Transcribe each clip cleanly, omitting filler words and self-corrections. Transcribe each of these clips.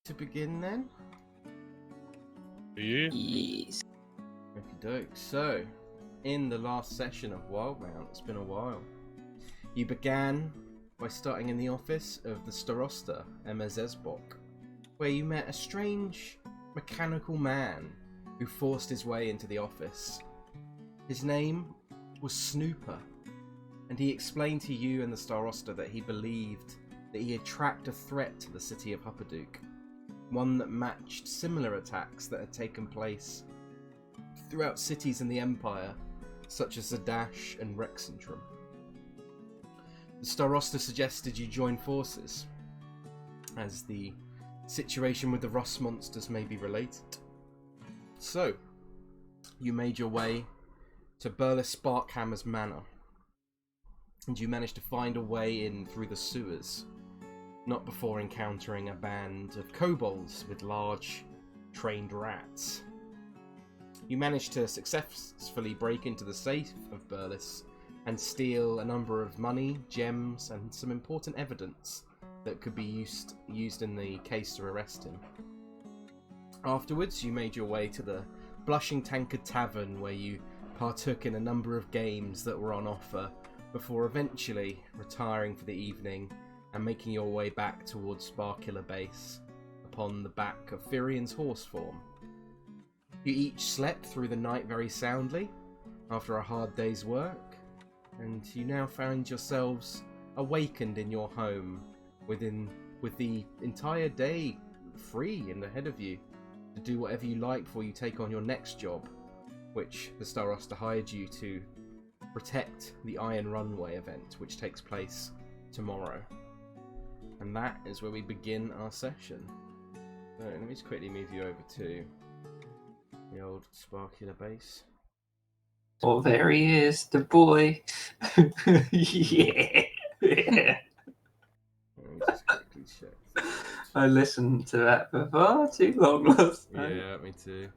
To begin then? Yes. Okey-doke. So, in the last session of Wildemount, it's been a while, you began by starting in the office of the Starosta, Emma Zesbok, where you met a strange mechanical man who forced his way into the office. His name was Snooper, and he explained to you and the Starosta that he believed that he had tracked a threat to the city of Huppadook, one that matched similar attacks that had taken place throughout cities in the Empire, such as Zadash and Rexentrum. The Starosta suggested you join forces, as the situation with the rust monsters may be related. So, you made your way to Burles Sparkhammer's manor, and you managed to find a way in through the sewers, not before encountering a band of kobolds with large, trained rats. You managed to successfully break into the safe of Burles and steal a number of money, gems, and some important evidence that could be used in the case to arrest him. Afterwards, you made your way to the Blushing Tankard Tavern, where you partook in a number of games that were on offer, before eventually retiring for the evening and making your way back towards Sparkiller Base upon the back of Firian's horse form. You each slept through the night very soundly after a hard day's work, and you now found yourselves awakened in your home with the entire day free and ahead of you to do whatever you like before you take on your next job, which the Starosta hired you to protect the Iron Runway event, which takes place tomorrow. And that is where we begin our session. So let me just quickly move you over to the old Sparkula Base. Oh, there he is, the boy. Yeah. Let me just quickly check. I listened to that for far too long last night. Yeah, me too.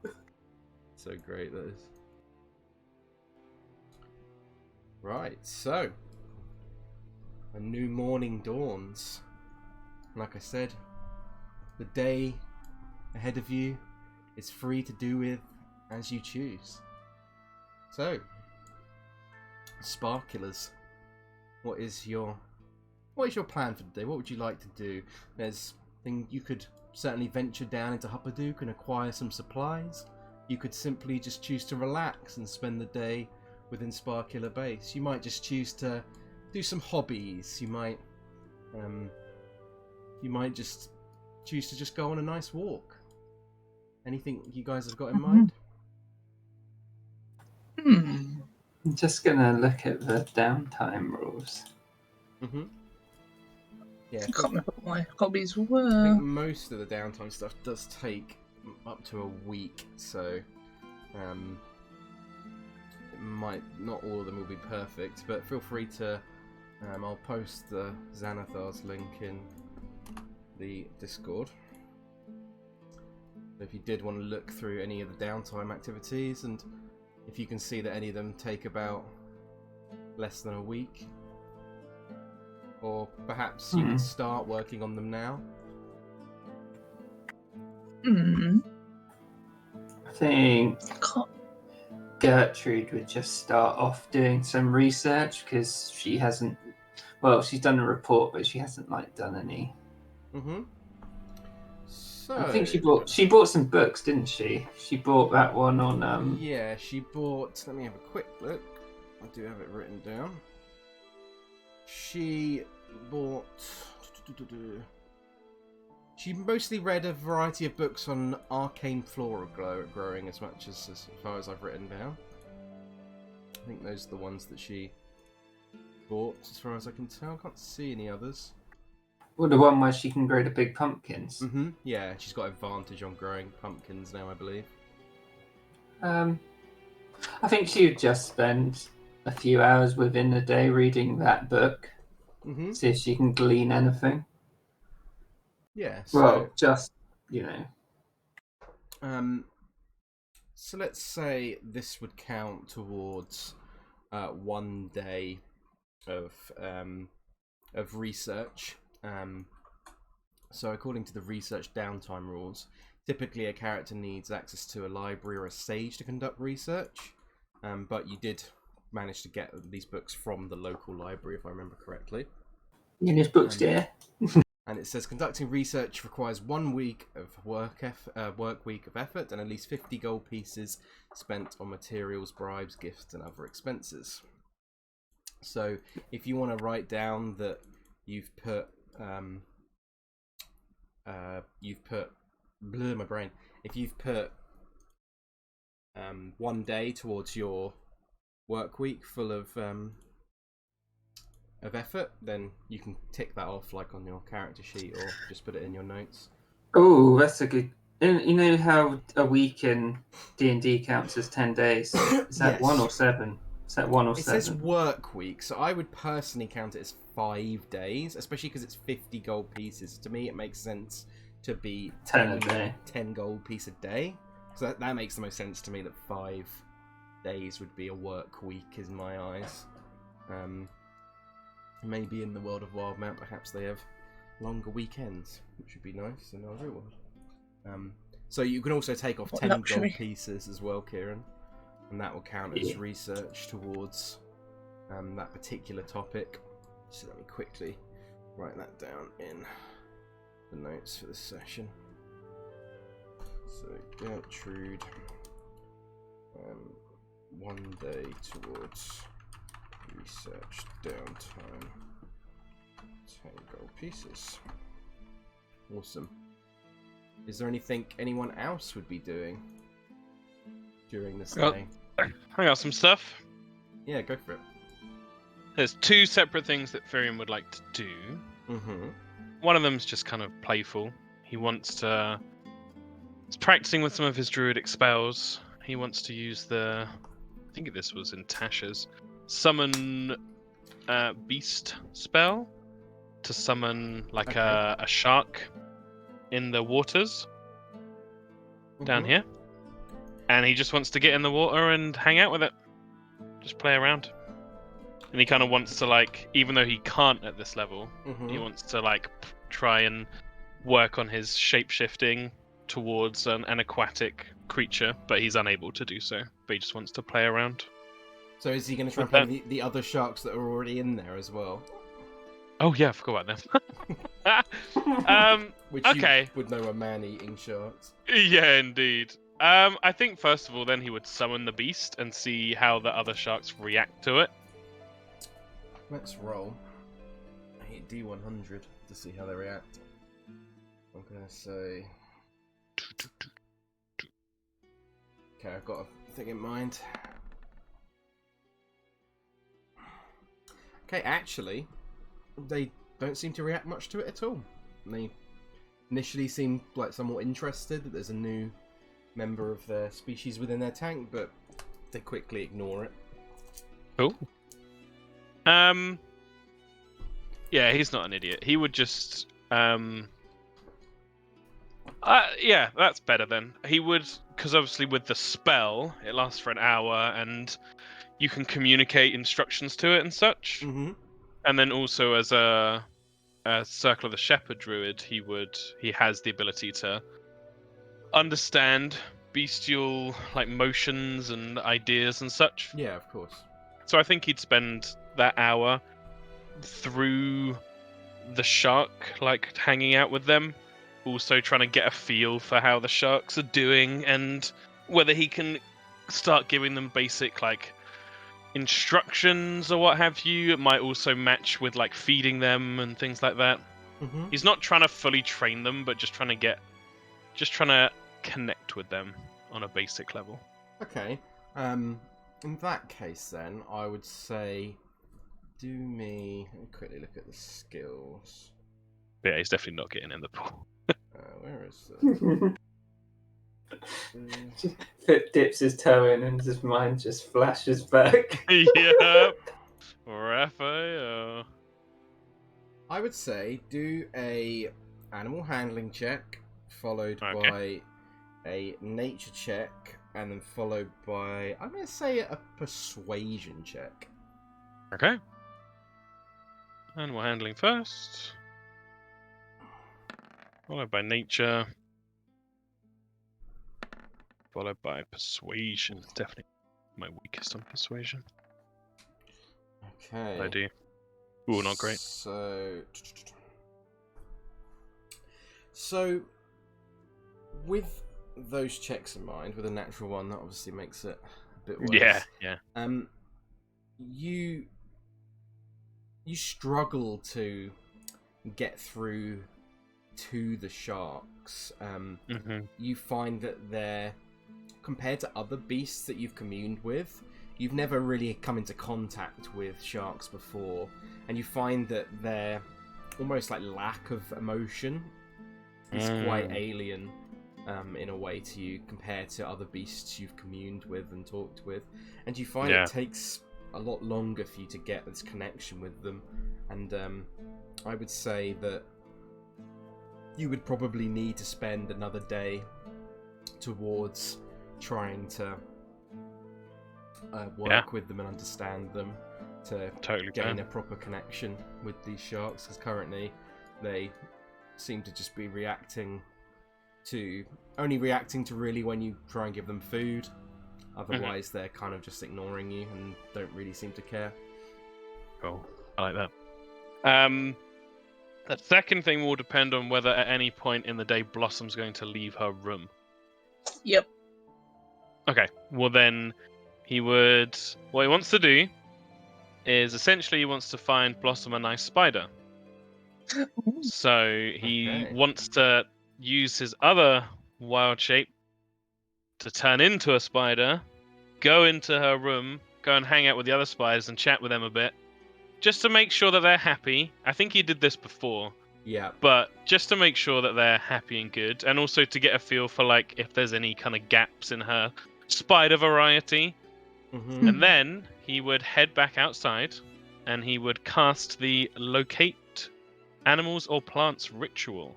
So great that is. Right, so a new morning dawns. Like I said, the day ahead of you is free to do with as you choose. So, Sparkulars, what is your plan for the day? What would you like to do? You could certainly venture down into Huppadook and acquire some supplies. You could simply just choose to relax and spend the day within Sparkula Base. You might just choose to do some hobbies. You might just choose to just go on a nice walk. Anything you guys have got in mind? I'm just gonna look at the downtime rules. Mm-hmm. Yeah, I can't remember what my hobbies I think were. most of the downtime stuff does take up to a week, so it might not all of them will be perfect, but feel free to. I'll post the Xanathar's link in the Discord. So if you did want to look through any of the downtime activities, and if you can see that any of them take about less than a week, or perhaps you can start working on them now. I think Can't. Gertrude would just start off doing some research because she hasn't. Well, she's done a report, but she hasn't done any. Mm-hmm. So I think she bought some books, didn't she? She bought that one on. Yeah, she bought. Let me have a quick look. I do have it written down. She bought. She mostly read a variety of books on arcane flora growing, as far as I've written down. I think those are the ones that she bought, as far as I can tell. I can't see any others. Well, the one where she can grow the big pumpkins. Mm-hmm. Yeah, she's got advantage on growing pumpkins now, I believe. I think she would just spend a few hours within the day reading that book. Mm-hmm. See if she can glean anything. Yeah. So, Well, just So let's say this would count towards 1 day of research. So according to the research downtime rules, typically a character needs access to a library or a sage to conduct research, but you did manage to get these books from the local library, if I remember correctly. In his books, there. And it says conducting research requires 1 week of work week of effort and at least 50 gold pieces spent on materials, bribes, gifts, and other expenses. So if you want to write down that you've put my brain. If you've put 1 day towards your work week full of effort, then you can tick that off like on your character sheet or just put it in your notes. Oh, that's a good. You know how a week in D&D counts as 10 days? Is that Yes. 1 or 7? Is that 1 or 7? It says work week, so I would personally count it as 5 days, especially because it's 50 gold pieces. To me, it makes sense to be 10 a day. 10 gold piece a day. So that makes the most sense to me that 5 days would be a work week in my eyes. Maybe in the world of Wildemount, perhaps they have longer weekends, which would be nice in our real world. So you can also take off 10 gold pieces as well, Kieran, and that will count as research towards that particular topic. So let me quickly write that down in the notes for this session. So Gertrude, 1 day towards research downtime, 10 gold pieces. Awesome. Is there anything anyone else would be doing during this day? I got some stuff. Yeah, go for it. There's 2 separate things that Firion would like to do. Mm-hmm. One of them's just kind of playful. He wants to... He's practicing with some of his druidic spells. He wants to use the... I think this was in Tasha's. Summon beast spell to summon like a shark in the waters down here. And he just wants to get in the water and hang out with it. Just play around. And he kind of wants to, like, even though he can't at this level, he wants to, like, try and work on his shape-shifting towards an aquatic creature, but he's unable to do so. But he just wants to play around. So is he going to try and play the other sharks that are already in there as well? Oh yeah, I forgot about them. Which okay. You would know are man-eating sharks. Yeah, indeed. I think first of all, then he would summon the beast and see how the other sharks react to it. Let's roll a D100 to see how they react. I'm gonna say. Okay, I've got a thing in mind. Okay, actually, they don't seem to react much to it at all. They initially seem like somewhat interested that there's a new member of their species within their tank, but they quickly ignore it. Cool. Yeah, he's not an idiot. He would just yeah, that's better then. He would, because obviously with the spell, it lasts for an hour, and you can communicate instructions to it and such. Mm-hmm. And then also as a Circle of the Shepherd druid, he has the ability to understand bestial like motions and ideas and such. Yeah, of course. So I think he'd spend that hour through the shark, like hanging out with them, also trying to get a feel for how the sharks are doing and whether he can start giving them basic like instructions or what have you. It might also match with like feeding them and things like that. Mm-hmm. He's not trying to fully train them, but just trying to connect with them on a basic level. Okay. In that case, then I would say, let me quickly look at the skills. Yeah, he's definitely not getting in the pool. Where is Fit dips his toe in and his mind just flashes back. Yep. Raphael. I would say do a animal handling check, followed by a nature check, and then followed by, I'm going to say, a persuasion check. Okay. Animal handling first. Followed by nature. Followed by persuasion. It's definitely my weakest on persuasion. Okay. I do. Ooh, not great. So, with those checks in mind, with a natural one, that obviously makes it a bit worse. Yeah. You struggle to get through to the sharks. You find that they're, compared to other beasts that you've communed with, you've never really come into contact with sharks before, and you find that their almost like lack of emotion is quite alien in a way to you compared to other beasts you've communed with and talked with, and you find it takes a lot longer for you to get this connection with them, and I would say that you would probably need to spend another day towards trying to work with them and understand them to gain a proper connection with these sharks, because currently they seem to just be reacting to really when you try and give them food. Otherwise they're kind of just ignoring you and don't really seem to care. Cool. I like that. The second thing will depend on whether at any point in the day Blossom's going to leave her room. Yep. Okay, well then what he wants to do is essentially he wants to find Blossom a nice spider. So he wants to use his other wild shape to turn into a spider, go into her room, go and hang out with the other spiders and chat with them a bit, just to make sure that they're happy. I think he did this before. Yeah. But just to make sure that they're happy and good, and also to get a feel for like if there's any kind of gaps in her spider variety. And then he would head back outside and he would cast the locate animals or plants ritual.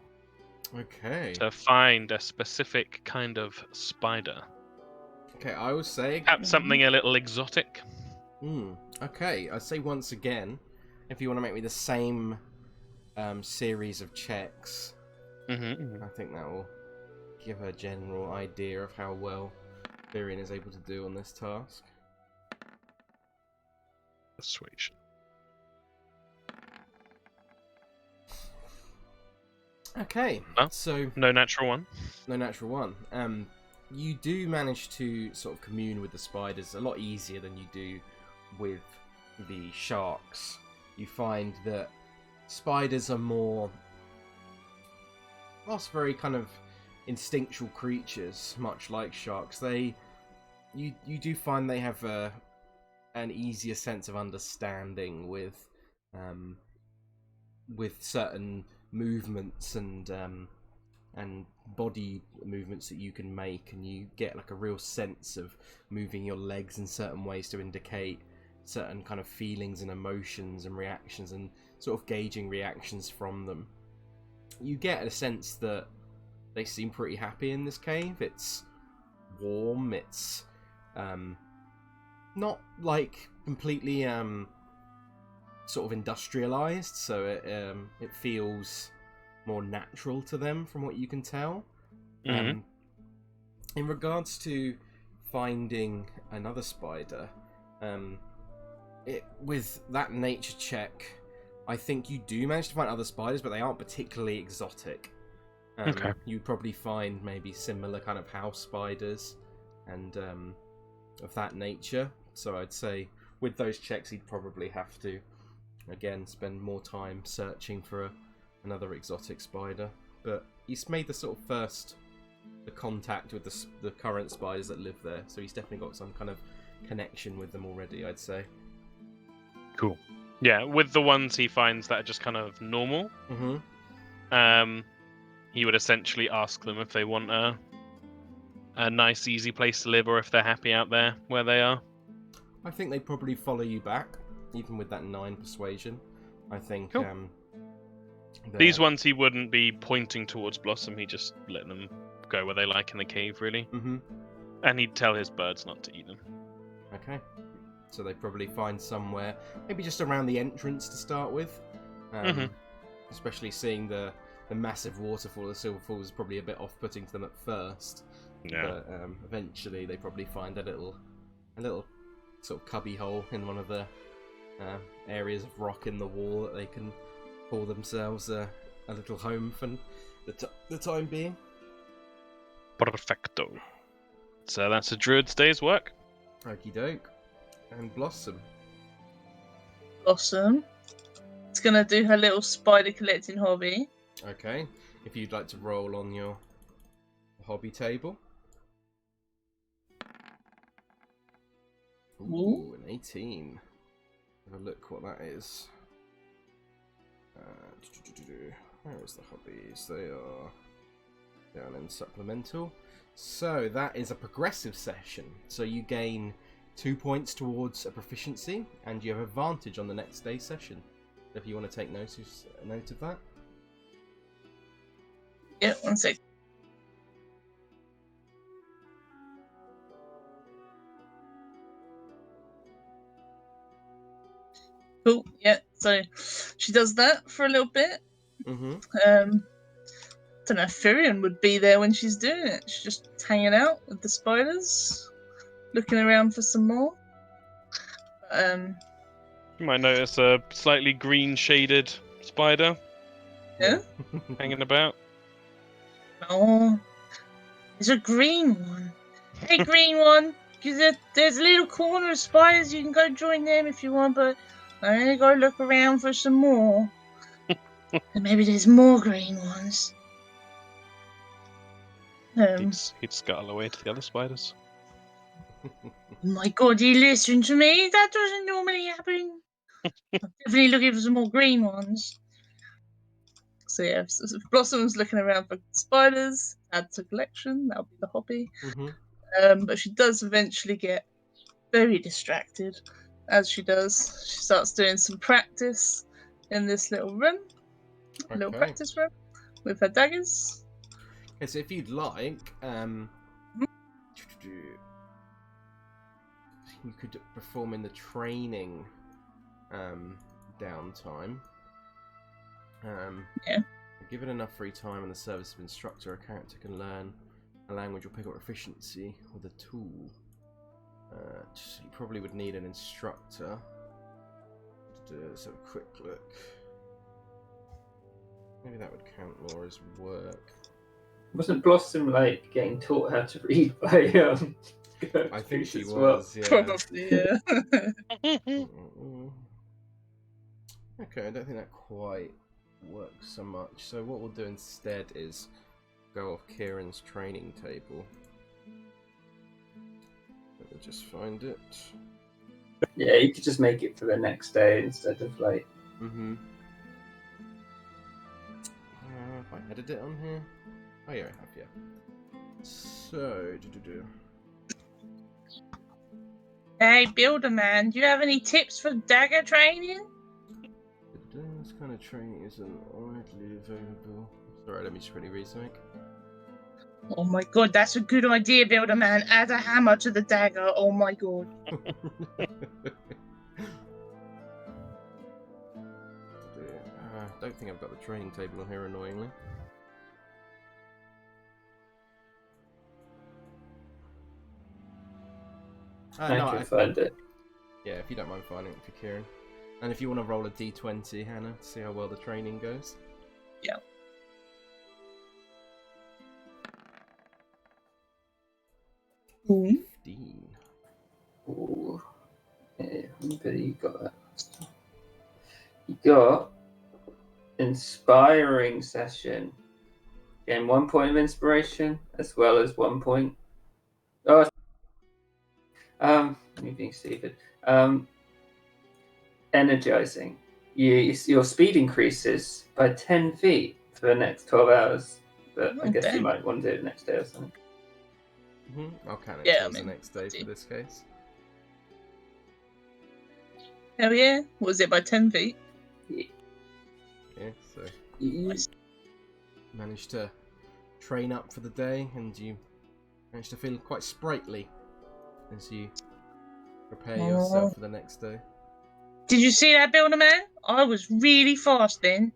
Okay. To find a specific kind of spider. Okay, I will say perhaps something a little exotic. Okay, I say once again, if you want to make me the same series of checks, I think that will give a general idea of how well Virion is able to do on this task. Persuasion. Okay, so no natural one. No natural one. You do manage to sort of commune with the spiders a lot easier than you do with the sharks. You find that spiders are more, very kind of instinctual creatures, much like sharks. You do find they have an easier sense of understanding with certain movements and body movements that you can make, and you get like a real sense of moving your legs in certain ways to indicate certain kind of feelings and emotions and reactions, and sort of gauging reactions from them. You get a sense that they seem pretty happy in this cave. It's warm, it's not like completely sort of industrialized, so it feels more natural to them from what you can tell. In regards to finding another spider, with that nature check, I think you do manage to find other spiders, but they aren't particularly exotic. You'd probably find maybe similar kind of house spiders and of that nature. So I'd say with those checks, he'd probably have to, again, spend more time searching for another exotic spider. But he's made the sort of the contact with the current spiders that live there, so he's definitely got some kind of connection with them already, I'd say. Cool. Yeah, with the ones he finds that are just kind of normal, he would essentially ask them if they want a nice, easy place to live, or if they're happy out there where they are. I think they'd probably follow you back, even with that 9 persuasion. I think. Cool. These ones he wouldn't be pointing towards Blossom. He'd just let them go where they like in the cave, really. And he'd tell his birds not to eat them. Okay. So they probably find somewhere, maybe just around the entrance to start with. Especially seeing the the massive waterfall, the silver falls, is probably a bit off-putting to them at first. Yeah. But eventually they probably find a little sort of cubby hole in one of the areas of rock in the wall that they can call themselves a little home for the time being. Perfecto. So that's a druid's day's work. Okie doke. And Blossom. Blossom. It's gonna do her little spider collecting hobby. Okay. If you'd like to roll on your hobby table. Ooh, an 18. Have a look what that is. Where is the hobbies? They are down in supplemental. So that is a progressive session. So you gain 2 points towards a proficiency, and you have advantage on the next day's session. If you want to take note of that. Yeah, 1 sec. Cool. Yeah. So she does that for a little bit. Mm-hmm. Don't know if Firion would be there when she's doing it. She's just hanging out with the spiders, looking around for some more. You might notice a slightly green shaded spider Yeah. hanging about. Oh, there's a green one. Hey, green one. There's a little corner of spiders. You can go join them if you want, but I'm gonna go look around for some more. And maybe there's more green ones. He'd scuttle away to the other spiders. Oh my god, you listen to me? That doesn't normally happen. I'm definitely looking for some more green ones. So yeah, so Blossom's looking around for spiders, add to collection, that'll be the hobby. Mm-hmm. But she does eventually get very distracted, as she does. She starts doing some practice in this little room, little practice room, with her daggers. Okay, so if you'd like, you could perform in the training downtime. Yeah. Given enough free time and the service of instructor, a character can learn a language or pick up proficiency with a tool. So you probably would need an instructor. Let's have a quick look. Maybe that would count more as work. Wasn't Blossom like getting taught how to read by I think she as well? was, yeah. Probably, yeah. Okay, I don't think that quite works so much. So what we'll do instead is go off Kieran's training table. Let me just find it. Yeah, you could just make it for the next day instead of like. Mm-hmm. If I edit it on here. Oh yeah, I have, yeah. So, Hey, Builder Man, do you have any tips for dagger training? This kind of training isn't widely available. Sorry, let me just quickly read something. Oh my god, that's a good idea, Builder Man. Add a hammer to the dagger. Oh my god. I don't think I've got the training table on here, annoyingly. I can find it. Yeah, if you don't mind finding it for Kieran. And if you want to roll a d20, Hannah, to see how well the training goes. Yeah. Ooh. 15. Ooh. Yeah, but you got that. You got inspiring session. Gain 1 point of inspiration as well as 1 point. Oh, me being stupid. Energizing. Your speed increases by 10 feet for the next 12 hours. But I guess you might want to do it next day or something. I'll count it Yeah, the next day for this case. Hell yeah. What was it, by 10 feet? Yeah, so Nice. managed to train up for the day, and you managed to feel quite sprightly as you prepare yourself for the next day. Did you see that, Builder Man? I was really fast then.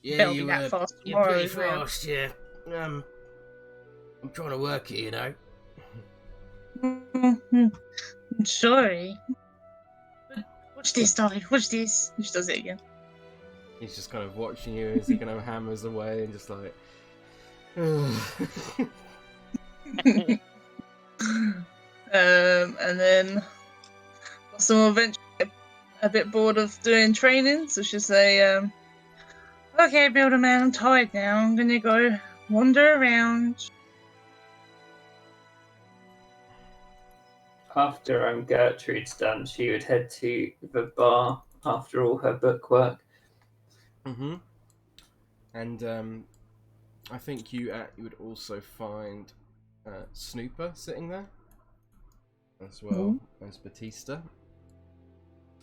Yeah, Better be you that fast you're tomorrow pretty as well. fast, yeah. I'm trying to work here, you know. I'm sorry. But watch this, darling. Watch this. She does it again. He's just kind of watching you as he kind of hammers away and just like. And then Blossom will eventually get a bit bored of doing training, so she'll say, okay, Builder Man, I'm tired now. I'm gonna go wander around. After Gertrude's done, she would head to the bar after all her book work. Mm-hmm. And I think you would also find Snooper sitting there, as well as Batista.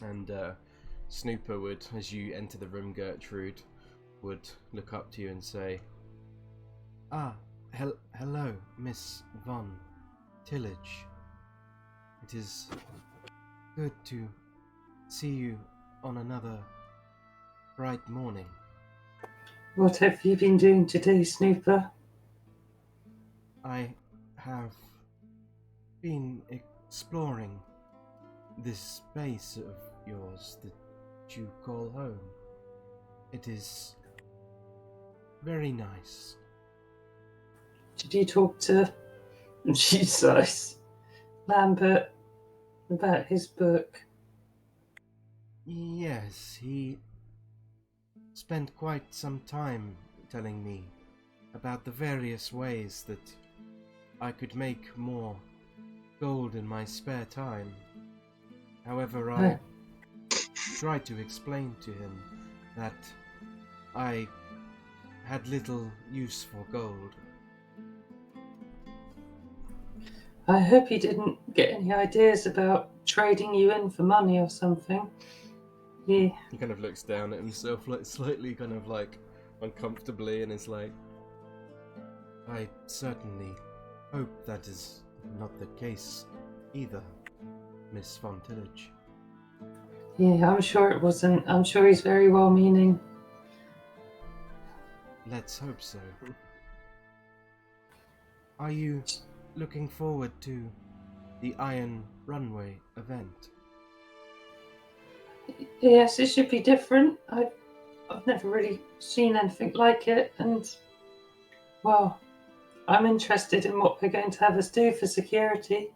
And Snooper would, as you enter the room, Gertrude would look up to you and say, "Ah, hello, Miss Von Tillage. It is good to see you on another bright morning." What have you been doing today, Snooper? I have been exploring this space of yours that you call home. It is very nice. Did you talk to, and she sighs, Lambert about his book? Yes, he spent quite some time telling me about the various ways that I could make more gold in my spare time. However, I tried to explain to him that I had little use for gold. I hope he didn't get any ideas about trading you in for money or something. Yeah. He kind of looks down at himself, like slightly kind of like uncomfortably, and is like, I certainly hope that is not the case either, Miss Von Tillage. Yeah, I'm sure it wasn't. I'm sure he's very well-meaning. Let's hope so. Are you looking forward to the Iron Runway event? Yes, it should be different. I've never really seen anything like it, and well, I'm interested in what they're going to have us do for security.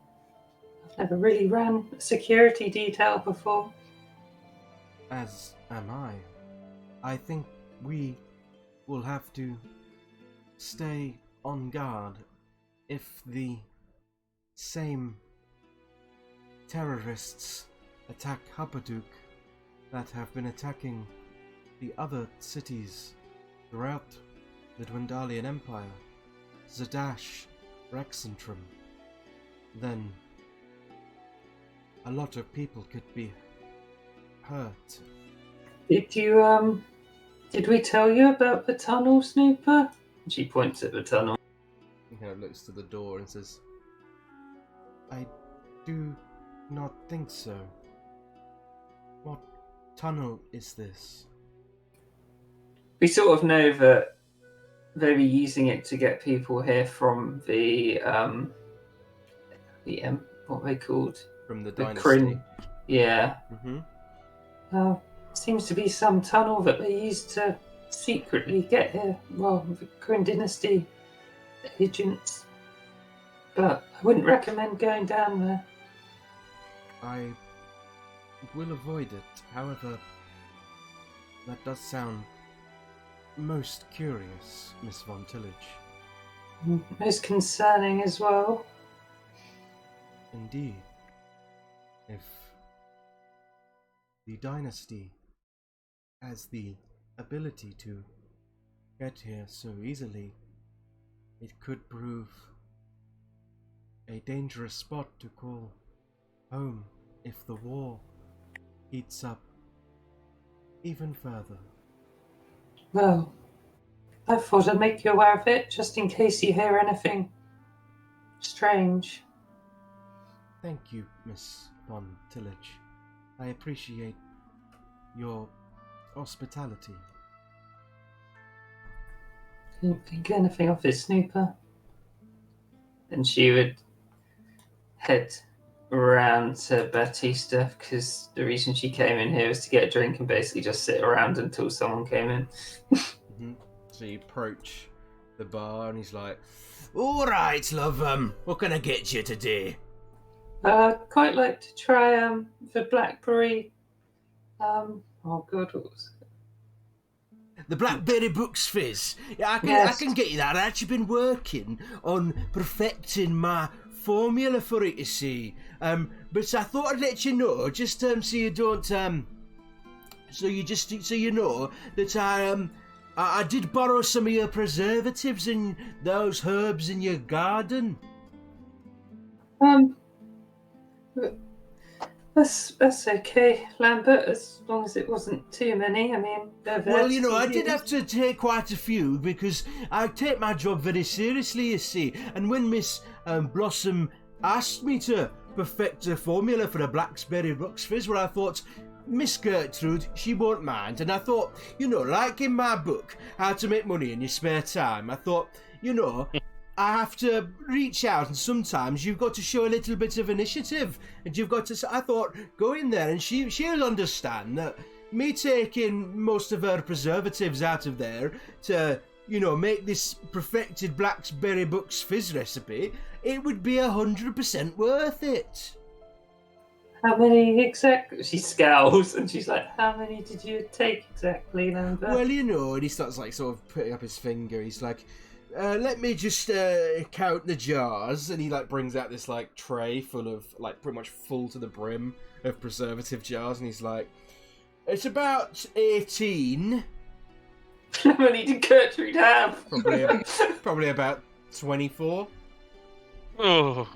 I've never really ran a security detail before. As am I. I think we will have to stay on guard if the same terrorists attack Huppaduk that have been attacking the other cities throughout the Dwendalian Empire, Zadash, Rexentrum, then a lot of people could be hurt. Did we tell you about the tunnel, Snooper? She points at the tunnel. He kind of looks to the door and says, I do not think so. What tunnel is this? We sort of know that they were using it to get people here from the what are they called? From the The dynasty. Kryn. Yeah. Mm-hmm. Seems to be some tunnel that they used to secretly get here. Well, the Kryn dynasty agents. But I wouldn't recommend going down there. I will avoid it. However, that does sound most curious, Miss Von Tillage. Most concerning as well. Indeed. If the dynasty has the ability to get here so easily, it could prove a dangerous spot to call home if the war heats up even further. Well, I thought I'd make you aware of it, just in case you hear anything strange. Thank you, Miss Von Tillage. I appreciate your hospitality. Didn't think anything of it, Snooper. And she would head around to Batista because the reason she came in here was to get a drink and basically just sit around until someone came in. So you approach the bar and he's like, "All right, love. What can I get you today?" I'd quite like to try the blackberry. Oh God, what was it? The Blackberry Books Fizz. Yeah, I Yes. can get you that. I've actually been working on perfecting my formula for it, you see. But I thought I'd let you know, just so you don't so you know that I did borrow some of your preservatives and those herbs in your garden. That's okay, Lambert, as long as it wasn't too many. I mean, they're there Well, to you know, be I did used. have to take quite a few because I take my job very seriously, you see. And when Miss Blossom asked me to perfect a formula for a Blackberry Rux Fizz, where I thought, Miss Gertrude, she won't mind. And I thought, you know, like in my book, How to Make Money in Your Spare Time, I thought, you know, I have to reach out, and sometimes you've got to show a little bit of initiative, and you've got to. I thought, go in there, and she'll understand that me taking most of her preservatives out of there to, you know, make this perfected Blackberry Books Fizz recipe, it would be 100% worth it. How many exactly? She scowls and she's like, "How many did you take exactly, Lambert?" Well, you know, and he starts like sort of putting up his finger. He's like, let me just count the jars, and he like brings out this like tray full of like pretty much full to the brim of preservative jars, and he's like, it's about 18. How many did Gertrude have? Probably about 24. Oh,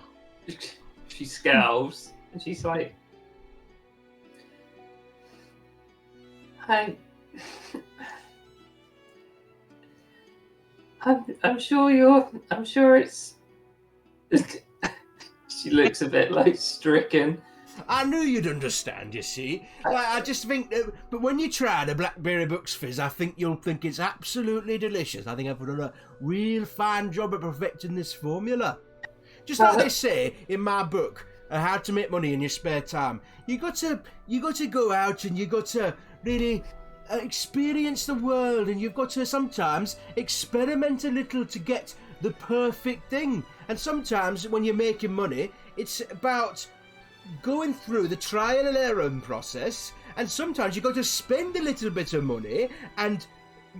She scowls and she's like, I'm sure it's. She looks a bit like stricken. I knew you'd understand, you see. I just think that, but when you try the Blackberry Books Fizz, I think you'll think it's absolutely delicious. I think I've done a real fine job at perfecting this formula. Just like they say in my book, How to Make Money in Your Spare Time. You got to go out and you got to really experience the world, and you've got to sometimes experiment a little to get the perfect thing. And sometimes when you're making money, it's about going through the trial and error process, and sometimes you've got to spend a little bit of money and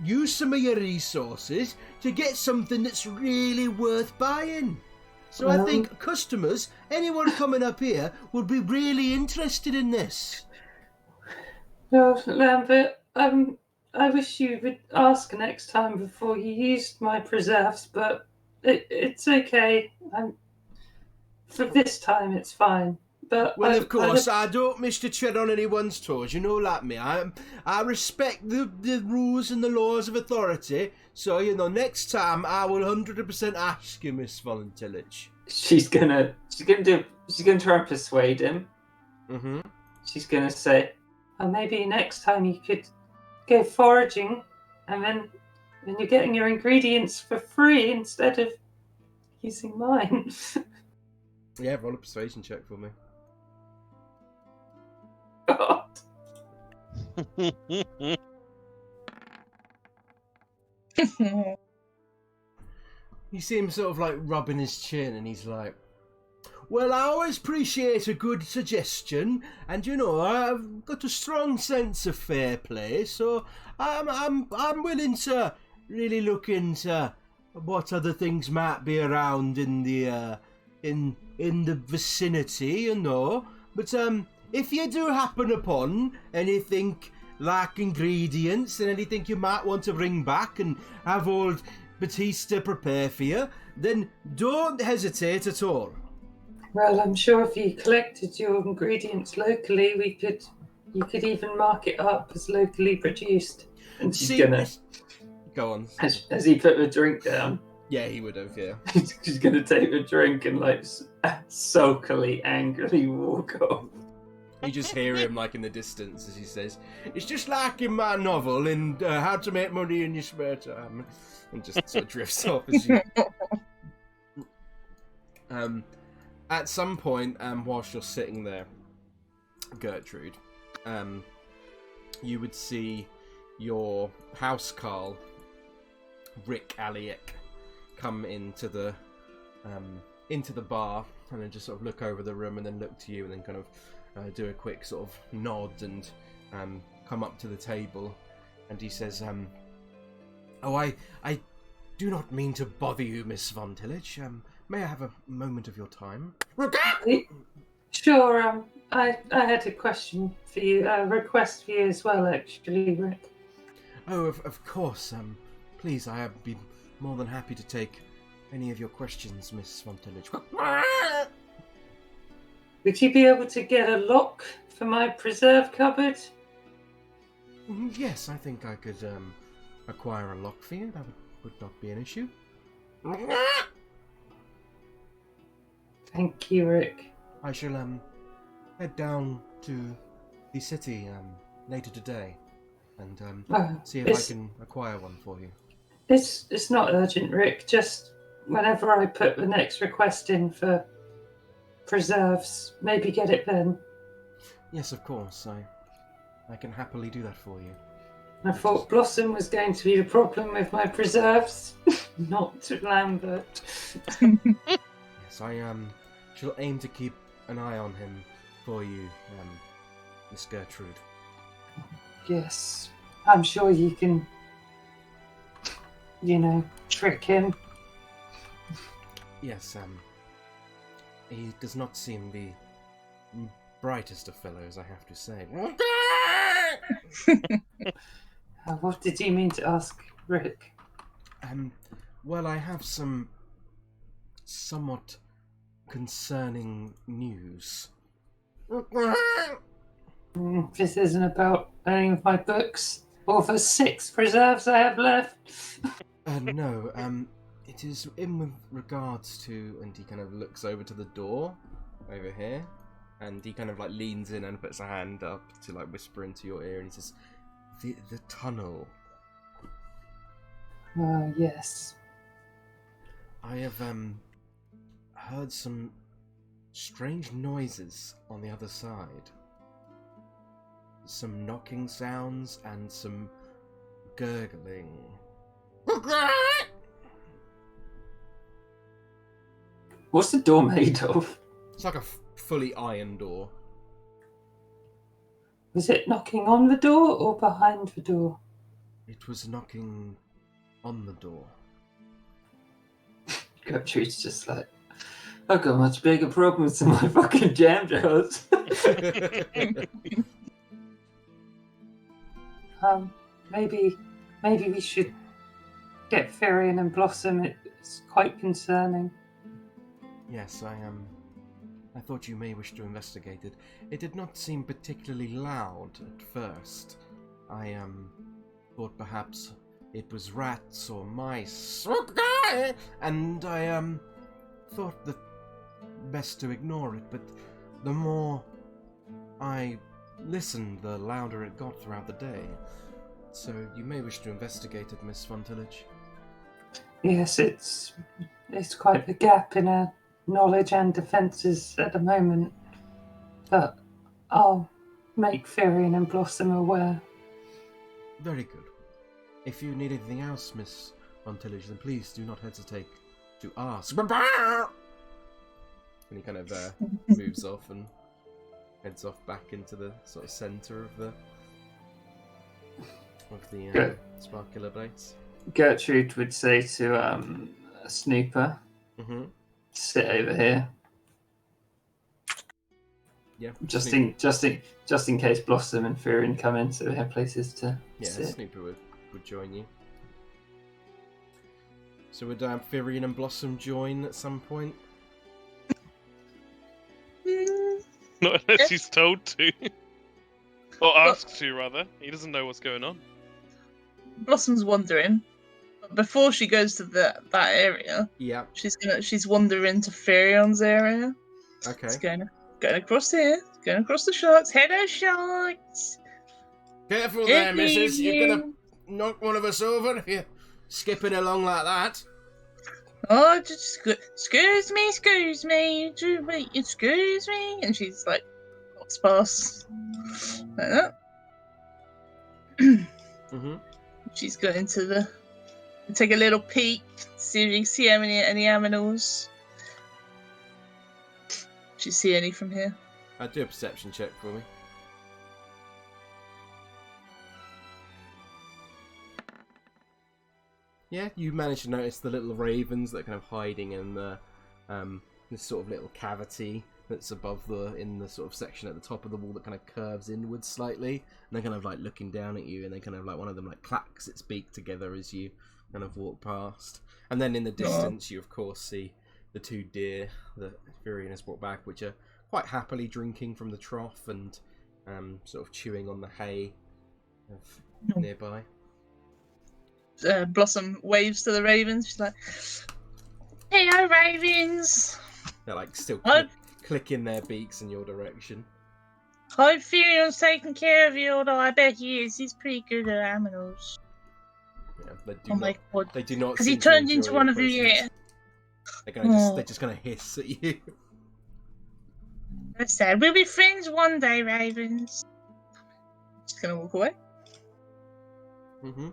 use some of your resources to get something that's really worth buying. So I think customers, anyone coming up here, would be really interested in this. No, Lambert, I wish you would ask next time before you used my preserves, but it's okay. For this time, it's fine. But Well, of course, I don't wish to tread on anyone's toes. You know, like me, I respect the rules and the laws of authority. So, you know, next time I will 100% ask you, Miss Voluntillich. she's gonna try and persuade him. Mm-hmm. She's gonna say, "Oh, maybe next time you could go foraging, and then you're getting your ingredients for free instead of using mine." Yeah, roll a persuasion check for me. God. He seems sort of like rubbing his chin, and he's like, well, I always appreciate a good suggestion, and you know, I've got a strong sense of fair play, so I'm willing to really look into what other things might be around in the in the vicinity, you know. But if you do happen upon anything like ingredients and anything you might want to bring back and have old Batista prepare for you, then don't hesitate at all. Well, I'm sure if you collected your ingredients locally, you could even mark it up as locally produced. And she's gonna go on. As he put the drink down. Yeah, he would have. Yeah. She's gonna take the drink and like sulkily, angrily walk off. You just hear him like in the distance as he says, "It's just like in my novel in How to Make Money in Your Spare Time," and just sort of drifts off as you. At some point, whilst you're sitting there, Gertrude, you would see your house Carl, Rick Aliek, come into the bar and then just sort of look over the room and then look to you and then kind of do a quick sort of nod and come up to the table, and he says, "Oh, I do not mean to bother you, Miss Von Tillage. May I have a moment of your time?" Sure. I had a question for you, a request for you as well, actually, Rick. Oh, of course. Please, I would be more than happy to take any of your questions, Miss Von Tillage. Would you be able to get a lock for my preserve cupboard? Yes, I think I could acquire a lock for you. That would not be an issue. Thank you, Rick. I shall head down to the city later today and see if I can acquire one for you. It's not urgent, Rick. Just whenever I put the next request in for preserves, maybe get it then. Yes, of course. I can happily do that for you. I thought Blossom was going to be the problem with my preserves, not Lambert. Yes, I shall aim to keep an eye on him for you, Miss Gertrude. Yes, I'm sure you can, trick him. Yes, he does not seem the brightest of fellows, I have to say. What did you mean to ask, Rick? Well, I have some somewhat concerning news. This isn't about any of my books or the 6 preserves I have left. No, it is in with regards to, and he kind of looks over to the door over here, and he kind of like leans in and puts a hand up to like whisper into your ear, and he says, the tunnel. Yes. I have heard some strange noises on the other side. Some knocking sounds and some gurgling. What's the door made of? It's like a fully iron door. Was it knocking on the door or behind the door? It was knocking on the door. Gertrude's just like, I've got much bigger problems than my fucking jam jars. Maybe we should get Firion and Blossom. It's quite concerning. Yes, I thought you may wish to investigate it. It did not seem particularly loud at first. I thought perhaps it was rats or mice, and I thought that best to ignore it. But the more I listened, the louder it got throughout the day. So you may wish to investigate it, Miss Von Tillage. Yes, it's quite a gap in our knowledge and defences at the moment. But I'll make Firion and Blossom aware. Very good. If you need anything else, Miss Von Tillage, then please do not hesitate to ask. And he kind of moves off and heads off back into the sort of centre of the sparkular base. Gertrude would say to Snooper, sit over here. Yeah. Just in case Blossom and Firion come in, so we have places to sit. Snooper would join you. So would Firion and Blossom join at some point? Not unless he's told to. Or asked to, rather. He doesn't know what's going on. Blossom's wandering. But before she goes to that area, yeah, she's wander into Firion's area. Okay. She's going, Going across here. Going across the sharks. Hello, sharks. Careful Good there, missus. You're gonna evening. knock one of us over if you're skipping along like that. Oh, just excuse me, excuse me, excuse me. And she's like, walks past. Like that. Mm-hmm. She's going to take a little peek, see if you can see any animals. Do you see any from here? Do a perception check for me. Yeah, you managed to notice the little ravens that are kind of hiding in the this sort of little cavity that's above in the sort of section at the top of the wall that kind of curves inwards slightly, and they're kind of like looking down at you, and they kind of like one of them like clacks its beak together as you kind of walk past, and then in the distance you of course see the 2 deer that Furion has brought back, which are quite happily drinking from the trough and sort of chewing on the hay nearby. Blossom waves to the ravens. She's like, "Hello, ravens. They're like still Hope clicking their beaks in your direction. Furion's taking care of you, although I bet he is. He's pretty good at animals." Yeah, My god. they do not. Has he seem to turned enjoy into your one of you presence. yet? They're just gonna hiss at you. That's sad. We'll be friends one day, ravens. Just gonna walk away. Mm-hmm.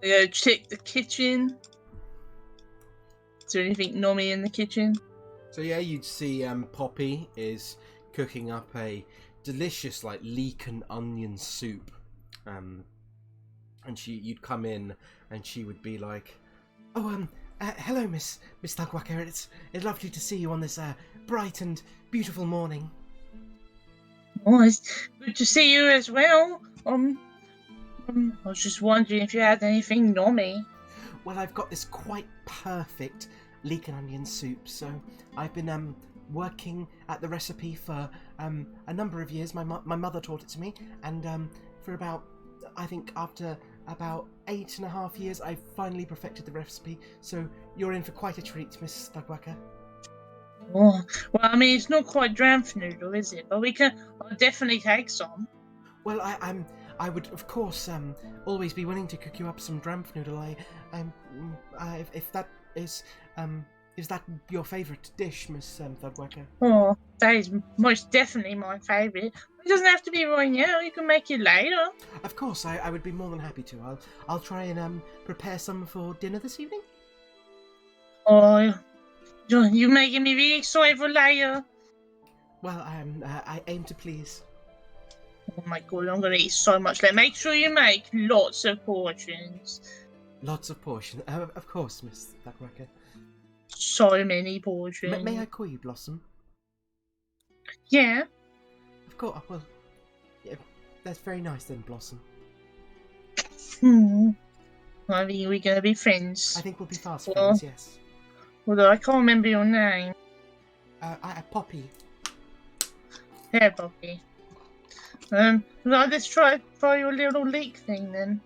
Go check the kitchen. Is there anything nommy in the kitchen? So yeah, you'd see Poppy is cooking up a delicious like leek and onion soup, and you'd come in and she would be like, "Oh hello, Miss Thugwacker. It's lovely to see you on this bright and beautiful morning." Oh, it's good to see you as well. I was just wondering if you had anything nommy. Well, I've got this quite perfect leek and onion soup, so I've been working at the recipe for a number of years. My mother taught it to me, and for about, I think after about 8.5 years, I finally perfected the recipe. So you're in for quite a treat, Miss Thugwacker. Oh, well, I mean, it's not quite dramp noodle, is it? But I'll definitely take some. Well, I would of course always be willing to cook you up some dramp noodle. If that is that your favourite dish, Miss Thudwacker? Oh, that is most definitely my favourite. It doesn't have to be right now. You can make it later. Of course, I would be more than happy to. I'll try and prepare some for dinner this evening. Oh, you're making me really excited for later. Well, I aim to please. Oh my god, I'm gonna eat so much later. Make sure you make lots of portions. Lots of portions. Of course, Miss Thugwacker. So many portions. May I call you Blossom? Yeah. Of course. Well, yeah, that's very nice then, Blossom. I think we're gonna be friends. I think we'll be fast friends. Yes. Although I can't remember your name. Poppy. Yeah, Bobby. Let's try your little leek thing then.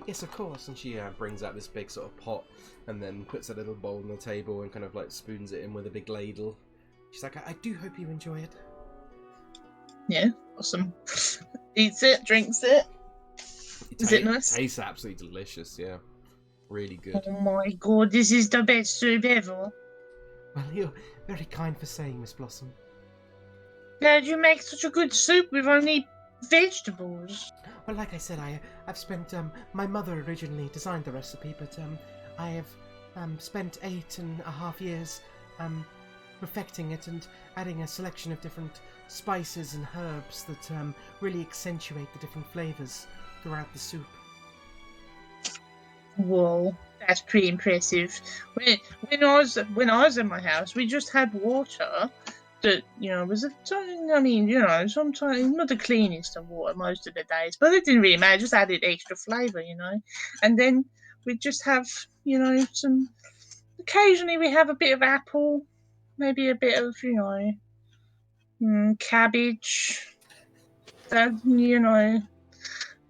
Yes, of course. And she brings out this big sort of pot and then puts a little bowl on the table and kind of like spoons it in with a big ladle. She's like, I do hope you enjoy it. Yeah, awesome. Eats it, drinks it. Is it nice? Tastes absolutely delicious, yeah. Really good. Oh my god, this is the best soup ever. Well, you're very kind for saying, Miss Blossom. Dad, you make such a good soup with only vegetables. Well, like I said, I've spent, my mother originally designed the recipe, but I have spent 8.5 years perfecting it and adding a selection of different spices and herbs that really accentuate the different flavours throughout the soup. Whoa, that's pretty impressive. When I was in my house, we just had water that, was sometimes not the cleanest of water most of the days, but it didn't really matter. Just added extra flavour, and then we just have, some. Occasionally we have a bit of apple, maybe a bit of, cabbage. That,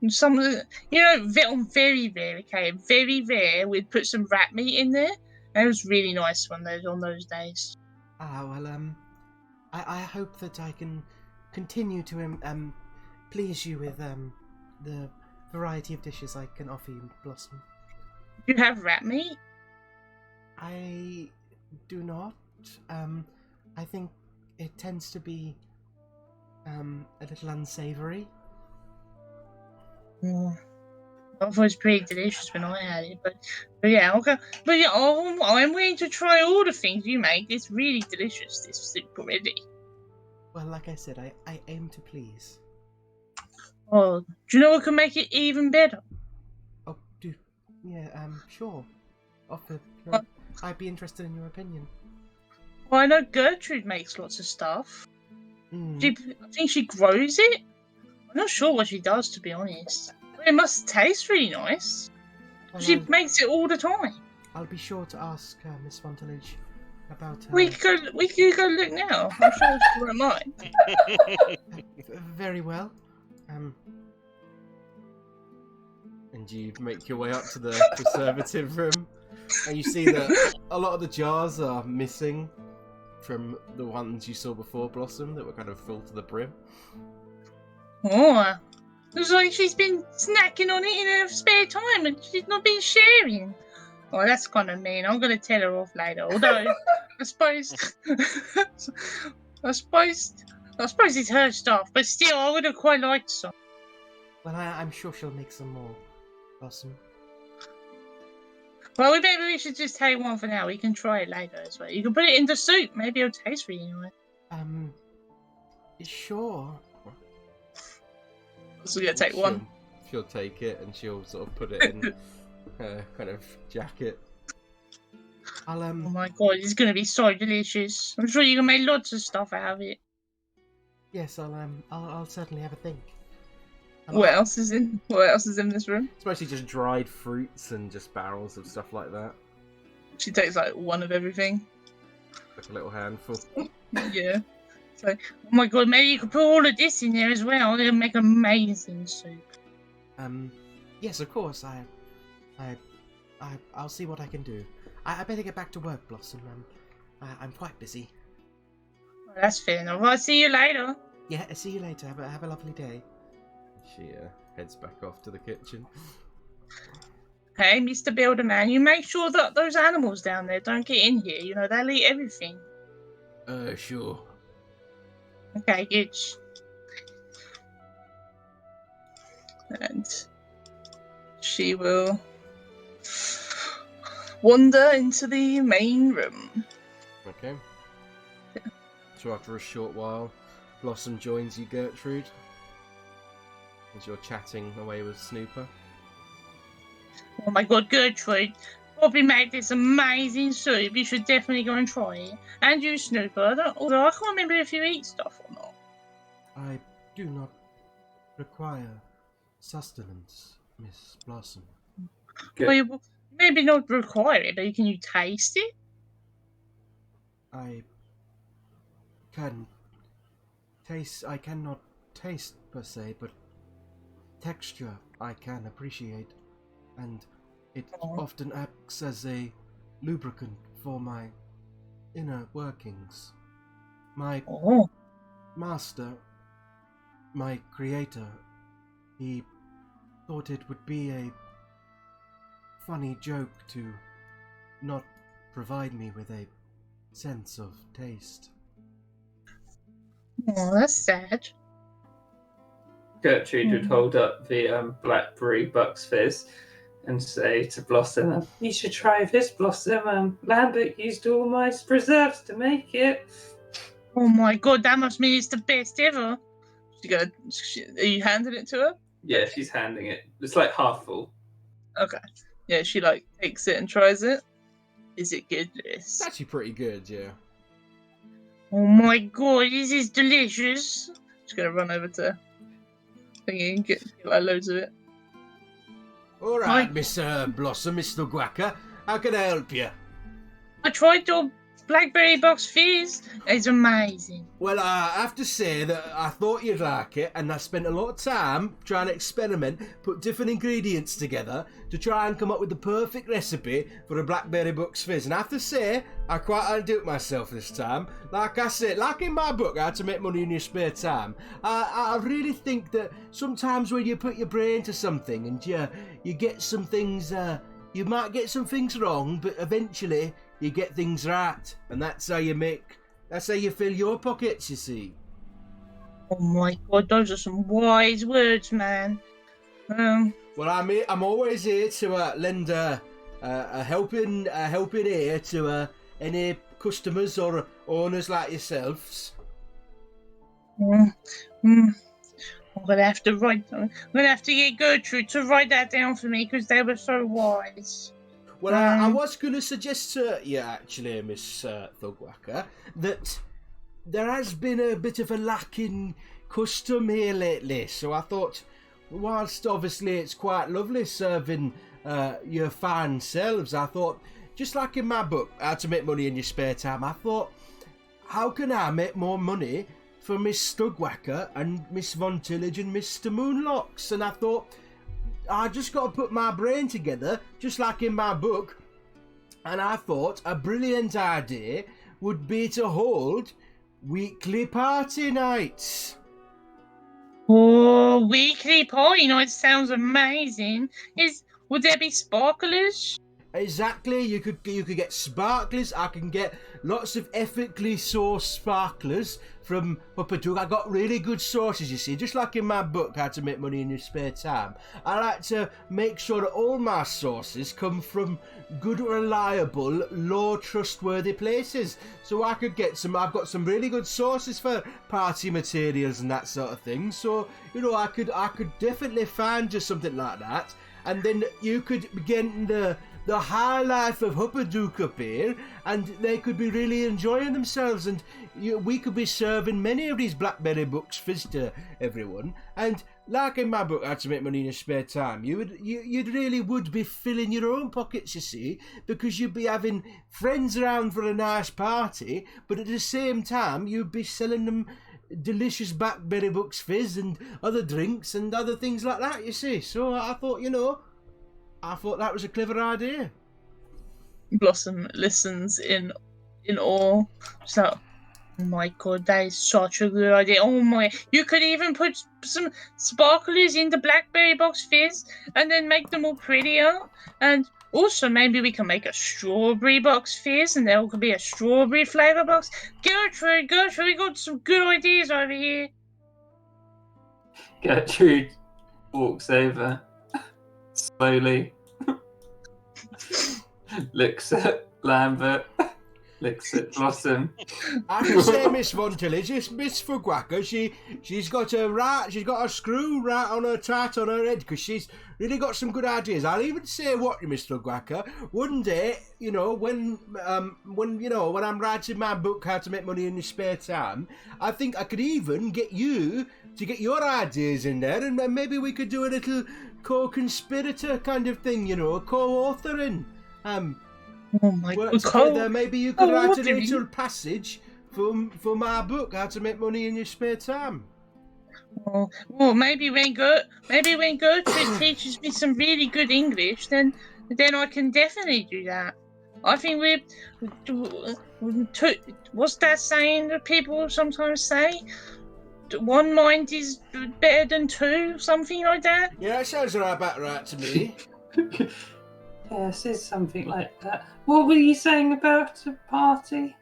and some of the, on very rare, we'd put some rat meat in there. And it was really nice on those days. Ah, well, I hope that I can continue to please you with the variety of dishes I can offer you, Blossom. Do you have rat meat? I do not. I think it tends to be a little unsavory. Oh, I thought it was pretty delicious when I had it, but yeah, okay. But yeah, I'm willing to try all the things you make. It's really delicious, this soup already. Well, like I said, I aim to please. Oh, do you know what can make it even better? Oh, sure. Offer. What? I'd be interested in your opinion. Well, I know Gertrude makes lots of stuff. Mm. I think she grows it. I'm not sure what she does, to be honest. But it must taste really nice. Well, She makes it all the time. I'll be sure to ask Miss Fontalige about her. We could go look now. I'm sure she won't mind. Very well. And you make your way up to the preservative room, and you see that a lot of the jars are missing from the ones you saw before, Blossom, that were kind of full to the brim. Oh, looks like she's been snacking on it in her spare time and she's not been sharing. Oh, that's kind of mean. I'm going to tell her off later. Although, I suppose it's her stuff, but still, I would have quite liked some. Well, I'm sure she'll make some more, Blossom. Well, maybe we should just take one for now. We can try it later as well. You can put it in the soup. Maybe it'll taste really nice. Sure. So we're going to take one. She'll take it and she'll sort of put it in her kind of jacket. Oh my god, it's going to be so delicious. I'm sure you can make lots of stuff out of it. Yes, I'll certainly have a think. What else is in this room? It's mostly just dried fruits and just barrels of stuff like that. She takes like one of everything. Like a little handful. Yeah. So, oh my god, maybe you could put all of this in there as well. It'll make amazing soup. Yes, of course. I'll see what I can do. I better get back to work, Blossom. I'm quite busy. Well, that's fair enough. I'll see you later. Yeah, see you later. Have a lovely day. She heads back off to the kitchen. Hey, Mr. Builderman, you make sure that those animals down there don't get in here. You know, they'll eat everything. Sure. Okay, good. And she will wander into the main room. Okay. So after a short while, Blossom joins you, Gertrude, as you're chatting away with Snooper. Oh my god, Gertrude, Bobby made this amazing soup. You should definitely go and try it. And you, Snooper, although I can't remember if you eat stuff or not. I do not require sustenance, Miss Blossom. Well, you maybe not require it, but can you taste it? I cannot taste per se, but texture I can appreciate, and it often acts as a lubricant for my inner workings. My master, my creator, he thought it would be a funny joke to not provide me with a sense of taste. Oh, that's sad. Gertrude would hold up the blackberry Bucks Fizz and say to Blossom, "You should try this, Blossom. Lambert used all my preserves to make it." Oh my god, that must mean it's the best ever. Are you handing it to her? Yeah, she's handing it. It's like half full. Okay. Yeah, she like takes it and tries it. Is it good, Liz? It's actually pretty good, yeah. Oh my god, this is delicious. Just gonna run over to thingy and get like loads of it. Alright, Miss Blossom, Mr. Guaca, how can I help you? I tried your blackberry box fizz is amazing. Well, I have to say that I thought you'd like it, and I spent a lot of time trying to experiment, put different ingredients together to try and come up with the perfect recipe for a blackberry bucks fizz. And I have to say, I quite outdid it myself this time. Like I said, like in my book, How to Make Money in Your Spare Time, I really think that sometimes when you put your brain to something and you get some things, you might get some things wrong, but eventually you get things right, and that's how you fill your pockets, you see. Oh my god, those are some wise words, man. Well, I'm always here to lend a helping ear to any customers or owners like yourselves. I'm gonna have to get Gertrude to write that down for me because they were so wise. Well, I was going to suggest to you, actually, Miss Thugwacker, that there has been a bit of a lack in custom here lately. So I thought, whilst obviously it's quite lovely serving your fine selves, I thought, just like in my book, How to Make Money in Your Spare Time, I thought, how can I make more money for Miss Thugwacker and Miss Von Tillage and Mr. Moonlocks? And I thought, I just got to put my brain together, just like in my book, and I thought a brilliant idea would be to hold weekly party nights. Oh, weekly party night sounds amazing. Would there be sparklers? Exactly, you could get sparklers. I can get lots of ethically sourced sparklers from Huppaduk. I got really good sources, you see, just like in my book, How to Make Money in Your Spare Time. I like to make sure that all my sources come from good, reliable, low, trustworthy places. So I could get I've got some really good sources for party materials and that sort of thing. So, I could definitely find you something like that. And then you could begin the high life of Huppaduk up here, and they could be really enjoying themselves, and we could be serving many of these blackberry books fizz to everyone. And like in my book, How to Make Money in Your Spare Time, you really would be filling your own pockets, you see, because you'd be having friends around for a nice party, but at the same time you'd be selling them delicious blackberry books fizz and other drinks and other things like that, you see. So I thought, that was a clever idea. Blossom listens in awe. So, oh my god, that is such a good idea. Oh my, you could even put some sparklers in the blackberry box fizz and then make them all prettier. And also maybe we can make a strawberry box fizz and there could be a strawberry flavour box. Gertrude, we got some good ideas over here. Gertrude walks over slowly, looks at Lambert, looks at Blossom. I should say, Miss Von Tillage, Miss Thugwacker, she's got a screw right on her tight on her head because she's really got some good ideas. I'll even say what, Miss Thugwacker, one day, when I'm writing my book, How to Make Money in Your Spare Time, I think I could even get you to get your ideas in there, and then maybe we could do a little co-conspirator kind of thing, co-authoring. Oh my work together. Maybe you could write a little passage for my book, How to Make Money in Your Spare Time. Well, maybe when Gertrude teaches me some really good English, then I can definitely do that. I think what's that saying that people sometimes say? One mind is better than two, something like that. Yeah, that sounds about right to me. Yes, it's something like that. What were you saying about a party?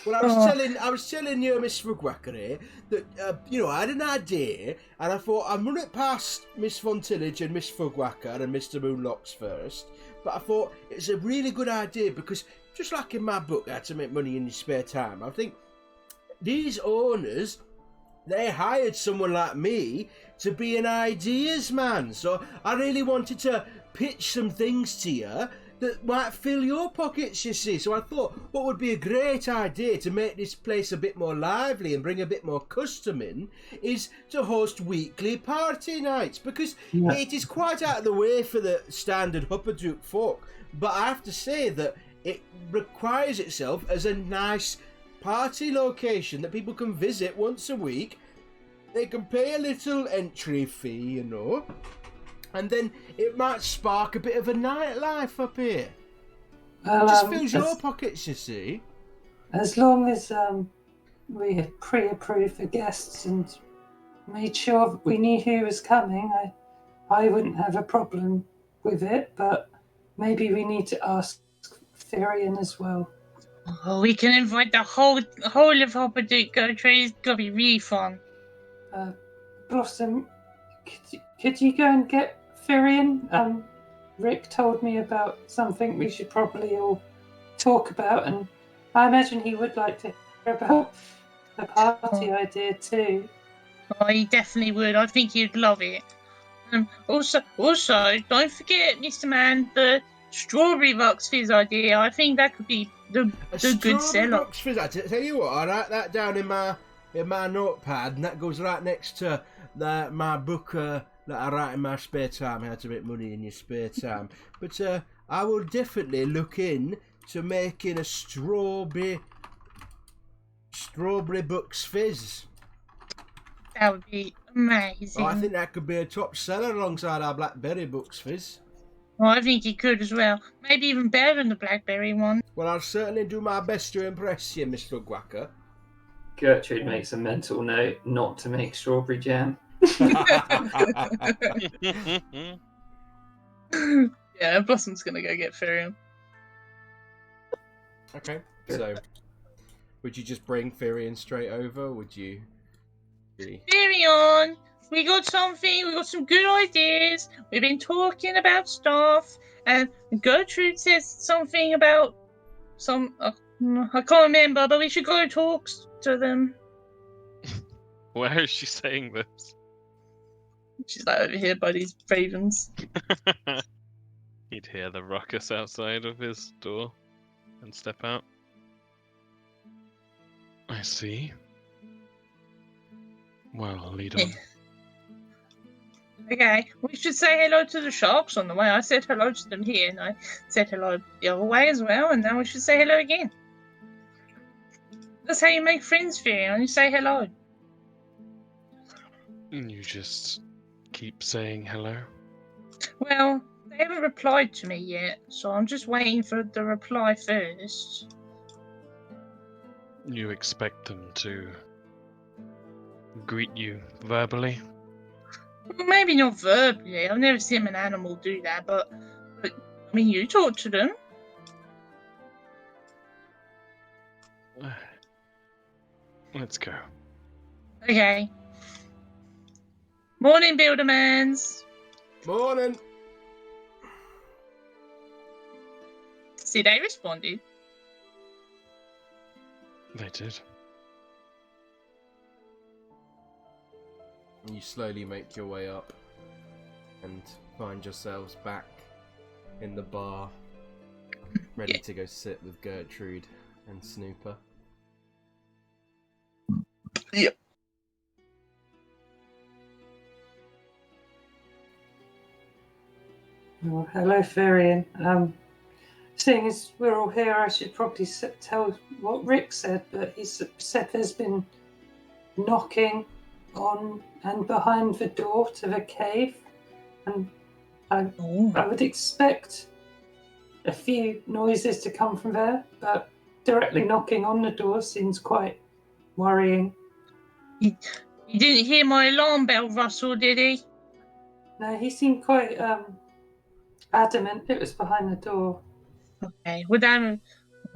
Well, I was telling you, Miss Thugwacker here, that I had an idea, and I thought I'd run it past Miss Von Tillage and Miss Thugwacker and Mr. Moonlocks first. But I thought it's a really good idea because, just like in my book, How to Make Money in Your Spare Time, I think these owners, they hired someone like me to be an ideas man. So I really wanted to pitch some things to you that might fill your pockets, you see. So I thought what would be a great idea to make this place a bit more lively and bring a bit more custom in is to host weekly party nights, because it is quite out of the way for the standard Huppaduk folk. But I have to say that it requires itself as a nice party location that people can visit once a week. They can pay a little entry fee, and then it might spark a bit of a nightlife up here. Well, It just fills your pockets, you see. as long as we had pre-approved the guests and made sure we knew who was coming, I wouldn't have a problem with it, but maybe we need to ask Therian as well. Oh, we can invite the whole of Hoppadook, Gertrude. It's gonna be really fun. Blossom, could you go and get Therian? Rick told me about something we should probably all talk about, and I imagine he would like to hear about the party idea too. Oh, he definitely would. I think he'd love it. Also, don't forget, Mr. Man, the strawberry box fizz idea. I think that could be the good seller. Box fizz. I tell you what, I write that down in my notepad, and that goes right next to my book that I write in my spare time. How to make money in your spare time. But I will definitely look in to making a strawberry box fizz. That would be amazing. Oh, I think that could be a top seller alongside our blackberry bucks fizz. Well, I think he could as well. Maybe even better than the blackberry one. Well, I'll certainly do my best to impress you, Mr. Guacker. Gertrude makes a mental note not to make strawberry jam. Yeah, Blossom's gonna go get Firium. Okay, so would you just bring Firion straight over? Would you? Firion! We got something, we got some good ideas. We've been talking about stuff, and Gertrude says something about some. I can't remember, but we should go talk to them. Where is she saying this? She's like over here by these ravens. You'd hear the ruckus outside of his door and step out. I see. Well, lead on. Okay, we should say hello to the sharks on the way. I said hello to them here, and I said hello the other way as well, and now we should say hello again. That's how you make friends, Firion. You say hello. You just keep saying hello? Well, they haven't replied to me yet, so I'm just waiting for the reply first. You expect them to greet you verbally? Well, maybe not verbally. I've never seen an animal do that, but I mean, you talk to them. Let's go. Okay. Morning, Buildermans. Morning. See, they responded. They did. You slowly make your way up and find yourselves back in the bar, ready to go sit with Gertrude and Snooper. Yep. Well, hello, Firion. Seeing as we're all here, I should probably tell what Rick said, but he said there's been knocking on and behind the door to the cave, and I would expect a few noises to come from there, but directly knocking on the door seems quite worrying. He didn't hear my alarm bell rustle, did he? No, he seemed quite adamant it was behind the door. Okay, well then,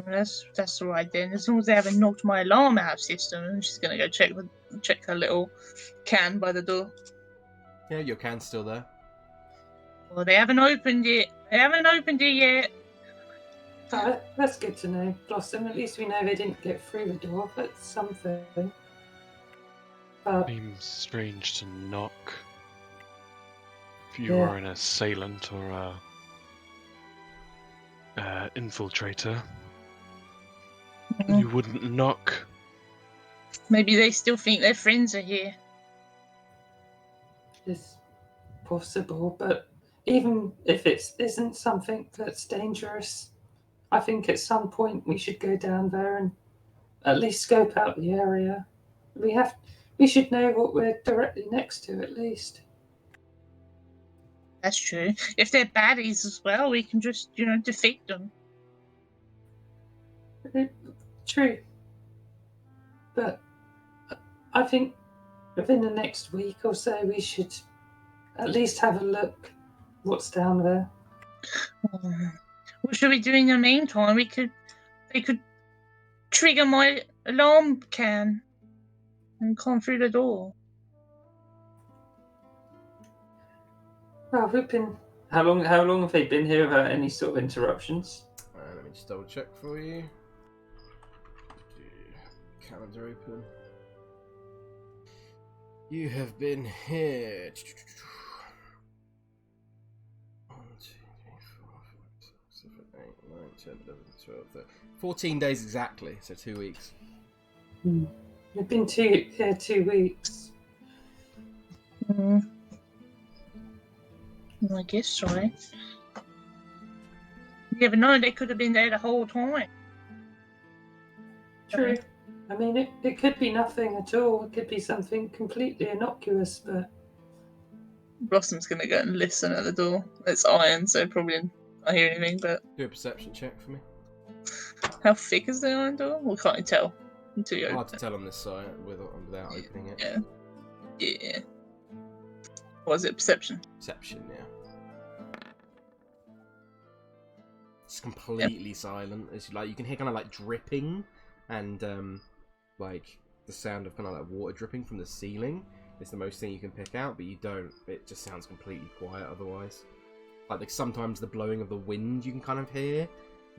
that's all right then. As long as they haven't knocked my alarm out of system, I'm just gonna go check her little can by the door. Yeah, your can's still there. Well, they haven't opened it. They haven't opened it yet. That's good to know, Blossom. At least we know they didn't get through the door. That's something. But Seems strange to knock. If you Yeah. were an assailant or a infiltrator, you wouldn't knock. Maybe they still think their friends are here. it's possible. But even if it isn't something that's dangerous, I think at some point we should go down there and at least scope out the area. We should know what we're directly next to at least. That's true. If they're baddies as well, we can just, defeat them. True. But I think within the next week or so we should at least have a look what's down there. What should we do in the meantime? They could trigger my alarm can and come through the door. Well, we've been... How long have they been here without any sort of interruptions? Let me just double check for you. Calendar open. You have been here. 1, 2, 3, 4, 5, 6, 7, 8, 9, 10, 11, 12, 13. 14 days exactly, so 2 weeks. We've been here 2 weeks. I guess so. You never know, they could have been there the whole time. True. I mean, it could be nothing at all. It could be something completely innocuous, but... Blossom's gonna go and listen at the door. It's iron, so probably not hear anything, but... Do a perception check for me. How thick is the iron door? We can't tell until you Hard open to tell on this side without opening it. it. Yeah. What is it, perception? Perception, yeah. It's completely silent. It's like you can hear kind of like dripping and like the sound of kind of like water dripping from the ceiling. It's the most thing you can pick out, but you don't. It just sounds completely quiet otherwise. Like sometimes the blowing of the wind you can kind of hear,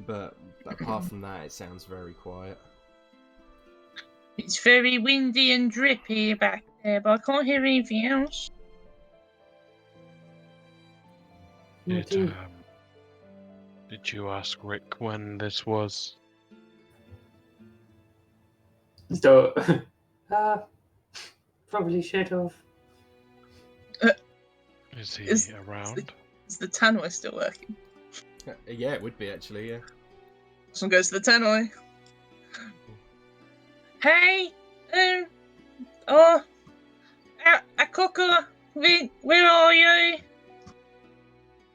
but apart from that, it sounds very quiet. It's very windy and drippy back there, but I can't hear anything else. Did you ask Rick when this was? So, probably should have. Is he Is- around? Is the tannoy still working? Yeah, it would be actually, yeah. Someone goes to the tannoy. Hey, Akoko, where are you?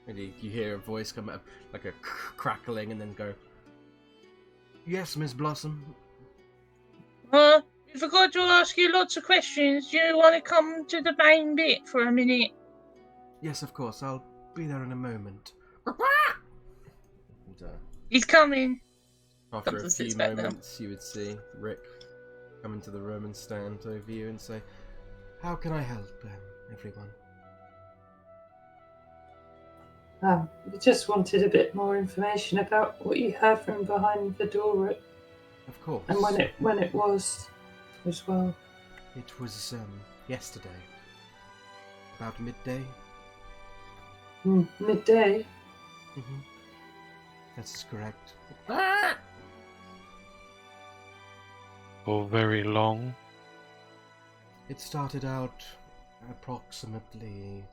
And you hear a voice come up, like a crackling, and then go, "Yes, Miss Blossom." We forgot to ask you lots of questions. Do you want to come to the main bit for a minute? Yes, of course. I'll be there in a moment. And, He's coming. after Comes a and few sits back down. moments, you would see Rick come into the room and stand over you and say, "How can I help, everyone?" We just wanted a bit more information about what you heard from behind the door, Rick, Of course. and when it was as well. It was yesterday, about midday. Midday. Mm-hmm. That's correct. For very long? It started out approximately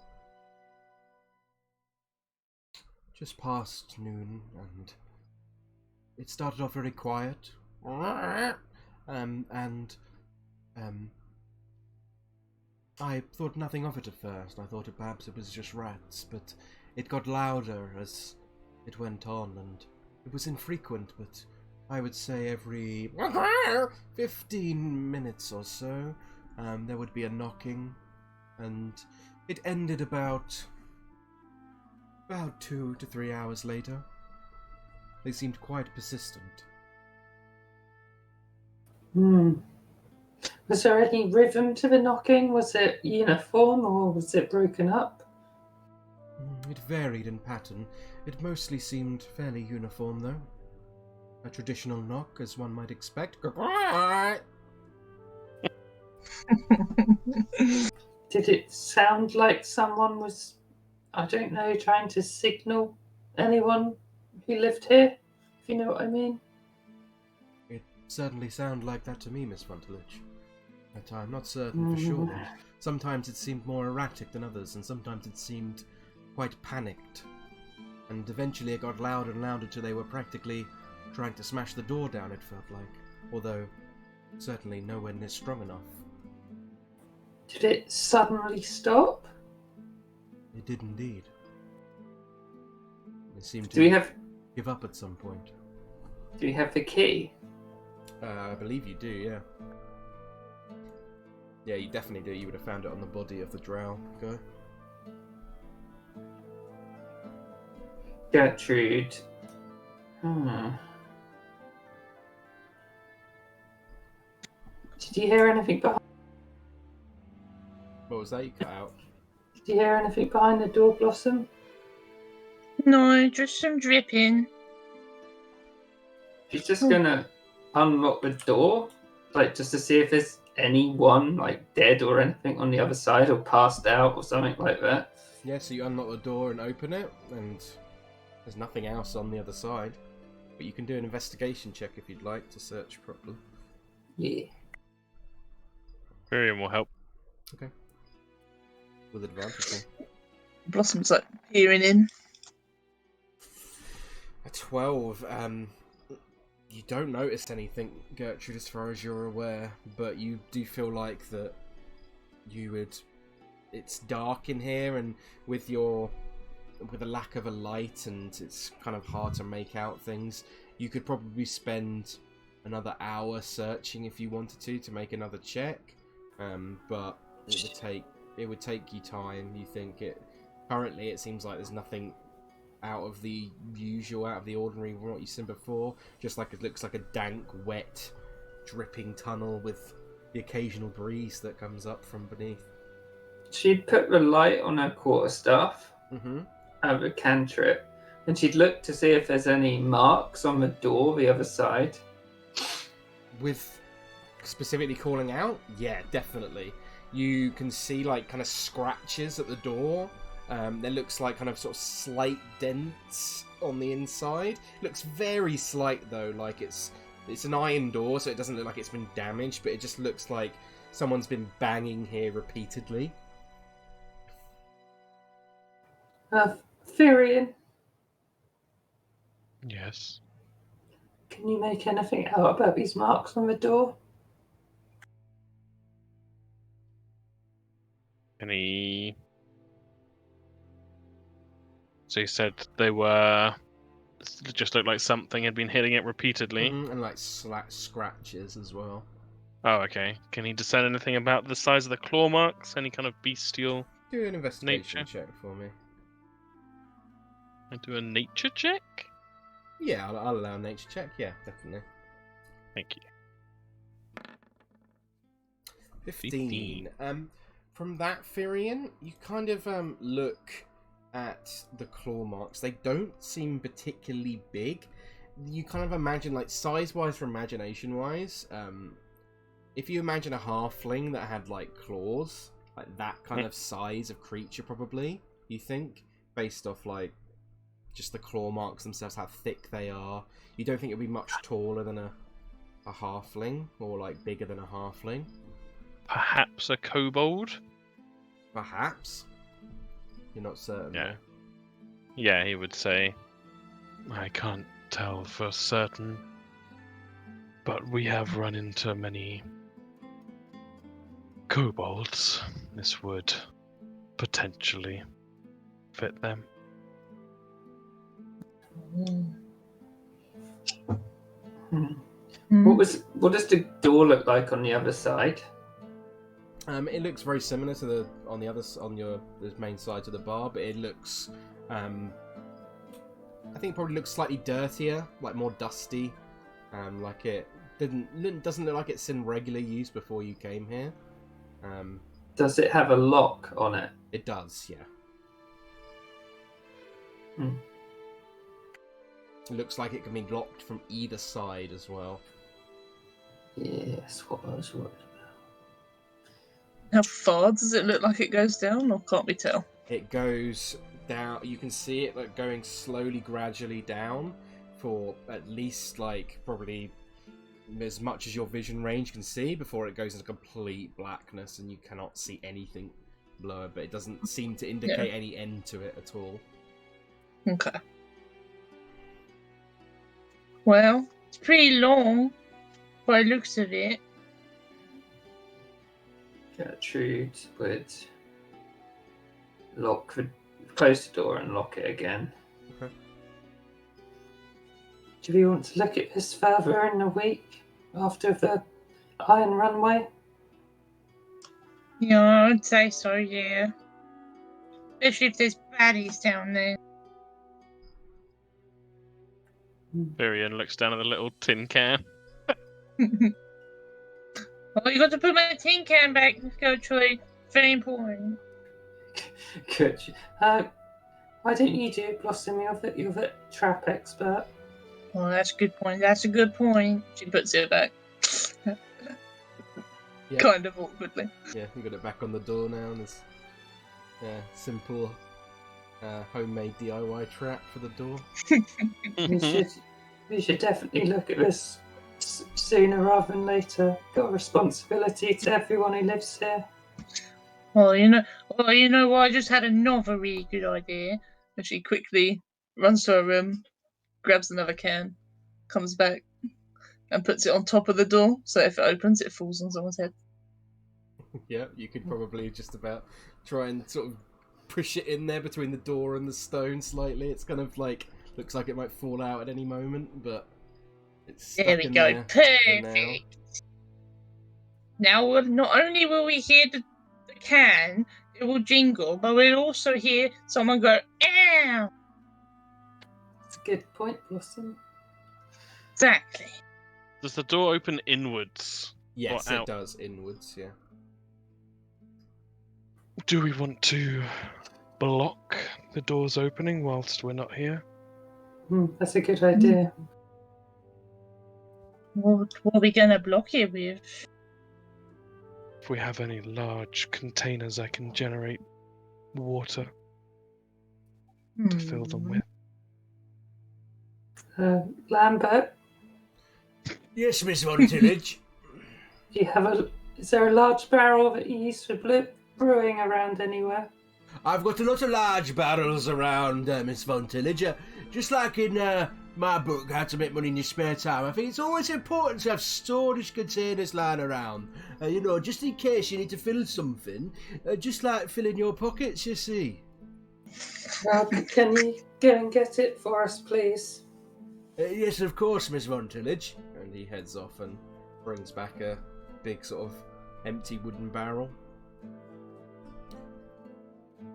just past noon, and it started off very quiet. I thought nothing of it at first. I thought perhaps it was just rats, but it got louder as it went on, and it was infrequent, but I would say every 15 minutes or so, there would be a knocking, and it ended about 2 to 3 hours later. They seemed quite persistent. Was there any rhythm to the knocking? Was it uniform or was it broken up? It varied in pattern. It mostly seemed fairly uniform, though. A traditional knock, as one might expect. Did it sound like someone was, I don't know, trying to signal anyone who lived here? If you know what I mean. It certainly sounded like that to me, Miss Funtelich. But I'm not certain for sure. And sometimes it seemed more erratic than others, and sometimes it seemed quite panicked. And eventually it got louder and louder till they were practically trying to smash the door down, it felt like. Although, certainly nowhere near strong enough. Did it suddenly stop? It did indeed. It seemed Do we to have give up at some point. the key? I believe you do, yeah. Yeah, you definitely do. You would have found it on the body of the drow guy. Gertrude. Hmm. Did you hear anything behind? What was that you cut out? Did you hear anything behind the door, Blossom? No, just some dripping. She's just gonna unlock the door, like just to see if there's anyone like dead or anything on the other side or passed out or something like that. Yeah, so you unlock the door and open it, and there's nothing else on the other side. But you can do an investigation check if you'd like to search properly. Yeah. Miriam will help. Okay. With advantage then. Blossom's like peering in. A 12. You don't notice anything, Gertrude, as far as you're aware, but you do feel like that you would. It's dark in here, and with a lack of a light, and it's kind of hard to make out things. You could probably spend another hour searching if you wanted to make another check, but it would take you time. You think it currently it seems like there's nothing out of the usual, out of the ordinary from what you've seen before. Just like it looks like a dank, wet, dripping tunnel with the occasional breeze that comes up from beneath. She'd put the light on her quarterstaff, Mm-hmm. have a cantrip, and she'd look to see if there's any marks on the door the other side. With specifically calling out, yeah, definitely. You can see like kind of scratches at the door. There looks like kind of sort of slight dents on the inside. Looks very slight though, like it's an iron door, so it doesn't look like it's been damaged, but it just looks like someone's been banging here repeatedly. Furion, Yes. can you make anything out about these marks on the door? Any? So you said they were just looked like something had been hitting it repeatedly. Mm-hmm. And like scratches as well. Oh, okay. Can he discern anything about the size of the claw marks? Any kind of bestial? Do an investigation Nature. check for me. I do a nature check. Yeah, I'll allow a nature check. Yeah, definitely. Thank you. 15. From that, Firion, you kind of look at the claw marks. They don't seem particularly big. You kind of imagine, like, size-wise or imagination-wise, if you imagine a halfling that had, like, claws, like that kind of size of creature, probably, you think, based off, like, just the claw marks themselves, how thick they are. You don't think it would be much taller than a halfling, or, like, bigger than a halfling? Perhaps a kobold? Perhaps. You're not certain. Yeah. Yeah, he would say. I can't tell for certain, but we have run into many kobolds. This would potentially fit them. What does the door look like on the other side? It looks very similar to the main side of the bar, but it looks, I think it probably looks slightly dirtier, like more dusty. Like it doesn't look like it's in regular use before you came here. Does it have a lock on it? It does, yeah. It looks like it can be locked from either side as well. Yes, what I was worried about. How far does it look like it goes down, or can't we tell? It goes down. You can see it like going slowly, gradually down for at least like probably as much as your vision range can see before it goes into complete blackness and you cannot see anything below it. But it doesn't seem to indicate any end to it at all. Okay. Well, it's pretty long by the looks of it. Gertrude would close the door and lock it again. Okay. Do we want to look at this further in a week after the Iron Runway? Yeah, I'd say so, yeah. Especially if there's baddies down there. Varian looks down at the little tin can. Oh, you got to put my tin can back, Gertrude. Very important. Good. Why don't you do Blossom? You're the trap expert. Well, that's a good point. That's a good point. She puts it back. Yeah. Kind of awkwardly. Yeah, we got it back on the door now, and there's simple homemade DIY trap for the door. We should definitely look at this sooner rather than later. Got a responsibility to everyone who lives here. Well, you know what? I just had another really good idea. And she quickly runs to her room, grabs another can, comes back, and puts it on top of the door. So if it opens, it falls on someone's head. Yeah, you could probably just about try and sort of push it in there between the door and the stone slightly. It's kind of like, looks like it might fall out at any moment, but it's stuck There we in go. there for now. Perfect. Now, not only will we hear the can, it will jingle, but we'll also hear someone go, ow! That's a good point, Blossom. Exactly. Does the door open inwards? Yes, or it out? does inwards, yeah. Do we want to block the doors opening whilst we're not here? That's a good idea. What are we going to block it with? If we have any large containers I can generate water to fill them with. Lambert, Yes, Miss Von Tillage. do you have is there a large barrel that you use for brewing around anywhere? I've got a lot of large barrels around, Miss Von Tillage. Just like in my book, How to Make Money in Your Spare Time, I think it's always important to have storage containers lying around. Just in case you need to fill something. Just like filling your pockets, you see. Well, can you go and get it for us, please? Yes, of course, Miss Von Tillage. And he heads off and brings back a big sort of empty wooden barrel.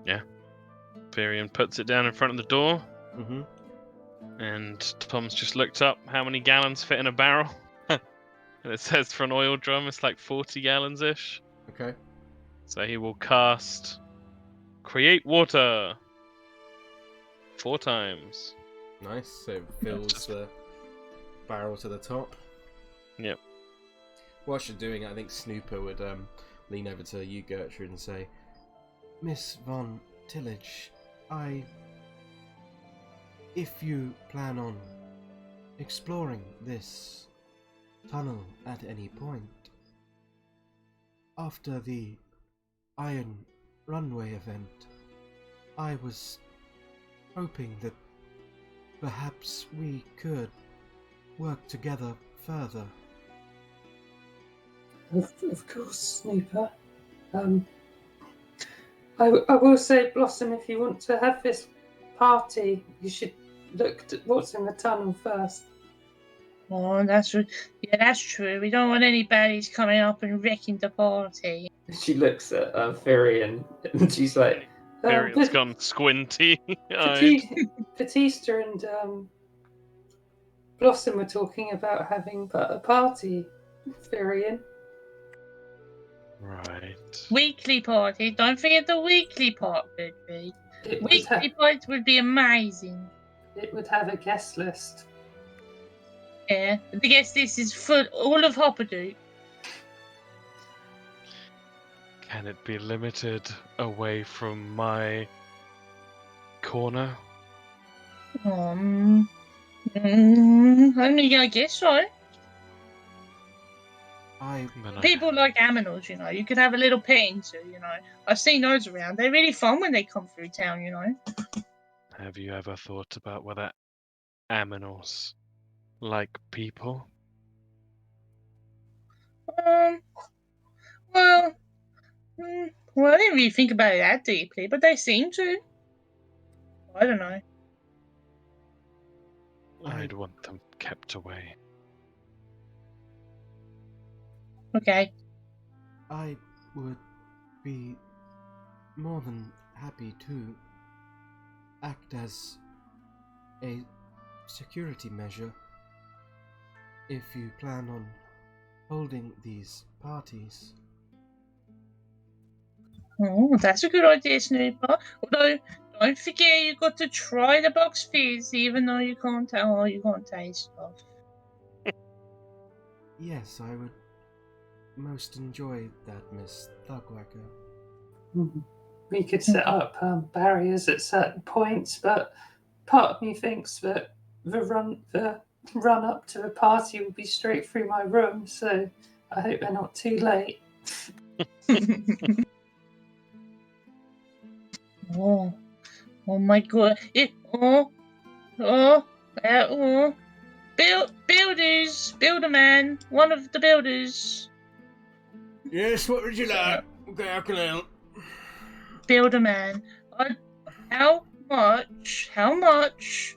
Yeah. Varian puts it down in front of the door. Mm-hmm. And Tom's just looked up how many gallons fit in a barrel. And it says for an oil drum it's like 40 gallons-ish. Okay. So he will cast Create Water 4 times. Nice. So it fills the barrel to the top. Yep. Whilst you're doing it, I think Snooper would lean over to you, Gertrude, and say, Miss Von Tillage, if you plan on exploring this tunnel at any point, after the Iron Runway event, I was hoping that perhaps we could work together further. Of course, Snooper. I will say, Blossom, if you want to have this party, you should look at what's in the tunnel first. Oh, that's true. We don't want any baddies coming up and wrecking the party. She looks at Varian and she's like, Varian's gone squinty eyed. Batista and Blossom were talking about having a party, Varian. Right. Weekly party. Don't forget the weekly part, baby. Weekly party would be amazing. It would have a guest list. Yeah, the guest list is full, all of Hoppadook. Can it be limited away from my corner? I mean, I guess so. People like aminals, you could have a little petting zoo, I've seen those around. They're really fun when they come through town, Have you ever thought about whether aminals like people? Um, well, well, I didn't really think about it that deeply, but they seem to. I don't know. I'd want them kept away. Okay. I would be more than happy to act as a security measure if you plan on holding these parties. Oh, that's a good idea, Snooper. Although, don't forget you got to try the box fizz, even though you can't tell you can't taste stuff. Yes, I would most enjoy that, Miss Thugwacker. Mhm. We could set up barriers at certain points, but part of me thinks that the run up to the party will be straight through my room, so I hope they're not too late. Oh, oh my god! Oh! Builder man, one of the builders. Yes, what would you like? Okay, I can help. Builder man, how much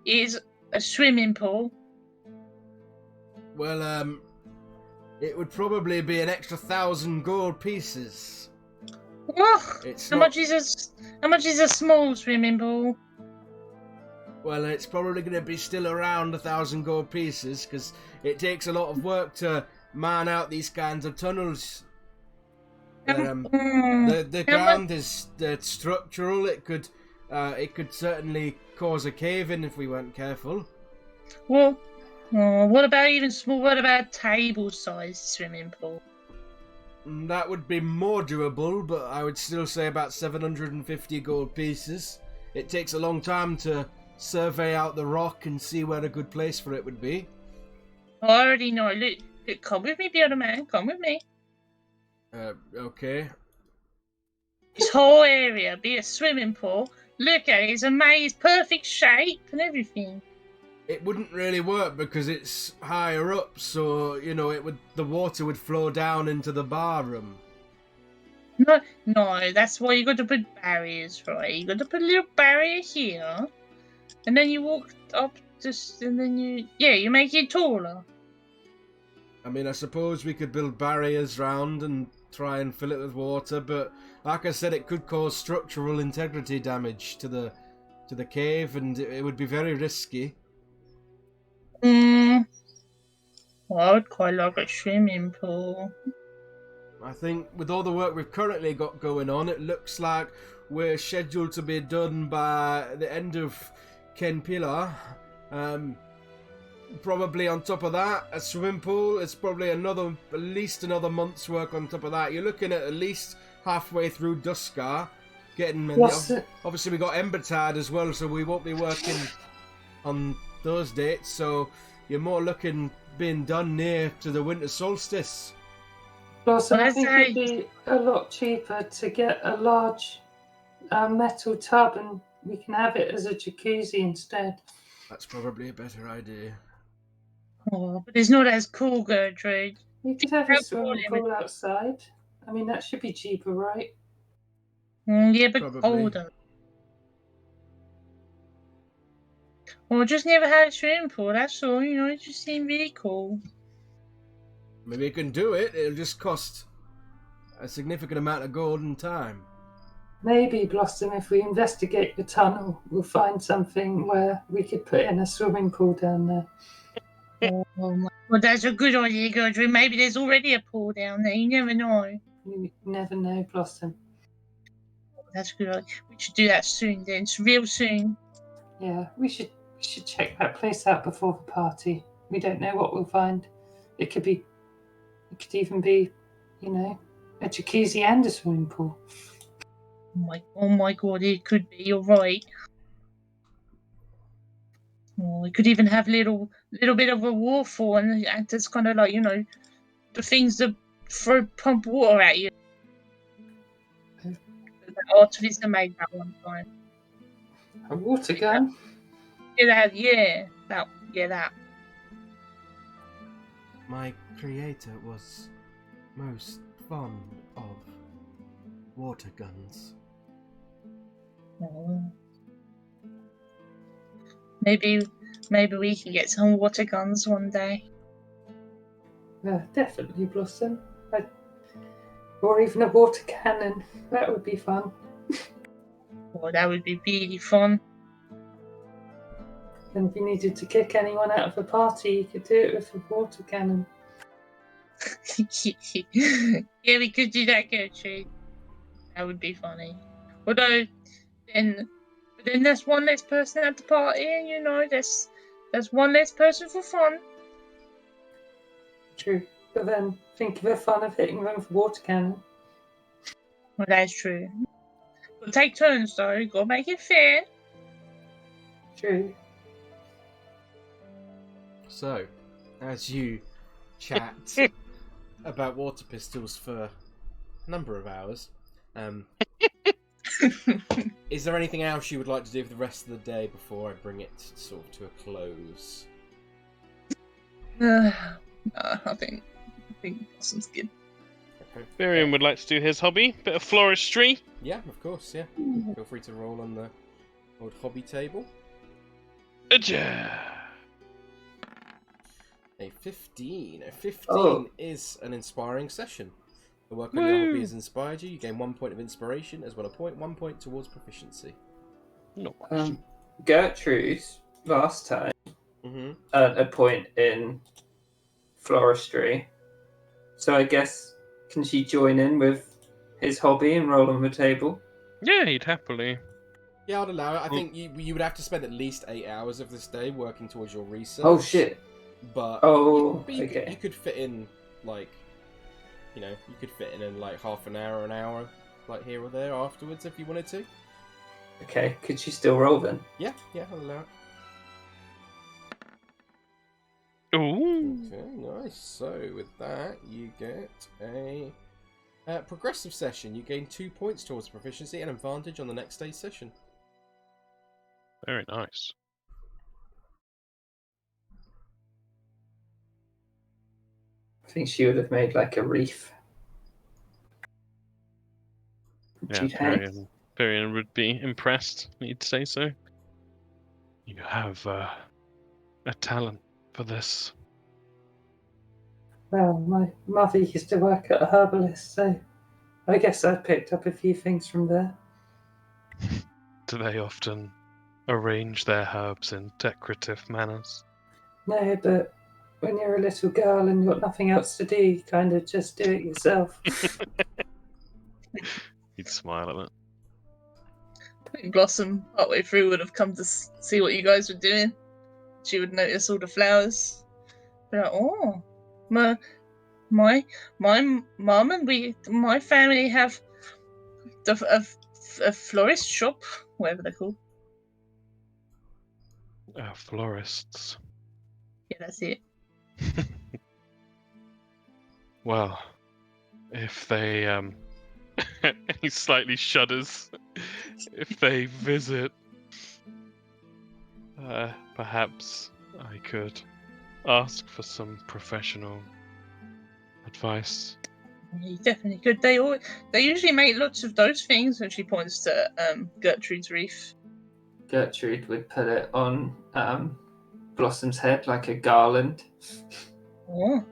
is a swimming pool? Well, it would probably be an extra 1,000 gold pieces. Ugh, It's how not- much is a small swimming pool? Well, it's probably going to be still around 1,000 gold pieces, because it takes a lot of work to mine out these kinds of tunnels. The How ground is structural. It could certainly cause a cave-in if we weren't careful. Well, what about even small? What about table-sized swimming pool? That would be more doable, but I would still say about 750 gold pieces. It takes a long time to survey out the rock and see where a good place for it would be. I already know. Look, come with me, Builder man. Come with me. Okay. This whole area be a swimming pool. Look at it, it's amazing, perfect shape and everything. It wouldn't really work because it's higher up, so the water would flow down into the bar room. No, that's why you got to put barriers, right? You got to put a little barrier here, and then you walk up and then you make it taller. I mean, I suppose we could build barriers round and try and fill it with water, but like I said, it could cause structural integrity damage to the cave, and it would be very risky. Well, I would quite like a swimming pool. I think with all the work we've currently got going on, it looks like we're scheduled to be done by the end of Ken Pillar. Probably on top of that, a swimming pool. It's probably at least another month's work on top of that. You're looking at least halfway through Duskar. Obviously we got Embertide as well, so we won't be working on those dates. So you're more looking being done near to the winter solstice. Plus, I think it'd be a lot cheaper to get a large metal tub, and we can have it as a jacuzzi instead. That's probably a better idea. Oh, but it's not as cool, Gertrude. You could have a swimming pool outside. I mean, that should be cheaper, right? Yeah, but Probably. colder. Well, just never had a swimming pool, that's all. It just seemed really cool. Maybe you can do it. It'll just cost a significant amount of gold and time. Maybe, Blossom, if we investigate the tunnel, we'll find something where we could put in a swimming pool down there. Well, that's a good idea, Gertrude. Maybe there's already a pool down there. You never know. You never know, Blossom. That's a good idea. We should do that soon then. It's real soon. Yeah, we should check that place out before the party. We don't know what we'll find. It could even be, a jacuzzi and a swimming pool. Oh my god, it could be. You're right. Oh, we could even have little bit of a waterfall and act as kind of like, the things that pump water at you. The artificer made that one time. A water gun? Yeah, that. My creator was most fond of water guns. Oh. Maybe we can get some water guns one day. Definitely Blossom. Or even a water cannon. That would be fun. Oh, that would be really fun. And if you needed to kick anyone out of a party, you could do it with a water cannon. Yeah, we could do that, Gertrude. That would be funny. Although, then there's one less person at the party, and you know, there's one less person for fun. True. But then think of the fun of hitting them with a water cannon. Well, that's true. We'll take turns, though. Gotta make it fair. True. So, as you chat about water pistols for a number of hours, is there anything else you would like to do for the rest of the day before I bring it sort of to a close? I think Blossom's good. Okay. Varian would like to do his hobby, bit of floristry. Yeah, of course, yeah. Feel free to roll on the old hobby table. Adja. A 15. A 15 Oh. is an inspiring session. The work on your hobby has inspired you. You gain 1 point of inspiration as well as 1 point towards proficiency. No. Gertrude last time Mm-hmm. earned a point in floristry. So I guess, can she join in with his hobby and roll on the table? Yeah, he'd happily. Yeah, I'd allow it. I think you would have to spend at least 8 hours of this day working towards your research. Oh shit. But Oh, you okay. could fit in, like, you could fit in like half an hour, like here or there afterwards if you wanted to. Okay, could she still roll then? Yeah, I'll allow it. Ooh. Okay, nice. So with that, you get a progressive session. You gain 2 points towards proficiency and advantage on the next day's session. Very nice. I think she would have made like a reef. Yeah, She'd hang. Varian would be impressed. He'd say so. You have a talent for this. Well, my mother used to work at a herbalist, so I guess I picked up a few things from there. Do they often arrange their herbs in decorative manners? No, but when you're a little girl and you've got nothing else to do, you kind of just do it yourself. He'd smile at that. I think Blossom, partway through, would have come to see what you guys were doing. She would notice all the flowers. Be like, oh, my mum and my family have a florist shop, whatever they're called. Florists. Yeah, that's it. Well, if they he slightly shudders. If they visit, perhaps I could ask for some professional advice. You definitely could. They usually make lots of those things. And she points to Gertrude's reef. Gertrude would put it on Blossom's head like a garland. Oh.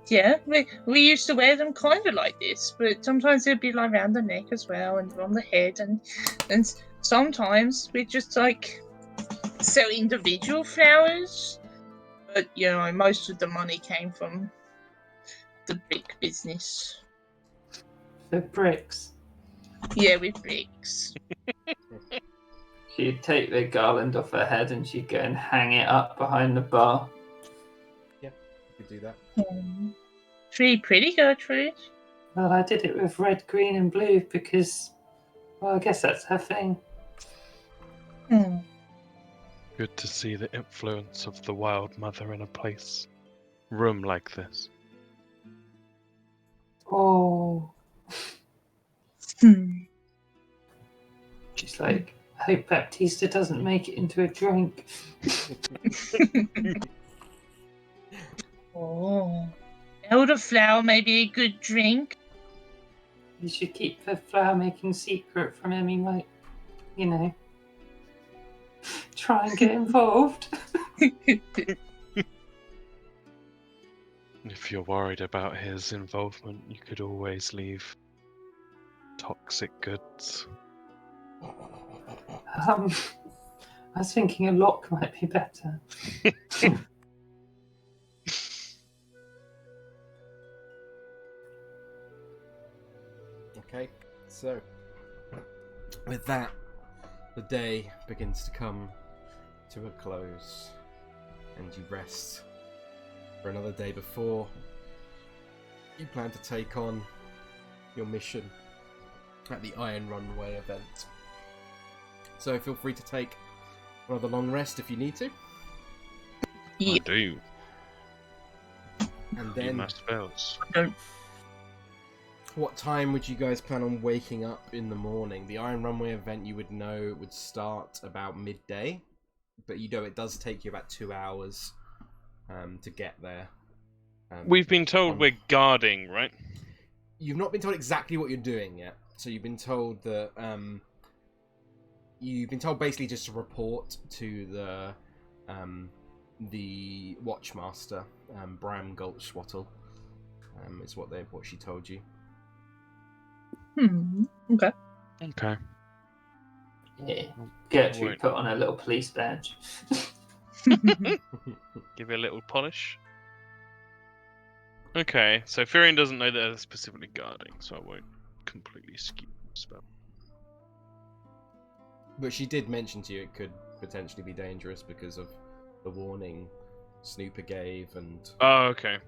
Yeah, we used to wear them kind of like this, but sometimes it'd be like around the neck as well and on the head, and sometimes we just like sell individual flowers. But most of the money came from the brick business. The bricks. Yeah, with bricks. She'd take the garland off her head and she'd go and hang it up behind the bar. You could do that. Pretty, Gertrude. Well, I did it with red, green, and blue because, well, I guess that's her thing. Good to see the influence of the Wild Mother in a room like this. Oh. She's like, I hope Baptista doesn't make it into a drink. Oh, elderflower may be a good drink. You should keep the flower making secret from him. He might, you know, try and get involved. If you're worried about his involvement, you could always leave toxic goods. I was thinking a lock might be better. Okay, so with that, the day begins to come to a close, and you rest for another day before you plan to take on your mission at the Iron Runway event. So feel free to take another long rest if you need to. I do. And Do then, my spells. what time would you guys plan on waking up in the morning? The Iron Runway event, you would know, would start about midday, but you know it does take you about 2 hours to get there. We've been told we're guarding, right? You've not been told exactly what you're doing yet. So you've been told that basically just to report to the Watchmaster, Bram Goldschwattel, is what she told you. Okay. Okay. Yeah. Gertrude Wait. put on a little police badge. Give it a little polish. Okay, so Firion doesn't know that they're specifically guarding, so I won't completely skew the spell. But she did mention to you it could potentially be dangerous because of the warning Snooper gave, and Oh, okay.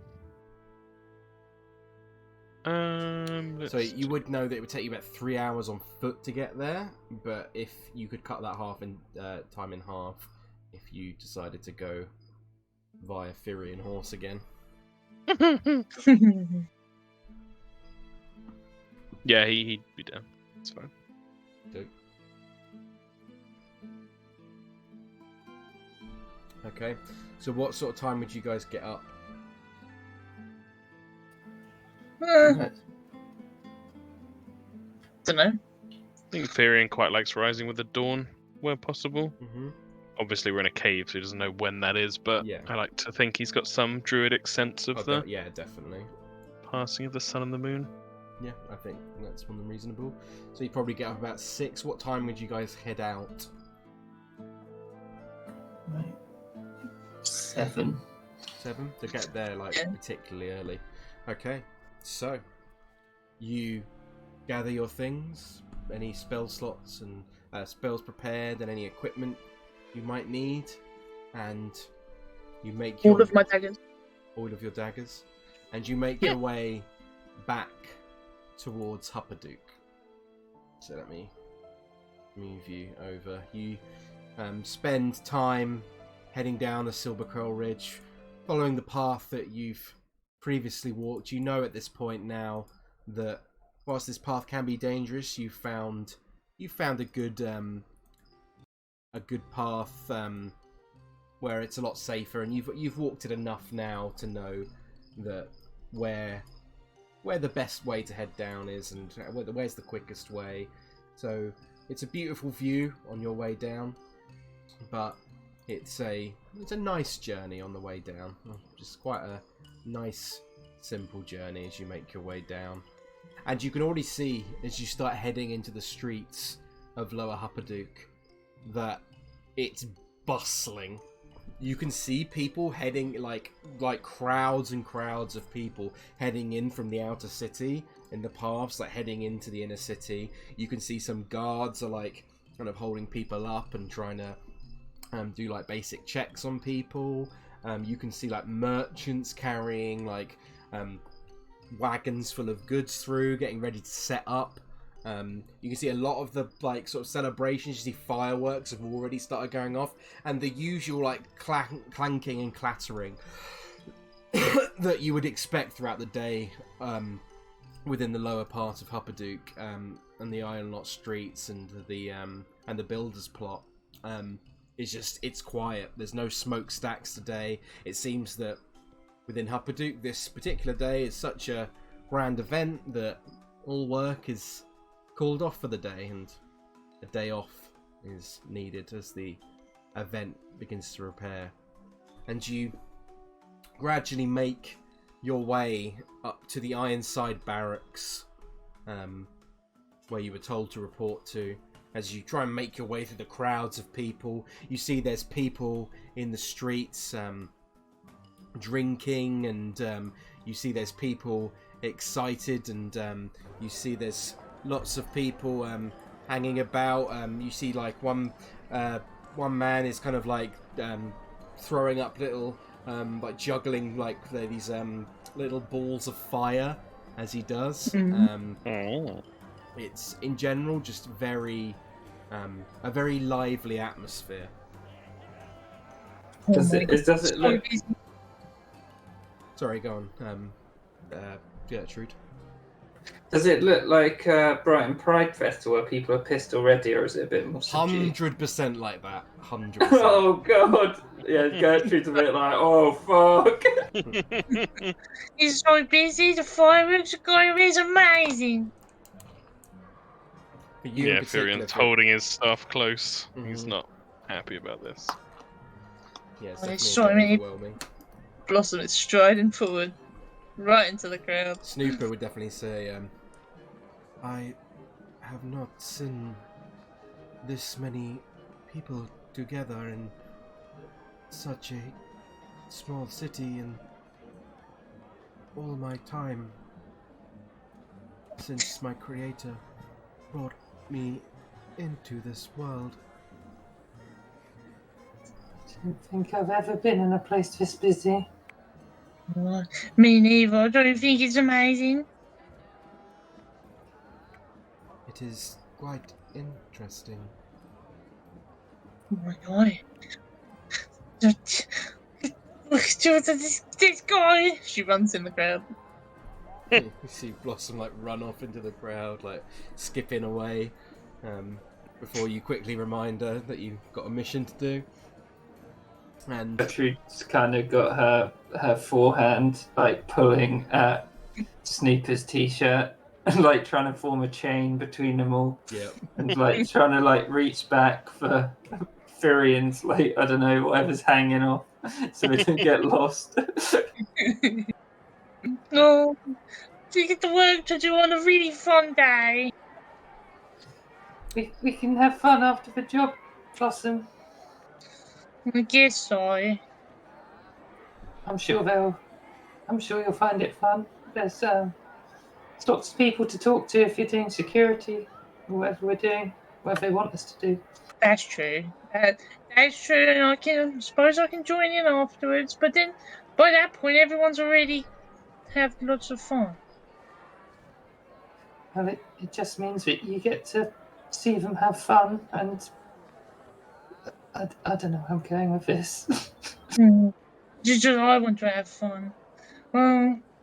so you would know that it would take you about 3 hours on foot to get there. But if you could cut that time in half, if you decided to go via Firion horse again. Yeah, he'd be down. That's fine. Okay, so what sort of time would you guys get up? Don't know. I think Firion quite likes rising with the dawn, where possible. Mm-hmm. Obviously, we're in a cave, so he doesn't know when that is, but Yeah. I like to think he's got some druidic sense of the Yeah, definitely. passing of the sun and the moon. Yeah, I think that's more than reasonable. So you probably get up about 6. What time would you guys head out? 7. 7? To get there, particularly early. Okay, so you gather your things, any spell slots and spells prepared, and any equipment you might need, and you make All of my daggers. all of your daggers, and you make your way back towards Huppadook. So let me move you over. You spend time heading down the Silver Curl Ridge, following the path that you've previously walked. You know at this point now that whilst this path can be dangerous, you've found a good path where it's a lot safer, and you've walked it enough now to know that where the best way to head down is, and where's the quickest way. So it's a beautiful view on your way down, but it's a nice journey on the way down. Just quite a nice, simple journey as you make your way down. And you can already see, as you start heading into the streets of Lower Huppadook, that it's bustling. You can see people heading, like crowds and crowds of people heading in from the outer city in the paths, heading into the inner city. You can see some guards are kind of holding people up and trying to do basic checks on people. You can see merchants carrying wagons full of goods through, getting ready to set up. You can see a lot of the sort of celebrations. You see fireworks have already started going off, and the usual clanking and clattering that you would expect throughout the day within the lower part of Huppadook and the Iron Lot streets and the Builders Plot. It's quiet. There's no smokestacks today. It seems that within Huppadook, this particular day is such a grand event that all work is called off for the day, and a day off is needed as the event begins to repair. And you gradually make your way up to the Ironside Barracks, where you were told to report to. As you try and make your way through the crowds of people, you see there's people in the streets drinking, and you see there's people excited, and you see there's lots of people hanging about. You see like one man is kind of like throwing up little like juggling like these little balls of fire as he does. It's in general just very a very lively atmosphere. Does it look? Sorry, go on, Gertrude. Does it look like Brighton Pride Festival where people are pissed already, or is it a bit more subdued? 100% like that. 100%. Oh god! Yeah, Gertrude's a bit like, oh fuck. He's so busy. The fireworks are going. It's amazing. For you in particular, Furion's holding his stuff close. Mhm. He's not happy about this. Yeah, it's Oh, there's definitely so a bit many- overwhelming. Blossom is striding forward, right into the crowd. Snooper would definitely say, I have not seen this many people together in such a small city in all my time since my creator brought me into this world. I don't think I've ever been in a place this busy. Oh, me neither. I don't think it's amazing. It is quite interesting. Oh my god. This guy! She runs in the crowd. You see Blossom like run off into the crowd, like skipping away, before you quickly remind her that you've got a mission to do. And Gertrude's kind of got her forehand like pulling at Snooper's t-shirt and like trying to form a chain between them all, yeah, and like trying to like reach back for Furion's like, I don't know, whatever's hanging off so it doesn't get lost. No. We get the work to do on a really fun day. We can have fun after the job, Blossom. I guess so. I'm sure you'll find it fun. There's lots of people to talk to if you're doing security or whatever we're doing, whatever they want us to do. That's true. That's true, and I suppose I can join in afterwards. But then, by that point, everyone's already have lots of fun. Well, it just means that you get to see them have fun, and I don't know how I'm going with this. Just I want to have fun.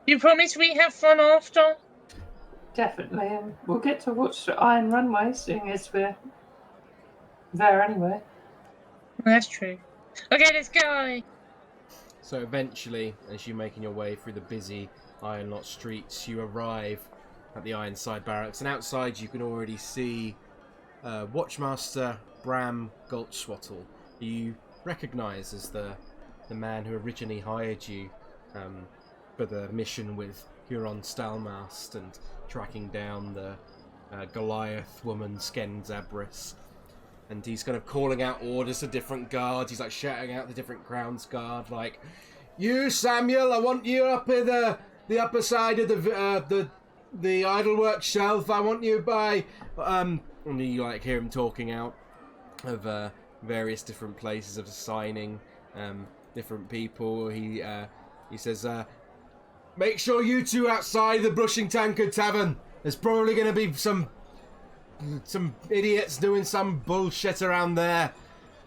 You promise we have fun after? Definitely, and we'll get to watch the Iron Runway, seeing as we're there anyway. That's true. Okay, let's go. so eventually, as you're making your way through the busy Iron Lot streets, you arrive at the Ironside Barracks, and outside you can already see Watchmaster Bram Goldswattle, who you recognise as the man who originally hired you for the mission with Huron Stalmast and tracking down the Goliath woman Sken Zabris. And he's kind of calling out orders to different guards. He's like shouting out the different Crown's Guard, like, "You, Samuel, I want you up in the upper side of the idlework shelf. I want you by..." And you like hear him talking out of various different places of assigning different people. He says, "Make sure you two outside the Brushing Tankard Tavern. There's probably going to be some idiots doing some bullshit around there."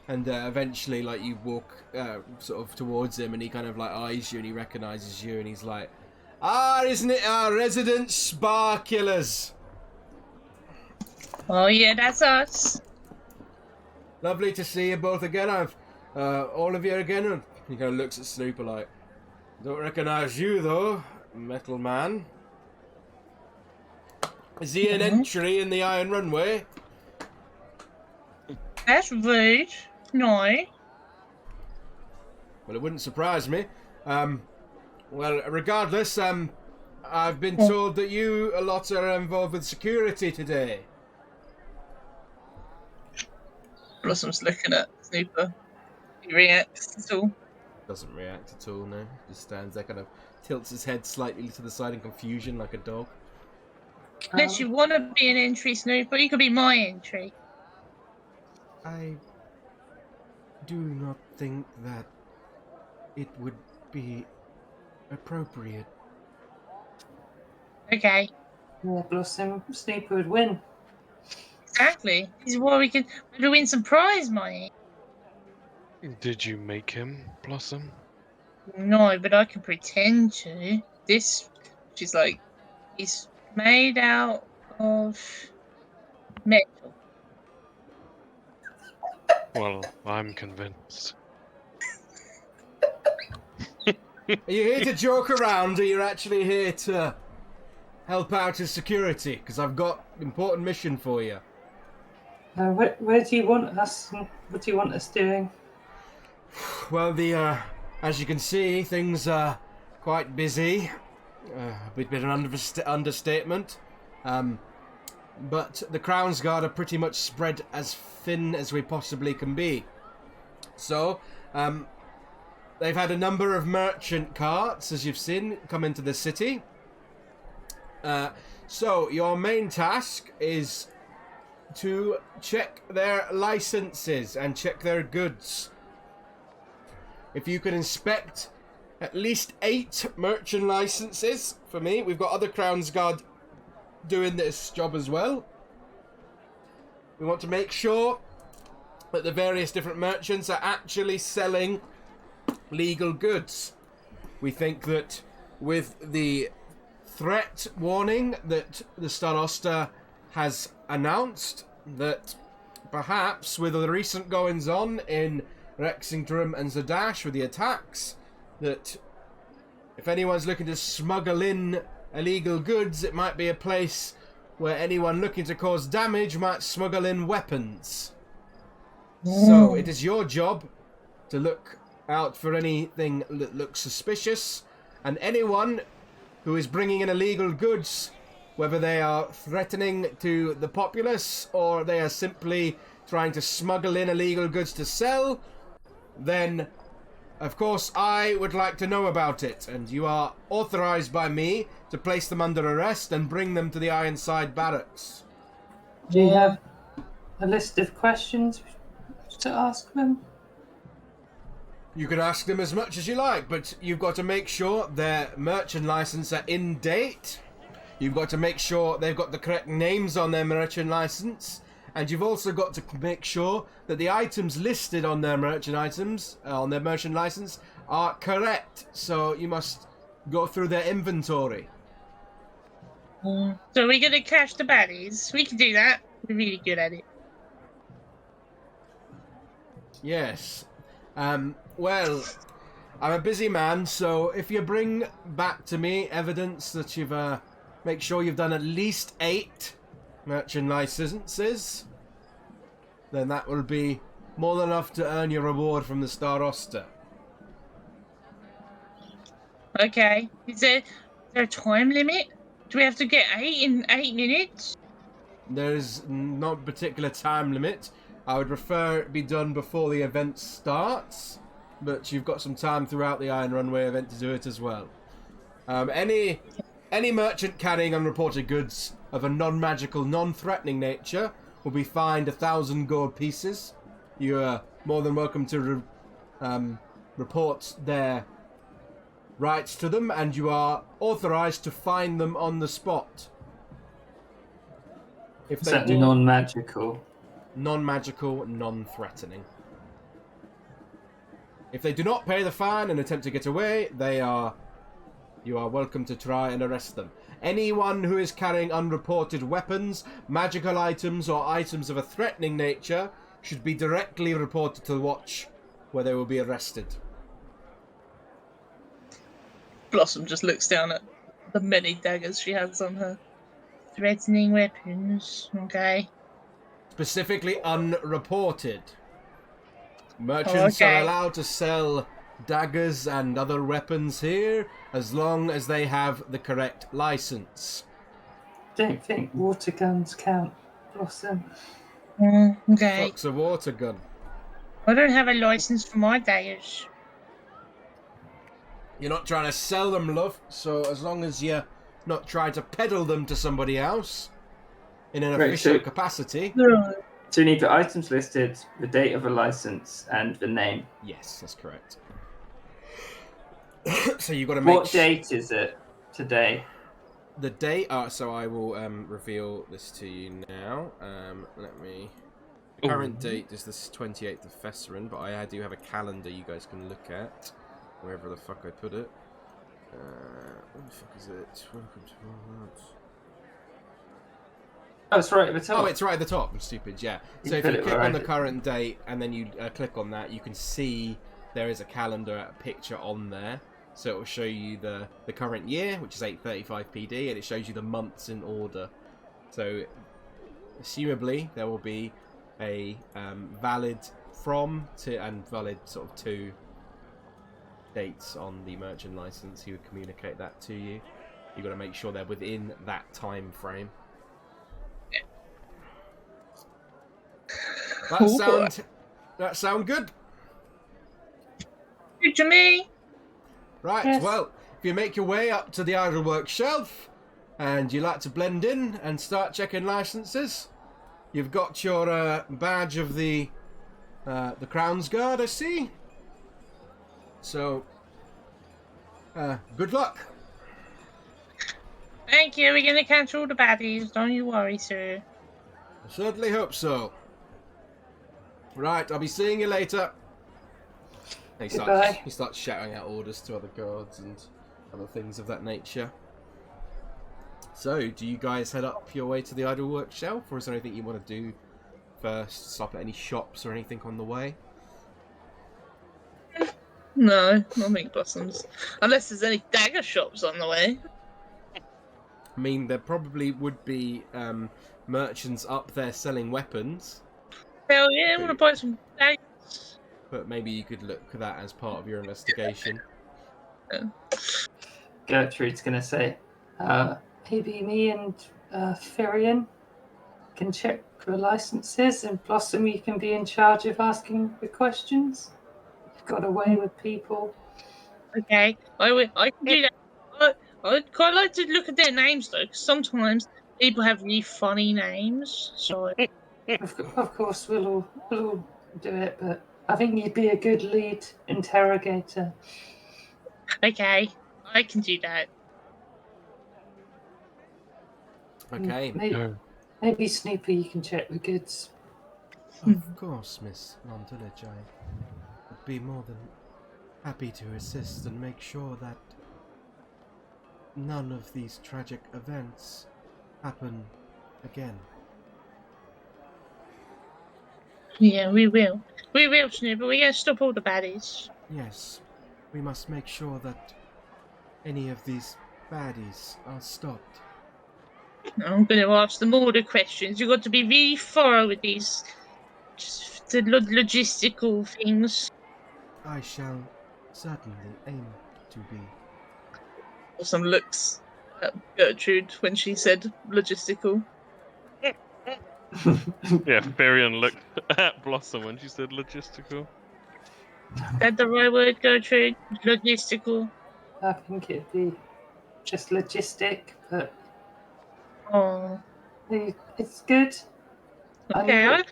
And eventually, like, you walk sort of towards him, and he kind of like eyes you, and he recognises you, and he's like, isn't it our resident Spar Killers? Oh yeah, that's us. Lovely to see you both again. I've all of you again." And he kind of looks at Snooper like, Don't recognize you, though, metal man. Is he an entry in the iron runway? That's rude. No. Well, it wouldn't surprise me. Well, regardless, I've been told that you a lot are involved with security today. Blossom's looking at Snooper. He reacts at all. Doesn't react at all, no. Just stands there, kind of tilts his head slightly to the side in confusion like a dog. Unless you want to be an entry, Snooper, you could be my entry. I do not think that it would be appropriate. Okay. Yeah, Blossom, Snooper would win. Exactly. This is why we can win some prize money. Did you make him, Blossom? No, but I can pretend to. This, she's like, is made out of metal. Well, I'm convinced. Are you here to joke around, or you're actually here to help out as security? Because I've got an important mission for you. Where do you want us? What do you want us doing? Well, as you can see, things are quite busy. A bit of an understatement. But the Crown's Guard are pretty much spread as thin as we possibly can be. So, they've had a number of merchant carts, as you've seen, come into the city. So, your main task is to check their licenses and check their goods. If you could inspect at least 8 merchant licenses for me. We've got other Crown's Guard doing this job as well. We want to make sure that the various different merchants are actually selling legal goods. We think that with the threat warning that the Starosta has announced, that perhaps with the recent goings on in Rexingtrum and Zadash with the attacks, that if anyone's looking to smuggle in illegal goods, it might be a place where anyone looking to cause damage might smuggle in weapons. So it is your job to look out for anything that looks suspicious, and anyone who is bringing in illegal goods, whether they are threatening to the populace or they are simply trying to smuggle in illegal goods to sell, then of course I would like to know about it, and you are authorized by me to place them under arrest and bring them to the Ironside Barracks. Do you have a list of questions to ask them? You can ask them as much as you like, but you've got to make sure their merchant license are in date. You've got to make sure they've got the correct names on their merchant license, and you've also got to make sure that the items listed on their merchant license are correct. So you must go through their inventory. So we're gonna catch the baddies. We can do that. We're really good at it. Yes. Well, I'm a busy man, so if you bring back to me evidence that you've make sure you've done at least 8 merchant licenses, then that will be more than enough to earn your reward from the Starosta. Okay. Is there a time limit? Do we have to get 8 in 8 minutes? There's not a particular time limit. I would prefer it be done before the event starts, but you've got some time throughout the Iron Runway event to do it as well. Any merchant carrying unreported goods of a non-magical, non-threatening nature will be fined 1,000 gold pieces. You are more than welcome to report their rights to them, and you are authorized to fine them on the spot. If they Certainly non-magical. Non-magical, non-threatening. If they do not pay the fine and attempt to get away, you are welcome to try and arrest them. Anyone who is carrying unreported weapons, magical items, or items of a threatening nature should be directly reported to the watch, where they will be arrested. Blossom just looks down at the many daggers she has on her. Threatening weapons. Okay. Specifically unreported. Merchants are Okay. allowed to sell daggers and other weapons here as long as they have the correct license. Don't think water guns count, Blossom. Okay. Fuck's a water gun. I don't have a license for my daggers. You're not trying to sell them, love, so as long as you're not trying to peddle them to somebody else in an Right, official so- capacity. So you need the items listed, the date of a license, and the name. Yes, that's correct. So you've got to What date is it today? the date. So I will reveal this to you now. Let me. The current date is the 28th of Fesserin, but I do have a calendar you guys can look at, wherever the fuck I put it. Where the fuck is it? Welcome to Wildemount. Oh, it's right at the top. Oh, it's right at the top. I'm stupid, yeah. You So if put you it click on right. the current date and then you click on that, you can see there is a calendar picture on there. So it will show you the current year, which is 8:35 PD, and it shows you the months in order. So, assumably, there will be a valid from to and valid sort of to dates on the merchant license. He would communicate that to you. You've got to make sure they're within that time frame. That sound good? Good to me. Right, Yes. well, if you make your way up to the idlework shelf and you like to blend in and start checking licenses, you've got your badge of the Crown's Guard, I see. So, good luck. Thank you. We're going to catch all the baddies. Don't you worry, sir. I certainly hope so. Right, I'll be seeing you later. Goodbye. He starts shouting out orders to other guards and other things of that nature. So, do you guys head up your way to the idlework shelf, or is there anything you want to do first? Stop at any shops or anything on the way? No, nothing blossoms. Unless there's any dagger shops on the way. I mean, there probably would be merchants up there selling weapons, Hell yeah, I want to buy some daggers. but maybe you could look at that as part of your investigation. Gertrude's going to say, Maybe me and Firion can check the licenses, and Blossom, you can be in charge of asking the questions. You've got away with people. Okay, I can do that. I'd quite like to look at their names though, because sometimes people have really funny names. So Of course, we'll all do it, but I think you'd be a good lead interrogator. okay, I can do that. Okay. Maybe Snooper, you can check the goods. Of course, Miss Montelich, I would be more than happy to assist and make sure that none of these tragic events happen again. Yeah, we will. We will, Snooper. We're going to stop all the baddies. Yes, we must make sure that any of these baddies are stopped. I'm going to ask them all the questions. You've got to be really thorough with these the logistical things. I shall certainly aim to be. Some looks at Gertrude when she said logistical. Yeah, Farion looked at Blossom when she said logistical. Is that the right word, Gertrude? Logistical. I think it'd be just logistic, but Oh, it's good. okay.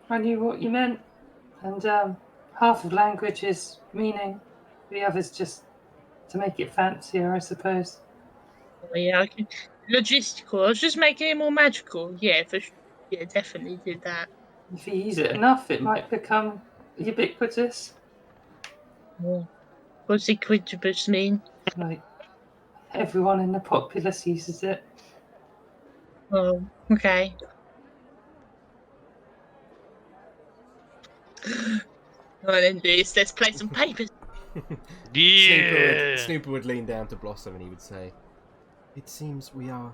I knew what you meant, and half of language is meaning, the other's just to make it fancier, I suppose. Oh, yeah, I can. Logistical. I was just making it more magical. Yeah, yeah, definitely did that. If you use it enough, it might become ubiquitous. Yeah. What's equitibus mean? Like everyone in the populace uses it. Oh, okay. Right then, this. Let's play some papers. Yeah. Snooper would lean down to Blossom and he would say, "It seems we are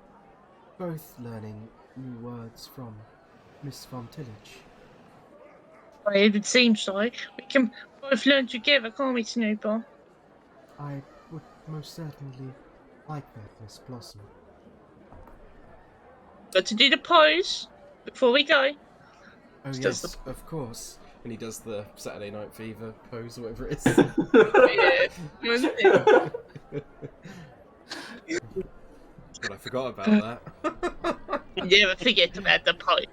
both learning new words from Miss Von Tillage." It would seem so. We can both learn together, can't we, Snooper? I would most certainly like that, Miss Blossom. Got to do the pose before we go. Oh Just yes, does of course. And he does the Saturday Night Fever pose or whatever it is. But I forgot about that. Never forget about the pose.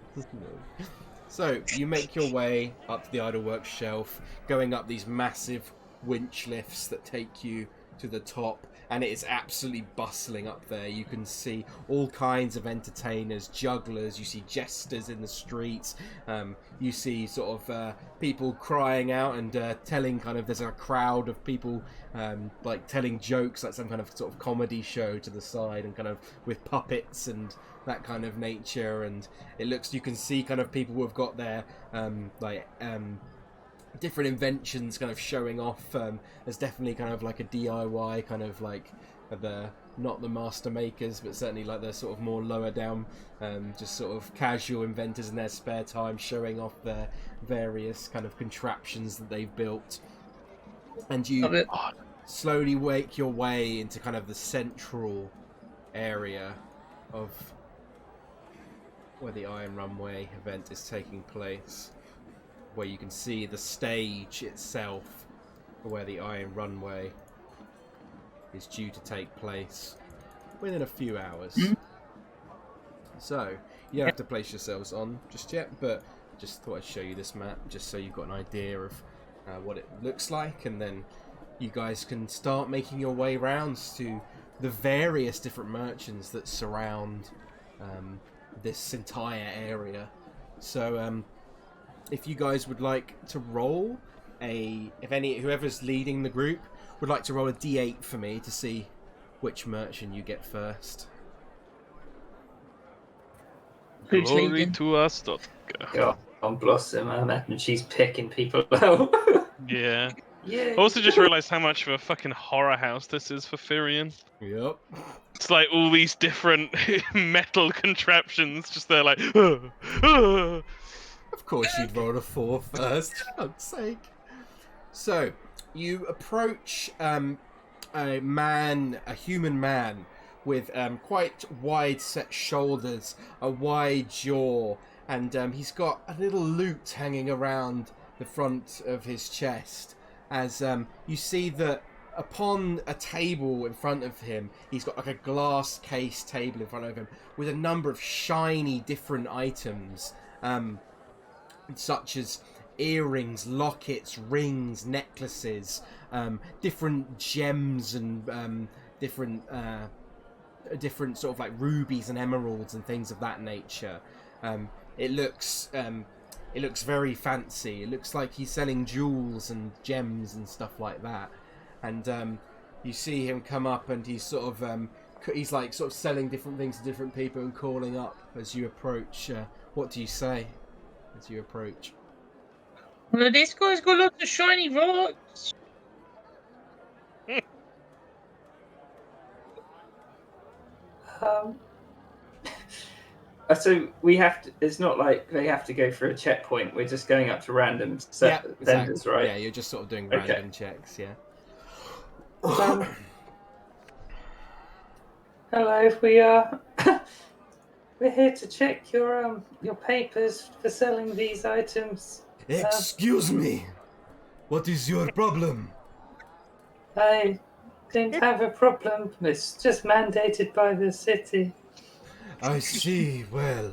So, you make your way up to the Idleworks shelf, going up these massive winch lifts that take you to the top, and it is absolutely bustling up there. You can see all kinds of entertainers, jugglers, you see jesters in the streets, you see sort of people crying out and telling there's a crowd of people like telling jokes, like some kind of sort of comedy show to the side, and kind of with puppets and that kind of nature. And you can see kind of people who have got their different inventions kind of showing off. There's definitely kind of like a DIY kind of like not the master makers, but certainly like the sort of more lower down, just sort of casual inventors in their spare time showing off their various kind of contraptions that they've built. And you slowly make your way into kind of the central area of where the Iron Runway event is taking place, where you can see the stage itself for where the Iron Runway is due to take place within a few hours. So, you don't have to place yourselves on just yet, but just thought I'd show you this map just so you've got an idea of what it looks like, and then you guys can start making your way rounds to the various different merchants that surround this entire area. So, if you guys would like to roll whoever's leading the group would like to roll a d8 for me to see which merchant you get first. Who's Glory leading? to Astotka. God, on Blossom, I imagine she's picking people out. Yeah. Yeah. I also just realised how much of a fucking horror house this is for Firion. Yep. It's like all these different metal contraptions, just there like. Of course you'd roll a 4 first, for fuck's sake. So, you approach a human man with quite wide set shoulders, a wide jaw, and he's got a little lute hanging around the front of his chest. As you see that upon a table in front of him, he's got like a glass case table in front of him with a number of shiny different items, such as earrings, lockets, rings, necklaces, different gems and different sort of like rubies and emeralds and things of that nature. It looks very fancy. It looks like he's selling jewels and gems and stuff like that. And you see him come up, and he's sort of selling different things to different people and calling up as you approach. What do you say as you approach? Well, this guy's got lots of shiny rocks. So we have to. It's not like they have to go through a checkpoint. We're just going up to random vendors, exactly. right? Yeah, you're just sort of doing random checks. Yeah. Hello, we're here to check your papers for selling these items. Excuse me. What is your problem? I don't have a problem. It's just mandated by the city. I see. Well,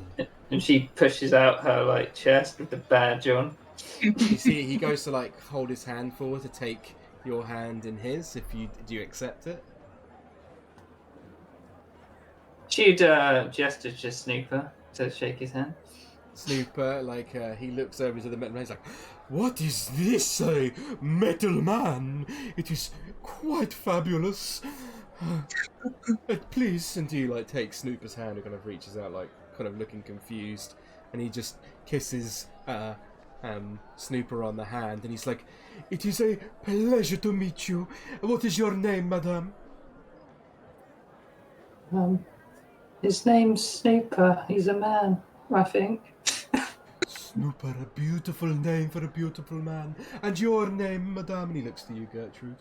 And she pushes out her chest with the badge on. you see, he goes to hold his hand forward to take your hand in his. Do you accept it? She'd gesture to Snooper to shake his hand. Snooper, he looks over to the metal man. He's like, "What is this, metal man? It is quite fabulous. Please." And he takes Snooper's hand and kind of reaches out, kind of looking confused, and he just kisses Snooper on the hand, and he's like, "It is a pleasure to meet you. What is your name, madame?" His name's Snooper. He's a man, I think. Snooper, a beautiful name for a beautiful man. And your name, madame? And he looks to you, Gertrude.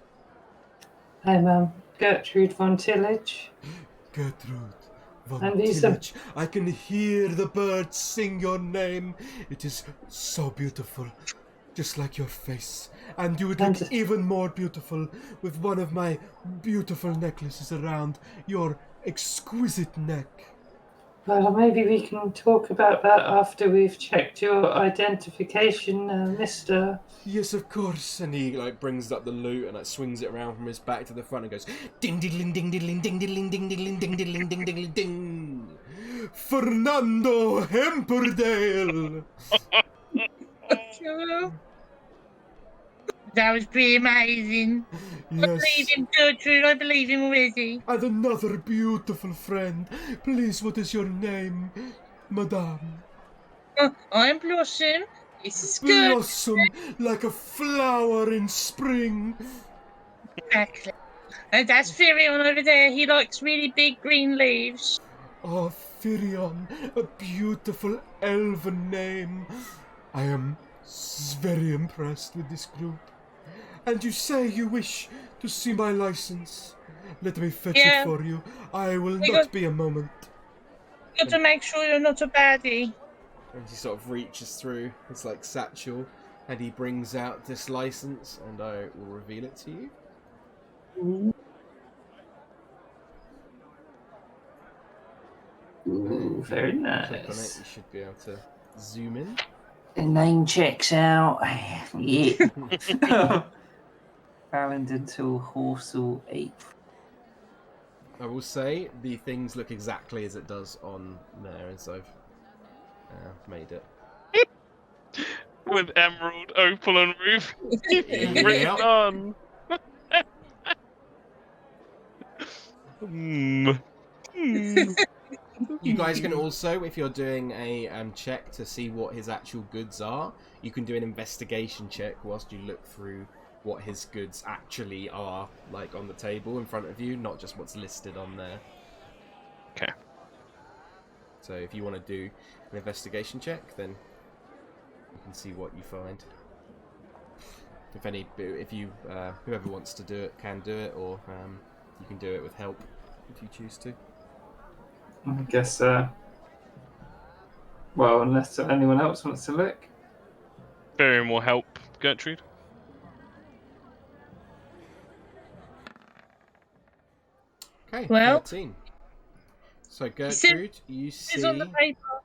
I'm Gertrude von Tillage. Gertrude von And he's Tillage. I can hear the birds sing your name. It is so beautiful. Just like your face. And you would look even more beautiful with one of my beautiful necklaces around your exquisite neck. Well, maybe we can talk about that after we've checked your identification, Mr. Yes, of course. And he brings up the loot and swings it around from his back to the front and goes ding ding ding ding ding ding ding ding ding ding ding ding ding ding ding. Fernando Hemperdale. That was pretty amazing. Yes. I believe him, Gertrude. I believe him already. And another beautiful friend. Please, what is your name, madame? I'm Blossom. This is good. Blossom, like a flower in spring. Exactly. And that's Firion over there. He likes really big green leaves. Oh, Firion, a beautiful elven name. I am very impressed with this group. And you say you wish to see my license. Let me fetch it for you. I will not be a moment. Got to make sure you're not a baddie. And he sort of reaches through his satchel and he brings out this license, and I will reveal it to you. Ooh, very nice. Click on it, you should be able to zoom in. The name checks out. Yeah. Paladin to Horsel 8. I will say the things look exactly as it does on there as I've made it. With emerald, opal, and ruby written on. You guys can also, if you're doing a check to see what his actual goods are, you can do an investigation check whilst you look through what his goods actually are, on the table in front of you, not just what's listed on there. Okay. So if you want to do an investigation check, then you can see what you find. If you whoever wants to do it can do it, or you can do it with help if you choose to. I guess. Well, unless anyone else wants to look. Very more help, Gertrude. Okay, well, 13. So Gertrude, you see. He's on the paper.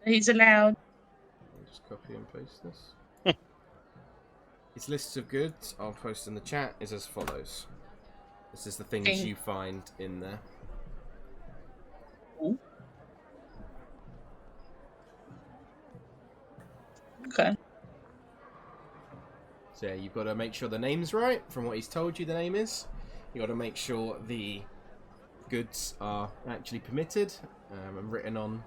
He's allowed. I'll just copy and paste this. His lists of goods I'll post in the chat is as follows. This is the things you find in there. Ooh. Okay. So yeah, you've got to make sure the name's right from what he's told you the name is. You've got to make sure the goods are actually permitted and written on.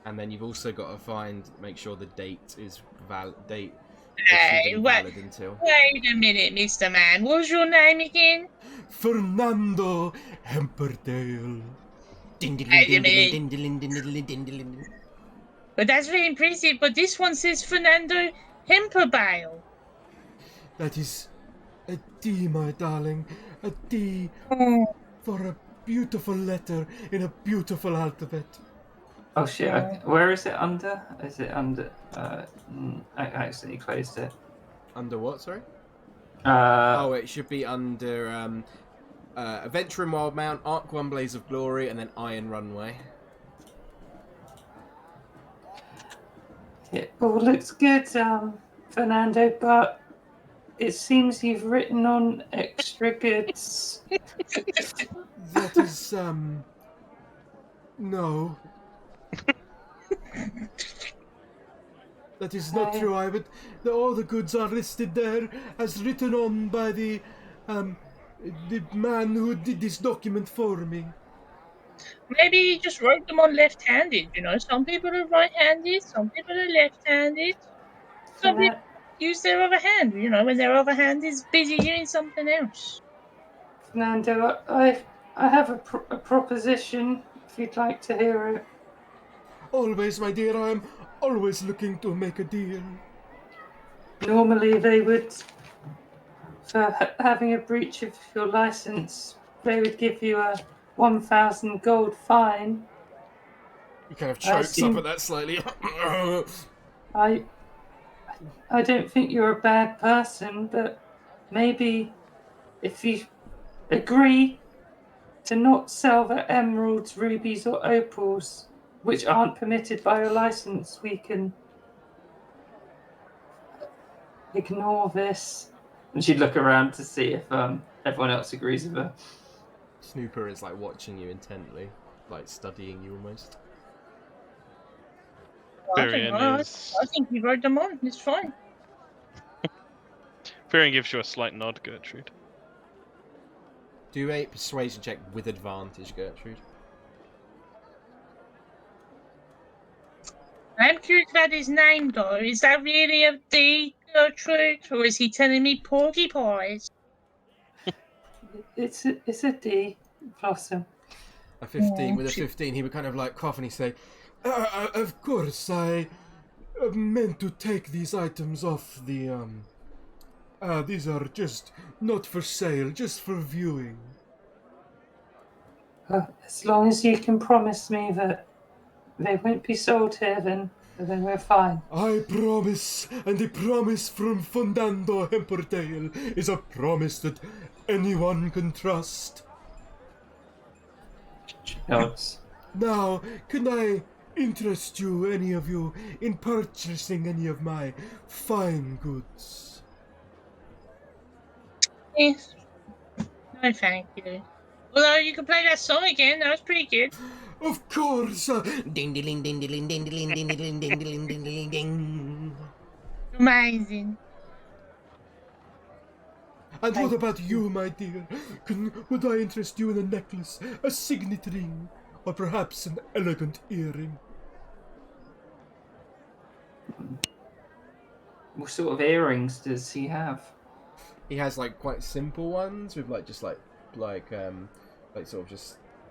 And then you've also got to make sure the date is valid. Hey, valid until. Wait a minute, Mr. Man. What was your name again? Fernando Hemperdale. But that's very impressive. But this one says Fernando Hemperbale. That is a D, my darling. A D for a beautiful letter in a beautiful alphabet. Oh shit! Where is it under? Is it under? I accidentally closed it. Under what? Sorry. It should be under Adventure in Wildemount, Arc 1 Blaze of Glory, and then Iron Runway. Yeah. All looks good, Fernando, but it seems you've written on extra goods. That is no. That is not true. All the goods are listed there as written on by the man who did this document for me. Maybe he just wrote them on left-handed. You know, some people are right-handed, some people are left-handed. Some people use their other hand. You know, when their other hand is busy doing something else. Fernando, I have a proposition. If you'd like to hear it. Always, my dear, I am always looking to make a deal. Normally, they would, for having a breach of your license, they would give you a 1,000 gold fine. He kind of chokes up at that slightly. I don't think you're a bad person, but maybe if you agree to not sell the emeralds, rubies, or opals, which aren't permitted by your license, we can ignore this. And she'd look around to see if everyone else agrees with her. Snooper is like watching you intently, like studying you almost. Firion is. I think he wrote them on. It's fine. Firion gives you a slight nod, Gertrude. Do a persuasion check with advantage, Gertrude. I'm curious about his name, though. Is that really a D, Gertrude, or is he telling me porky pies? It's a D, Blossom. A 15 with a 15, he would kind of like cough and he'd say, "Of course, I meant to take these items off the these are just not for sale, just for viewing." As long as you can promise me that they won't be sold here, then we're fine. I promise, and the promise from Fernando Hemperdale is a promise that anyone can trust. Nods. Now, can I interest you, any of you, in purchasing any of my fine goods? Yes. No, thank you. Although you can play that song again, that was pretty good. Of course! Ding ding ding ding ding ding ding ding ding ding ding ding. Amazing. And what about you, my dear? Would I interest you in a necklace, a signet ring, or perhaps an elegant earring? What sort of earrings does he have? He has like quite simple ones with like just like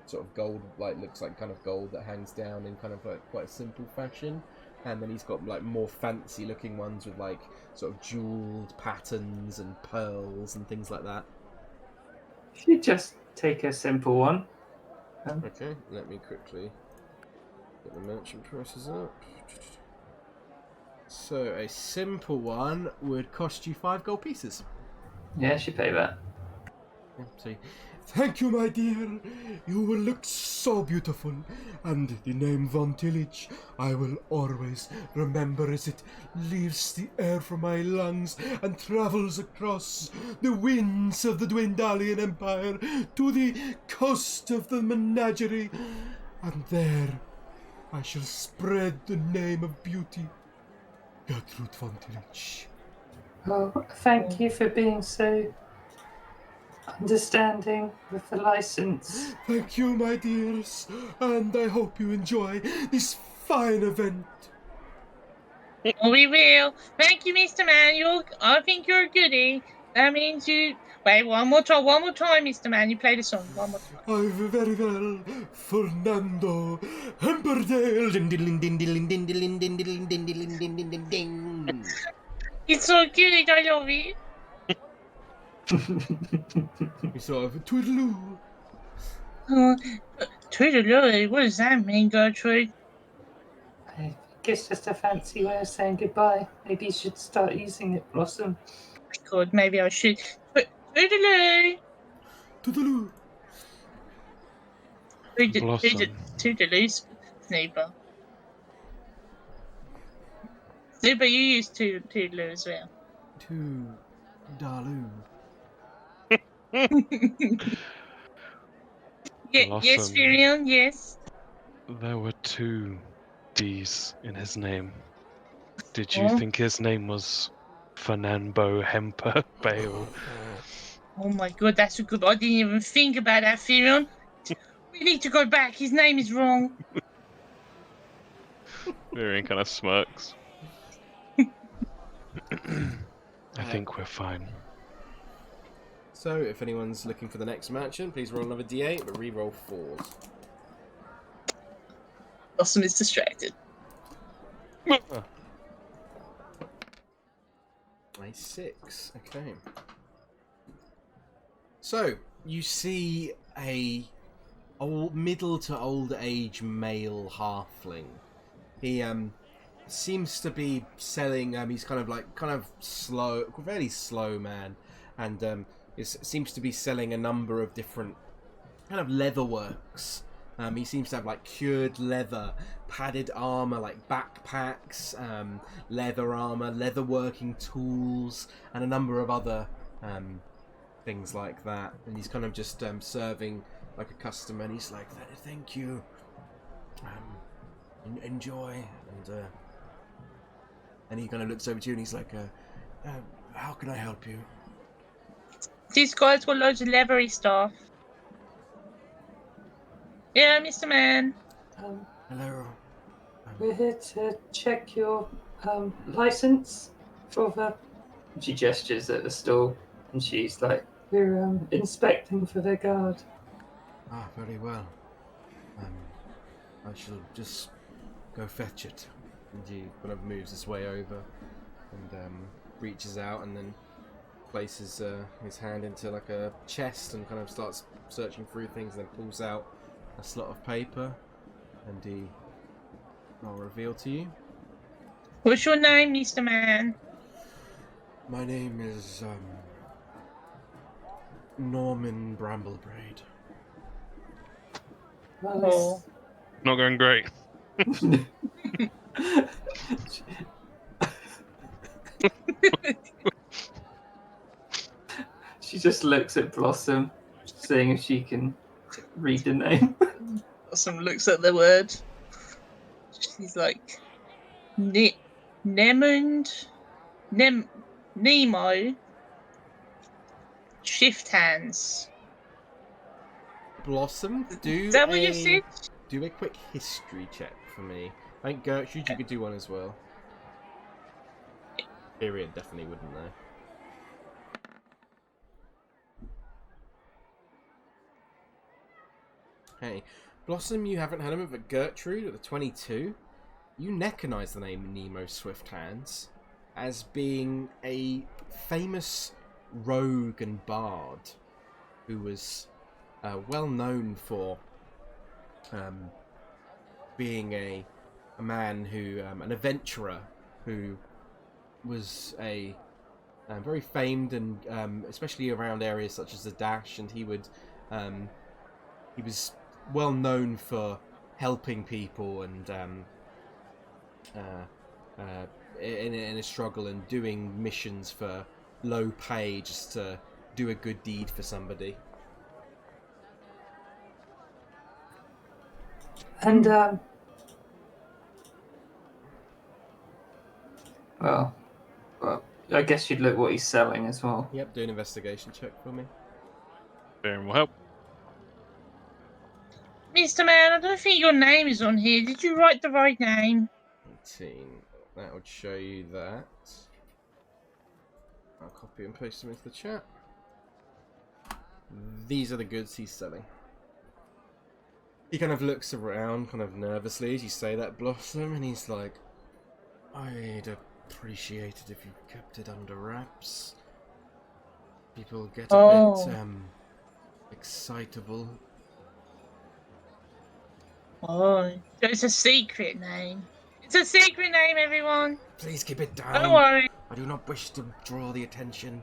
sort of gold, like looks like kind of gold that hangs down in kind of like quite a simple fashion. And then he's got like more fancy looking ones with like sort of jeweled patterns and pearls and things like that. She'd just take a simple one. Okay, let me quickly get the merchant prices up. So a simple one would cost you 5 gold pieces. Yeah, she'd pay that. See. Thank you, my dear. You will look so beautiful. And the name Von Tillage I will always remember as it leaves the air from my lungs and travels across the winds of the Dwendalian Empire to the coast of the Menagerie. And there I shall spread the name of beauty. Gertrude Von Tillage. Oh, thank you for being so understanding with the license. Thank you, my dears, and I hope you enjoy this fine event. Oh, we will. Thank you, Mr. Man. I think you're a goodie. That means you... Wait, one more time, Mr. Man. You play the song. One more time. Oh, very well. Fernando Hemperdale. Ding, ding, ding, ding, ding, ding, ding, ding, ding, ding, ding, ding, ding, ding. It's so good. I love it. We sort of toodaloo. Toodaloo. What does that mean, Gertrude? I think it's just a fancy way of saying goodbye. Maybe you should start using it, Blossom. God, maybe I should. Toodaloo. Toodaloo. Toodaloo, Snooper. Snooper, you use Toodaloo as well. Toodaloo. Yes, Firion, yes. There were 2 D's in his name. Did you think his name was Fernando Hemper Bale? Oh my god, that's a good... I didn't even think about that, Firion. We need to go back. His name is wrong. Miriam kind of smirks. I think we're fine. So, if anyone's looking for the next merchant, please roll another d8, but re-roll 4s. Blossom is distracted. A 6. Okay. So, you see a middle to old age male halfling. He seems to be selling. He's kind of slow, fairly slow man, and seems to be selling a number of different kind of leather works. He seems to have like cured leather, padded armor, like backpacks, leather armor, leather working tools, and a number of other things like that. And he's kind of just serving like a customer, and he's like, "Thank you, enjoy." And he kind of looks over to you, and he's like, "How can I help you?" These guys got loads of leathery stuff. Yeah, Mr. Man. Hello. We're here to check your license for the. She gestures at the stall, and she's like, We're inspecting for the guard. Ah, very well. I shall just go fetch it. And he kind of moves his way over and reaches out and then places his hand into like a chest and kind of starts searching through things and then pulls out a slot of paper and I'll reveal to you. What's your name, Mr. Man? My name is Norman Bramblebraid. Well, Not going great. she just looks at Blossom, seeing if she can read the name. Blossom looks at the word. She's like, Nemo, shift hands. Blossom, Is that what you said? do a quick history check for me. I think Gertrude, you could do one as well. Period, definitely wouldn't know. Hey, Blossom, you haven't heard of him, but Gertrude at the 22, you recognise the name Nemo Swifthands as being a famous rogue and bard who was well known for being a man who, an adventurer who was a very famed and especially around areas such as the Dash, and he was well known for helping people and in a struggle and doing missions for low pay just to do a good deed for somebody. and Well, I guess you'd look what he's selling as well. Yep, do an investigation check for me. Baron will help. Mr. Man, I don't think your name is on here. Did you write the right name? 18. That would show you that. I'll copy and paste them into the chat. These are the goods he's selling. He kind of looks around, kind of nervously as you say that, Blossom, and he's like, "I'd appreciate it if you kept it under wraps. People get a bit excitable." Oh, so it's a secret name. It's a secret name, everyone. Please keep it down. Don't worry. I do not wish to draw the attention.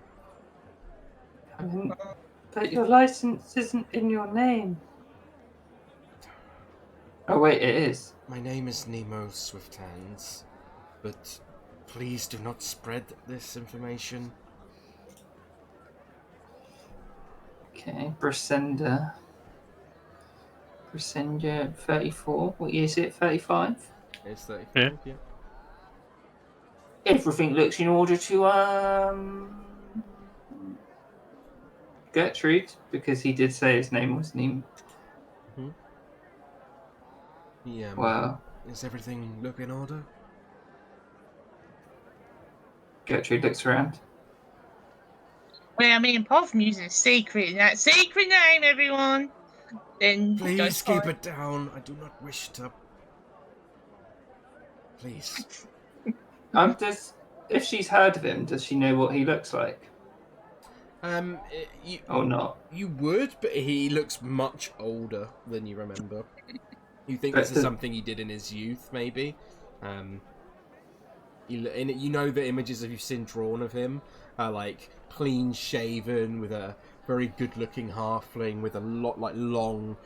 I mean, but your license isn't in your name. Oh wait, it is. My name is Nemo Swifthands, but please do not spread this information. Okay, Brasenda. Brasenda 34. What year is it? 35? It's 35, yeah. Everything looks in order to Gertrude, because he did say his name was Neem. Wow. Is everything look in order? Gertrude looks around. Well, I mean, apart from using a secret, that secret name, everyone, then Please go keep fine. it down. I do not wish to. Please. If she's heard of him, does she know what he looks like You or not? you would, but he looks much older than you remember. You think But this is something he did in his youth, maybe? You know the images you've seen drawn of him are like clean shaven with a very good looking halfling with a lot like long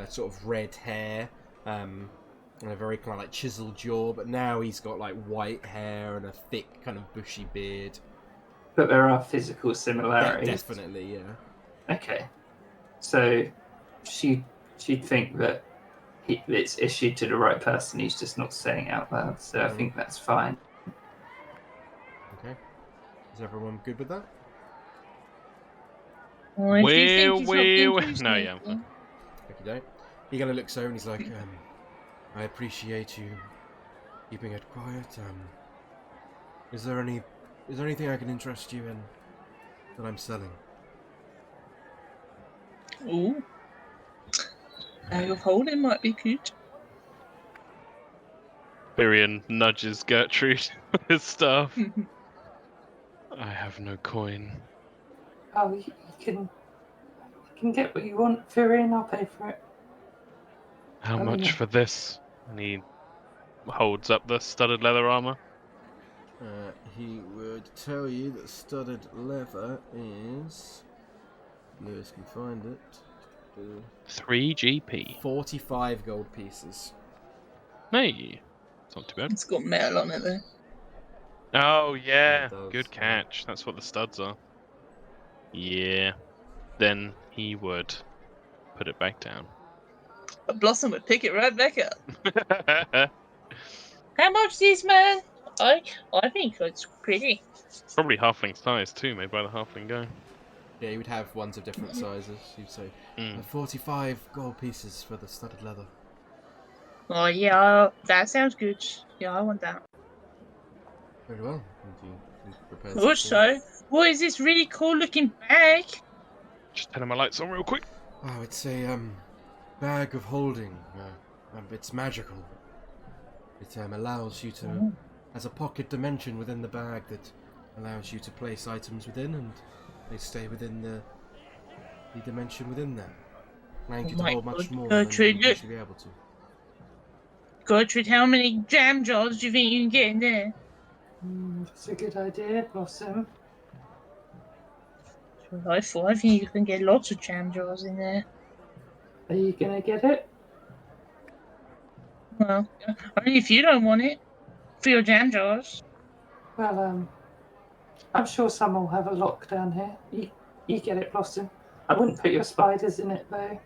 sort of red hair and a very kind of like chiseled jaw, but now he's got like white hair and a thick kind of bushy beard. But there are physical similarities. Definitely, yeah. Okay. So she'd think that it's issued to the right person. He's just not saying out loud. So I think that's fine. Okay. Is everyone good with that? Well, if you think he's not being well. too No, yeah. sneaky. Okay, don't. He kind of looks over and he's like, I appreciate you keeping it quiet. Is there anything I can interest you in that I'm selling? Ooh. Bag of holding might be cute. Virion nudges Gertrude with his staff. I have no coin. Oh, you can get what you want, Firian. I'll pay for it. How Oh, much yeah. for this? And he holds up the studded leather armor. He would tell you that studded leather is... Lewis can find it. 3 GP. 45 gold pieces. Hey, it's not too bad. It's got metal on it though. Oh yeah, It does, good yeah. catch. That's what the studs are. Yeah. Then he would put it back down. But Blossom would pick it right back up. How much this, man? I think it's pretty. Probably halfling size too, made by the halfling guy. Yeah, you would have ones of different sizes. You'd say 45 gold pieces for the studded leather. Oh yeah, that sounds good. Yeah, I want that. Very well. And he prepares it Also, what is this really cool looking bag? Just turn my lights on real quick. Oh, it's a bag of holding. It's magical. It allows you to, has a pocket dimension within the bag that allows you to place items within, and they stay within the dimension within there, allowing you to hold much more than you would usually be able to. Gertrude, how many jam jars do you think you can get in there? That's a good idea, Blossom. I think you can get lots of jam jars in there. Are you gonna get it? Well, only if you don't want it. For your jam jars. Well, I'm sure someone will have a lock down here. You get it, Blossom. I wouldn't put your spiders in it though.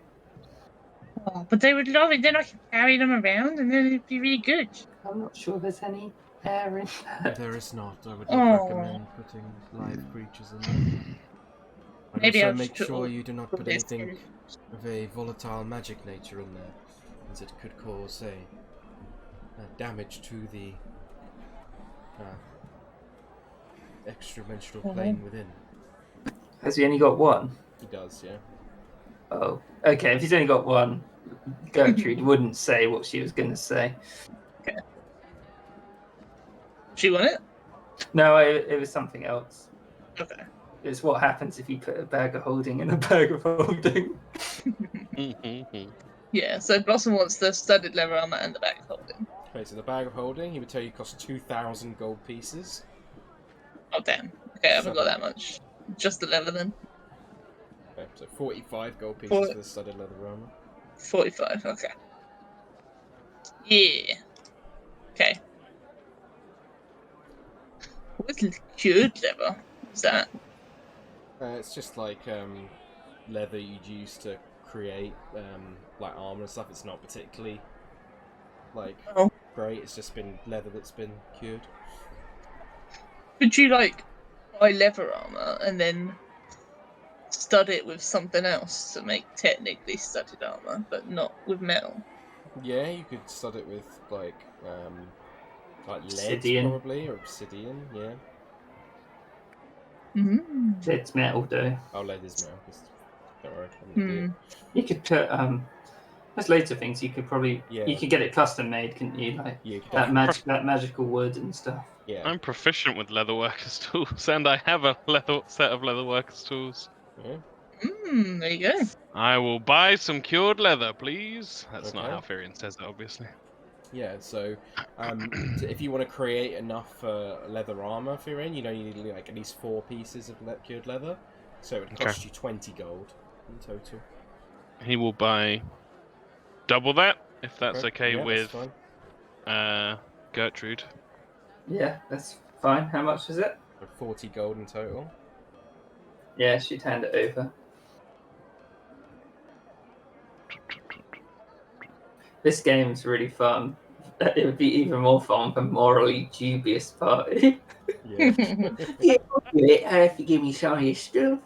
Oh, but they would love it. Then I can carry them around and then it'd be really good. I'm not sure there's any air in there. There is not. I would not recommend putting live creatures in there. I'd Maybe also I'll make just sure you do not put put this anything in. of a volatile magic nature in there, as it could cause damage to the extra-dimensional plane within. Has he only got one? He does, yeah. Oh, okay. If he's only got one, Gertrude wouldn't say what she was going to say. Okay. Do you want it? No, it was something else. Okay. It's what happens if you put a bag of holding in a bag of holding. Yeah, so Blossom wants the studded leather armor and the bag of holding. Okay, so the bag of holding, he would tell you costs 2,000 gold pieces. Oh, damn. Okay, I haven't got that much. Just the leather then. Okay, so 45 gold pieces for the studded leather armor. 45, okay. Yeah. Okay. What's cured leather? What's that? It's just like leather you'd use to create like armor and stuff. It's not particularly like great. It's just been leather that's been cured. Could you like buy leather armor and then stud it with something else to make technically studded armor, but not with metal? Yeah, you could stud it with like lead Obsidian. probably, or obsidian. Yeah. Mm. It's metal though. Oh, lead is metal. Don't worry, I'm an idiot. You could put there's loads of things you could probably Yeah. you could get it custom made, couldn't you? Like Yeah, you could that definitely- that magical wood and stuff. Yeah. I'm proficient with leatherworkers tools, and I have a set of leatherworkers tools. Yeah. There you go. I will buy some cured leather, please. That's not Okay. how Firion says that, obviously. Yeah, so if you want to create enough leather armor for your in, you know you need like at least 4 pieces of cured leather. So it would Okay. cost you 20 gold in total. He will buy double that, if that's okay Yeah, with that's fine. Gertrude. Yeah, that's fine. How much is it? 40 gold in total. Yeah, she'd hand it over. This game's really fun. It would be even more fun for morally dubious party. Yeah. Yeah, I'll do it if you give me some of your stuff.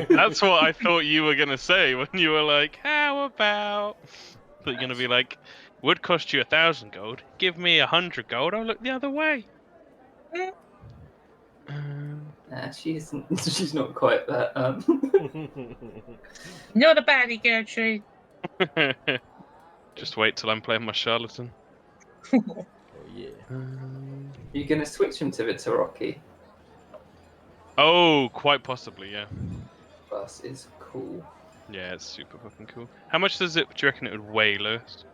That's what I thought you were gonna say when you were like, "How about?" But you're gonna be like, "Would cost you 1,000 gold. Give me 100 gold. I'll look the other way." Nah, she's not quite that. Not a baddie, Gertrude. Just wait till I'm playing my charlatan. Oh yeah. You're gonna switch him to the Taraki. Oh, quite possibly, yeah. Bus is cool. Yeah, it's super fucking cool. How much does it? Do you reckon it would weigh, Lewis?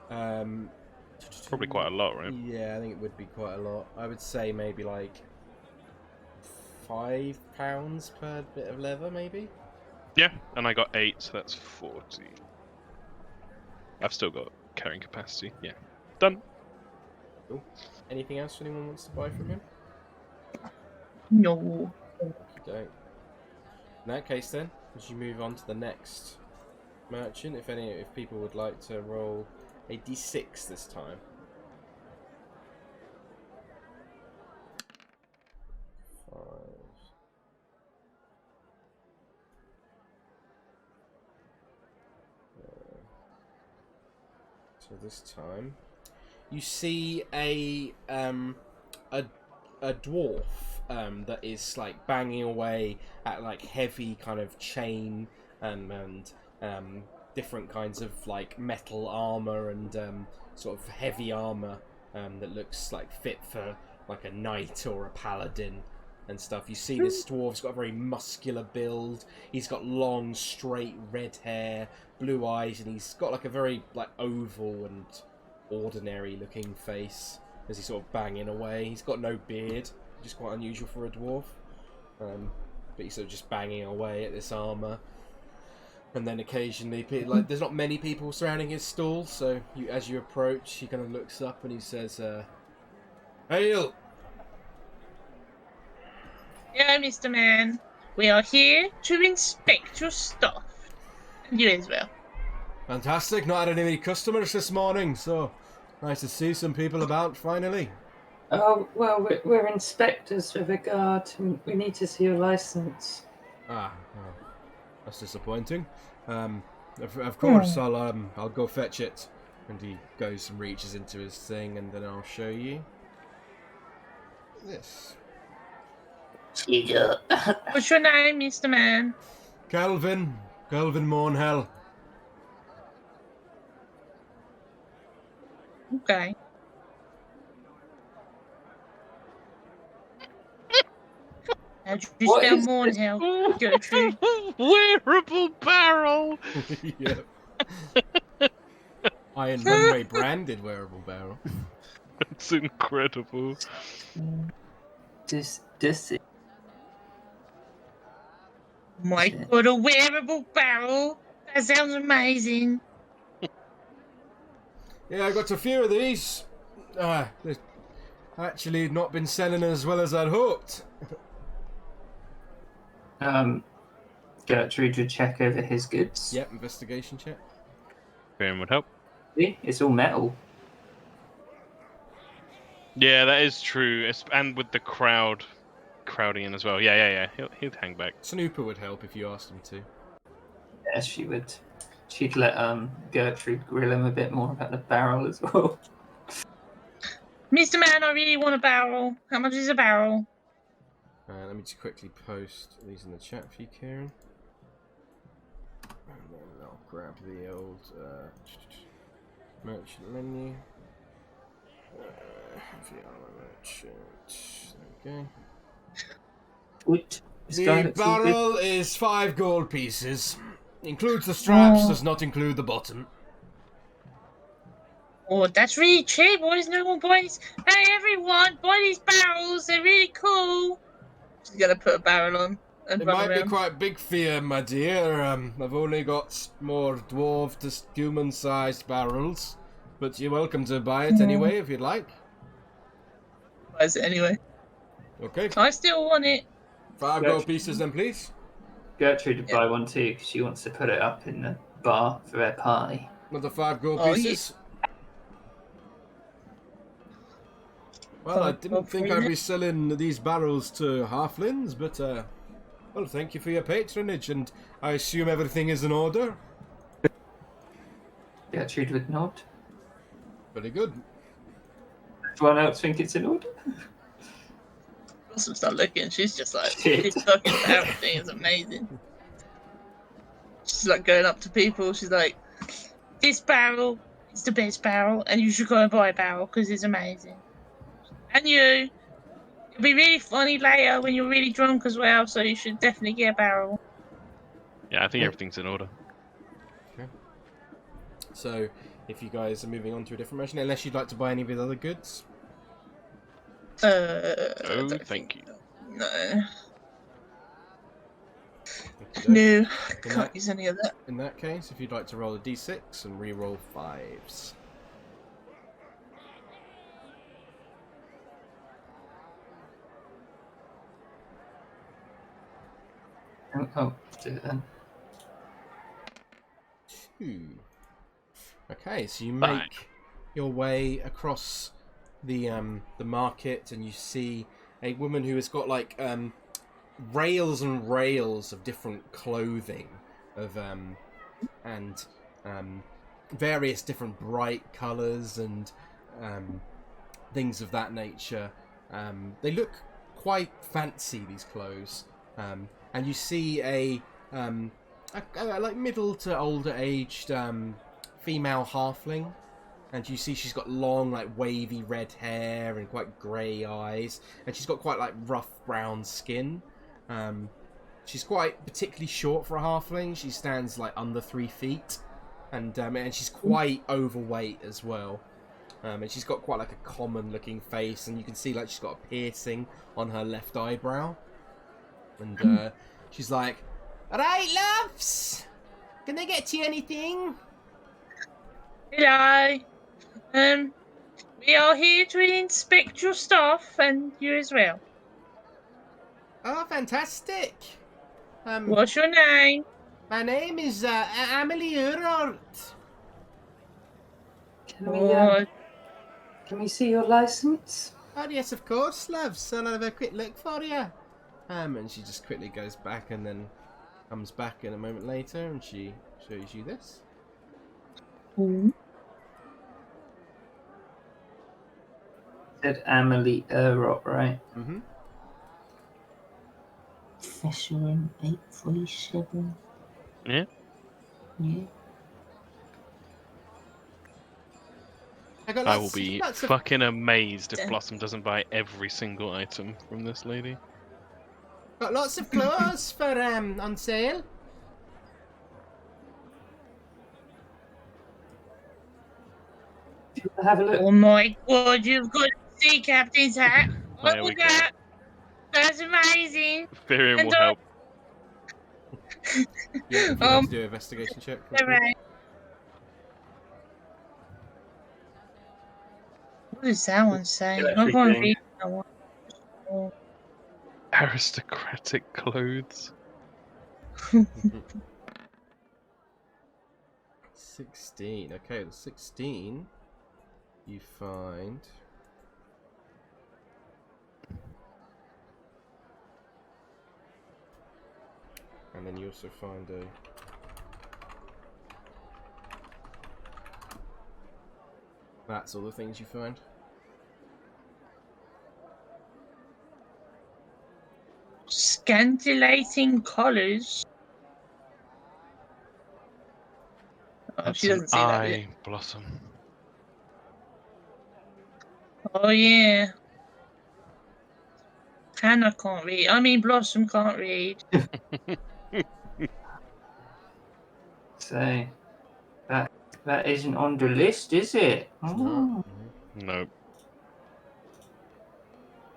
Probably quite a lot, right? Yeah, I think it would be quite a lot. I would say maybe like £5 per bit of leather, maybe. Yeah, and I got 8, so that's 40. I've still got carrying capacity. Yeah, done. Cool. Anything else anyone wants to buy from him? No. Don't. In that case, then, as you move on to the next merchant, if people would like to roll a d6 this time. So this time, you see a dwarf that is like banging away at like heavy kind of chain and different kinds of like metal armor and sort of heavy armor that looks like fit for like a knight or a paladin and stuff. You see this dwarf's got a very muscular build. He's got long, straight red hair, blue eyes, and he's got like a very like oval and ordinary-looking face as he's sort of banging away. He's got no beard, which is quite unusual for a dwarf. But he's sort of just banging away at this armor. And then occasionally, like, there's not many people surrounding his stall, so as you approach, he kind of looks up and he says, "Hail!" Yeah, Mr. Man. We are here to inspect your stuff. And you as well. Fantastic, not had any customers this morning, so nice to see some people about finally. Oh, well, we're inspectors with a guard, and we need to see your license. Well, that's disappointing. Of course, I'll go fetch it. And he goes and reaches into his thing, and then I'll show you this. What's your name, Mr. Man? Calvin Mornhell. Okay. How'd you What spell is Mornhill, Gertrude? Wearable barrel. Yeah. Iron Runway branded wearable barrel. That's incredible. This My God, a wearable barrel? That sounds amazing. Yeah, I got a few of these. They've actually not been selling as well as I'd hoped. Gertrude would check over his goods. Yep, investigation check. Firion would help. See? It's all metal. Yeah, that is true. And with the crowding in as well. Yeah. He'd hang back. Snooper would help if you asked him to. Yes, she would. she'd let Gertrude grill him a bit more about the barrel as well. Mr. Man, I really want a barrel. How much is a barrel? Let me just quickly post these in the chat for you, Kieran. And then I'll grab the old merchant menu. The merchant. Okay. Wood. The barrel is 5 gold pieces. Includes the straps, Oh. does not include the bottom. Oh, that's really cheap. Why is no one buying these? Hey, everyone, buy these barrels. They're really cool. She's gonna put a barrel on and It run might be around. quite big for you, my dear. I've only got more dwarf to human-sized barrels, but you're welcome to buy it anyway if you'd like. Buys it anyway. Okay. I still want it. 5 gold pieces then, please. Gertrude would buy one too because she wants to put it up in the bar for their party. Another 5 gold Oh, pieces. Well, I didn't think I'd be selling these barrels to halflings, but, well, thank you for your patronage, and I assume everything is in order? Gertrude would nod. Very good. Everyone else think it's in order? Blossom's not looking. She's just like, Shit. this fucking barrel thing is amazing. She's like going up to people. She's like, this barrel is the best barrel, and you should go and buy a barrel because it's amazing. And you. It'll be really funny later when you're really drunk as well, so you should definitely get a barrel. Yeah, I think everything's in order. Okay. So, if you guys are moving on to a different motion, unless you'd like to buy any of his other goods. Oh, thank you. No. Okay. No, can't use any of that. In that case, if you'd like to roll a d6 and re-roll 5s. Oh, do it then. 2. Okay, so you Fine. make your way across the market, and you see a woman who has got like rails and rails of different clothing of and various different bright colours and things of that nature. They look quite fancy, these clothes, and you see a like middle to older aged female halfling, and you see she's got long, like, wavy red hair and quite grey eyes, and she's got quite like rough brown skin. She's quite particularly short for a halfling. She stands like under 3 feet, and she's quite overweight as well. And she's got quite like a common looking face, and you can see like she's got a piercing on her left eyebrow. And she's like, "Alright, loves, can I get you anything?" Hello. We are here to inspect your stuff and you as well. Oh, fantastic. What's your name? My name is Amelie Urort. Can we see your license? Oh, yes, of course, loves. I'll have a quick look for you. And she just quickly goes back and then comes back in a moment later, and she shows you this. Said Amelie Urot, right? Mm-hmm. Professor in 847. Yeah. Yeah. I will be fucking amazed if Blossom doesn't buy every single item from this lady. Got lots of clothes for on sale. Have a look. Oh my god, you've got a sea captain's hat. There Look we at go. that. That's amazing. Ethereum And will help. Yeah, if you'd like to do an investigation check. Alright. What does that one say? Yeah, I'm going to everything. read that one. Oh. Aristocratic clothes. 16. Okay, the 16 you find. And then you also find That's all the things you find. Scintillating collars. Oh, That's she an doesn't see that bit. eye blossom. Oh yeah. Hannah can't read. I mean, Blossom can't read. So that isn't on the list, is it? It's Oh. not. No.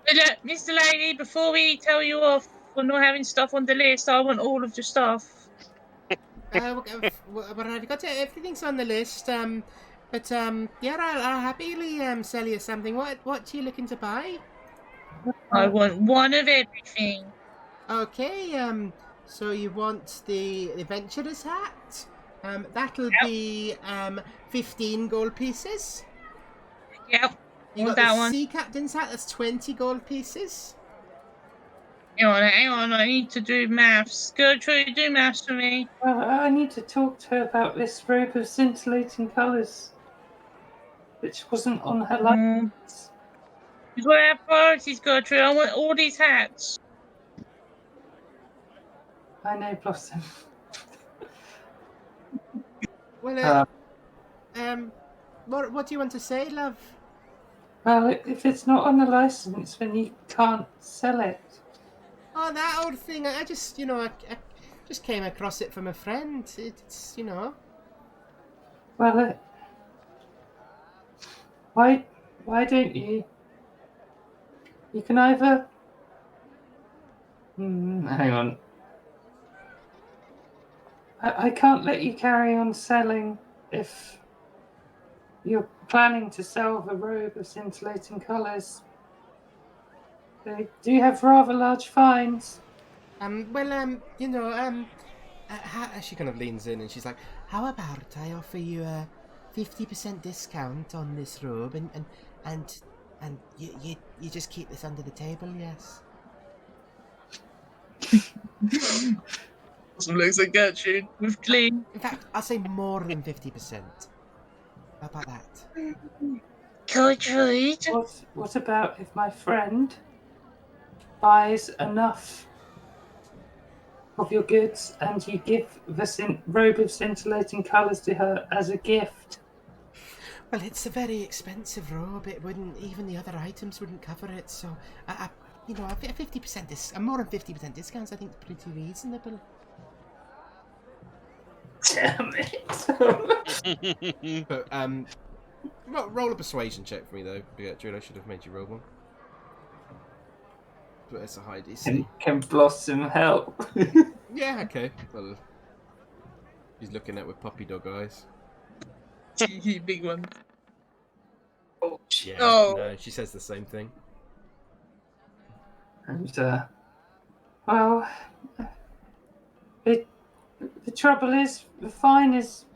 But look, Mr. Lady, before we tell you off for not having stuff on the list, I want all of the stuff. Well, I've got everything's on the list. But yeah, I'll happily sell you something. What are you looking to buy? I want one of everything. Okay. So you want the adventurer's hat? That'll Yep. be 15 gold pieces. Yep. You Want got that the one. sea captain's hat. That's 20 gold pieces. Hang on, I need to do maths. Gertrude, do maths for me. Well, I need to talk to her about this robe of scintillating colours, which wasn't on her license. You've got to have priorities, Gertrude. I want all these hats. I know, Blossom. Well, what do you want to say, love? Well, if it's not on the license, then you can't sell it. Oh, that old thing. I just, I just came across it from a friend. It's. Well, why don't you? You can either. Hang on. I can't let you carry on selling if you're planning to sell the robe of scintillating colours. They do have rather large fines. She kind of leans in and she's like, "How about I offer you a 50% discount on this robe, and you just keep this under the table, yes?" Blossom looks at Gertrude with glee. In fact, I'll say more than 50%. How about that? Gertrude? What about if my friend buys enough of your goods and you give the robe of scintillating colours to her as a gift? Well, it's a very expensive robe. It wouldn't, even the other items wouldn't cover it. So, a 50% more than 50% discounts, I think, is pretty reasonable. Damn it. But roll a persuasion check for me though, Gertrude. I should have made you roll one. But it's a high DC. Can Blossom help? Yeah, okay. Well, he's looking at with puppy dog eyes. Big one. Yeah. Oh. No, she says the same thing. And Well, the trouble is, the fine is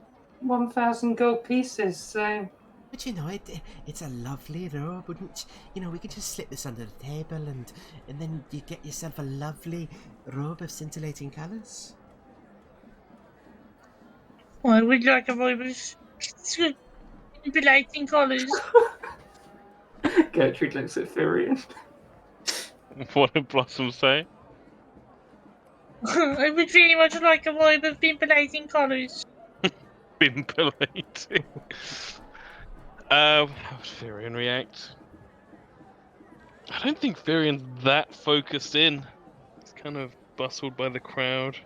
1,000 gold pieces, so... But it's a lovely robe, wouldn't we could just slip this under the table and then you get yourself a lovely robe of scintillating colours. I would like a robe of scintillating colours. Gertrude looks at Firion. What did Blossom say? I would really much like a robe of scintillating colours. Bimpulating. How would Firion react? I don't think Firion's that focused in. He's kind of bustled by the crowd.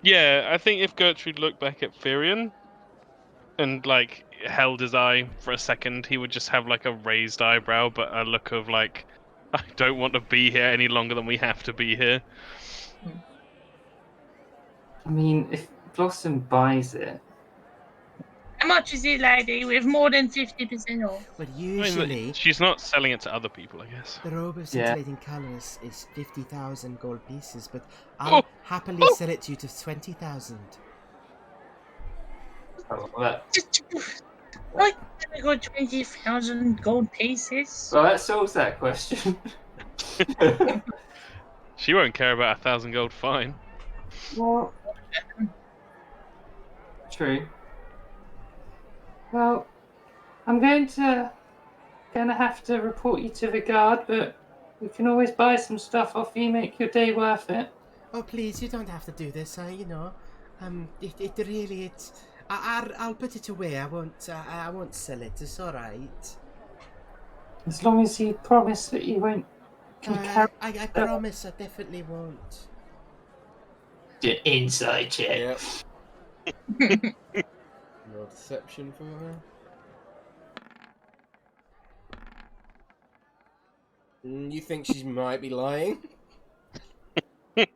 Yeah, I think if Gertrude looked back at Firion and held his eye for a second, he would just have a raised eyebrow, but a look of I don't want to be here any longer than we have to be here. I mean, if Blossom buys it, How much is it, lady? With more than 50% off. But I usually, mean, she's not selling it to other people, I guess. the robe of Yeah. scintillating colours is 50,000 gold pieces, but I'll happily sell it to you to 20,000. I got 20,000 gold pieces. well, that solves that question. She won't care about 1,000 gold fine. Well, True. well, I'm gonna have to report you to the guard, but we can always buy some stuff off you, make your day worth it. Oh, please, you don't have to do this. It really, I'll put it away. I won't sell it. It's all right. As long as you promise that you won't carry. I promise I definitely won't. The inside check. Yep. No deception for her. You think she might be lying? You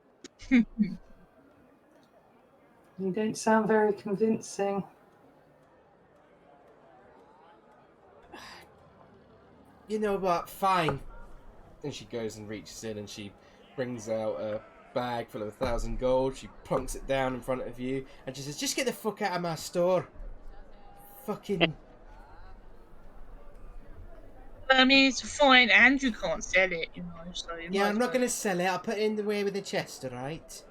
don't sound very convincing. You know what? Fine. And she goes and reaches in and she brings out a bag full of 1,000 gold. She plunks it down in front of you and she says, "Just get the fuck out of my store." Fucking. I mean, it's fine, and you can't sell it, you know. So you Yeah, might I'm as not well- gonna sell it. I'll put it in the way with the chest, alright?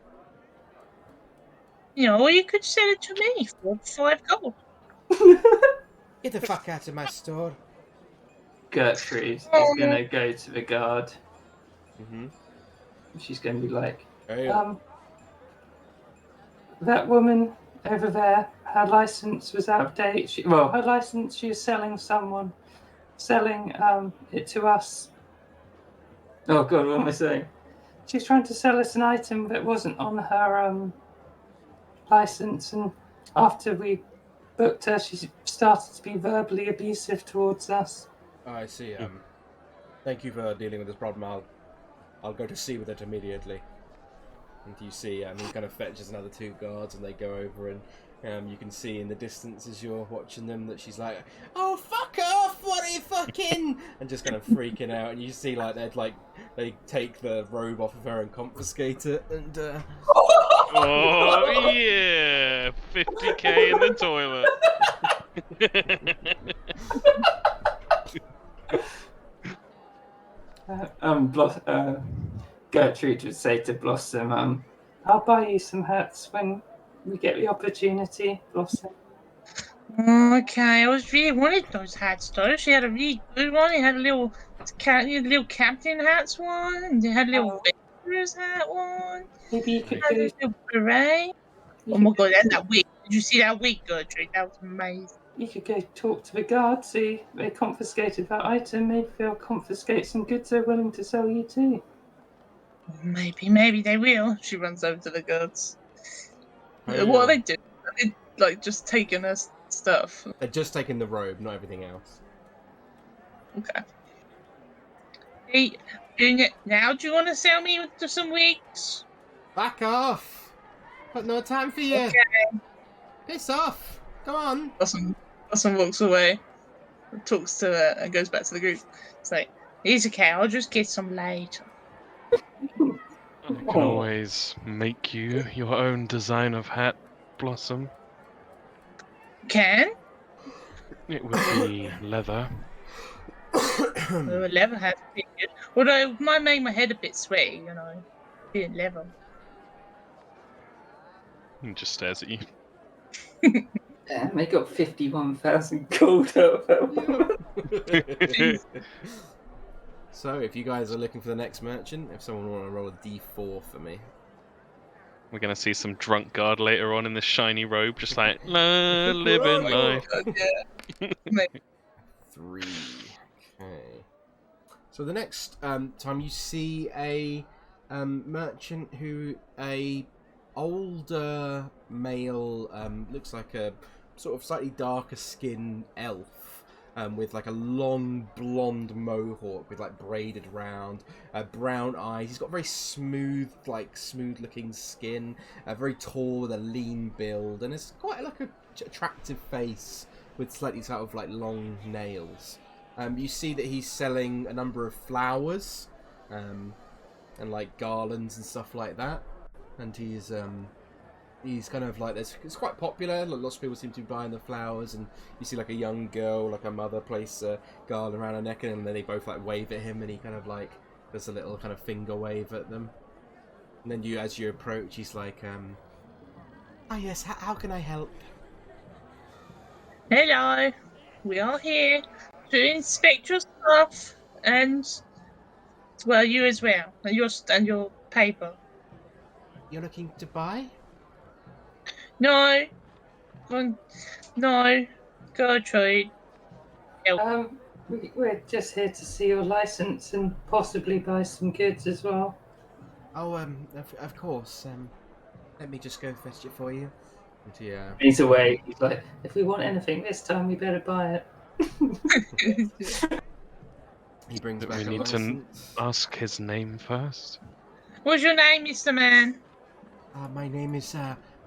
You know, or you could sell it to me for 5 gold. Get the fuck out of my store. Gertrude is going to go to the guard. Mm-hmm. She's going to be like, Hey, That woman over there, her license was out of date. She was selling it to us. oh God, what am I saying? She's trying to sell us an item that wasn't on her license, and after we booked her, she started to be verbally abusive towards us. oh, I see. Thank you for dealing with this problem. I'll go to see with it immediately. And you see, he kind of fetches another 2 guards, and they go over, and you can see in the distance as you're watching them that she's like, "Oh, fuck off! What are you fucking?" and just kind of freaking out. And you see, they take the robe off of her and confiscate it, and Oh yeah, 50k in the toilet. Gertrude would say to Blossom, I'll buy you some hats when we get the opportunity, Blossom. Okay, I was really wanted those hats though. She had a really good one. It had a little captain hats one, and it had a little Avengers hat one. Maybe you could It had go. a little beret. Oh my god, that's that wig. Did you see that wig, Gertrude? That was amazing. You could go talk to the guard, see they confiscated that item. Maybe they'll confiscate some goods they're willing to sell you too. Maybe they will. She runs over to the guards. Hey, What are they doing? Are they just taking her stuff? they're just taking the robe, not everything else. Okay. Hey, doing it now? Do you want to sell me some wigs? Back off! Got no time for you. Okay. Piss off! Come on. Blossom walks away, talks to her, and goes back to the group. It's like, it's okay. I'll just get some later. I can always make you your own design of hat, Blossom. Can? It would be leather. Oh, leather has to be good. Although it might make my head a bit sweaty, you know, being leather. He just stares at you. damn, they got 51,000 gold out of her. So, if you guys are looking for the next merchant, if someone want to roll a d4 for me. We're gonna see some drunk guard later on in this shiny robe, just like living life. Yeah. 3. Okay. So the next time you see a merchant a older male, looks like a sort of slightly darker skinned elf, with like a long blonde mohawk with like braided round, brown eyes. He's got very smooth looking skin, very tall with a lean build, and it's quite like a attractive face with slightly sort of like long nails. You see that he's selling a number of flowers, and like garlands and stuff like that. And he's kind of like it's quite popular. Lots of people seem to be buying the flowers, and you see like a young girl, like a mother, place a garland around her neck, and then they both like wave at him, and he kind of like does a little kind of finger wave at them. And then as you approach, he's like, "Ah yes, how can I help?" Hello. We are here to inspect your stuff and, well, you as well, and your paper. You're looking to buy? No, no, Gertrude. Help. We're just here to see your license and possibly buy some goods as well. Oh, of course. Let me just go fetch it for you. And He's away. He's like, If we want anything this time, we better buy it. he brings Do back we a need to license. ask his name first? What's your name, Mr. Man? My name is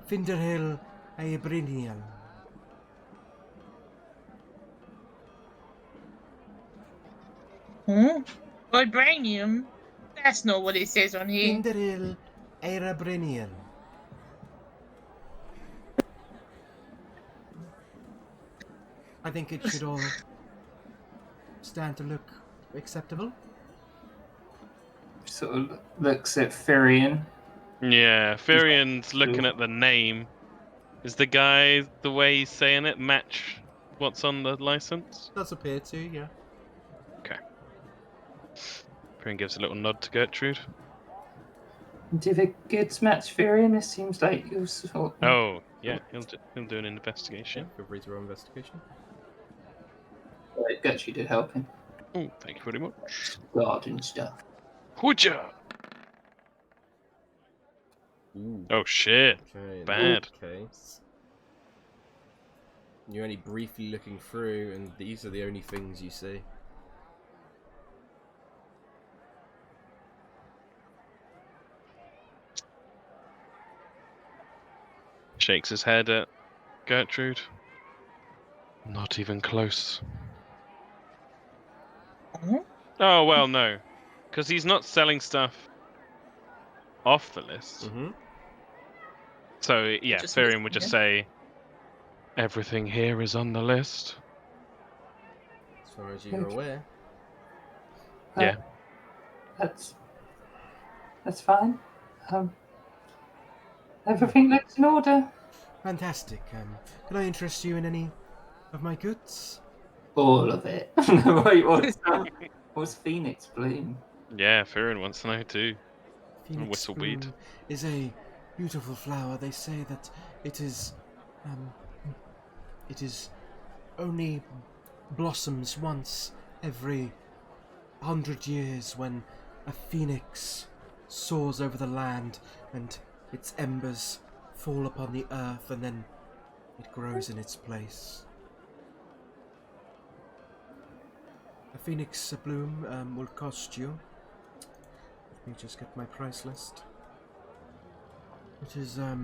Finderhill Aebrinian. Hmm? Vibranium? That's not what it says on here. Finderhill Aebrinian. I think it should all stand to look acceptable. sort of looks at Firion. Yeah, Firian's looking at the name. Is the guy, the way he's saying it, match what's on the license? Does appear to, yeah. Firian gives a little nod to Gertrude. Do the goods match Firion? It seems like you're sort of... Oh, yeah, he'll do an investigation. Feel free to roll investigation. Gertrude did help him. Oh, thank you very much. Garden stuff. Hooja! Ooh. Oh shit! Okay, in Bad. that case, you're only briefly looking through, and these are the only things you see. Shakes his head at Gertrude. Not even close. Hmm? Oh well, no, because he's not selling stuff off the list. Mm-hmm. So yeah, Just Firion would listing just it. say, "Everything here is on the list." As far as you're aware. Yeah. That's fine. Everything looks in order. Fantastic. Can I interest you in any of my goods? All of it. Wait, what's Phoenix Bloom? Yeah, Firion wants to know too. Phoenix Whistleweed. bloom is a beautiful flower. They say that it is only blossoms once every 100 years when a phoenix soars over the land and its embers fall upon the earth and then it grows in its place. A phoenix bloom will cost you. Let me just get my price list. It is a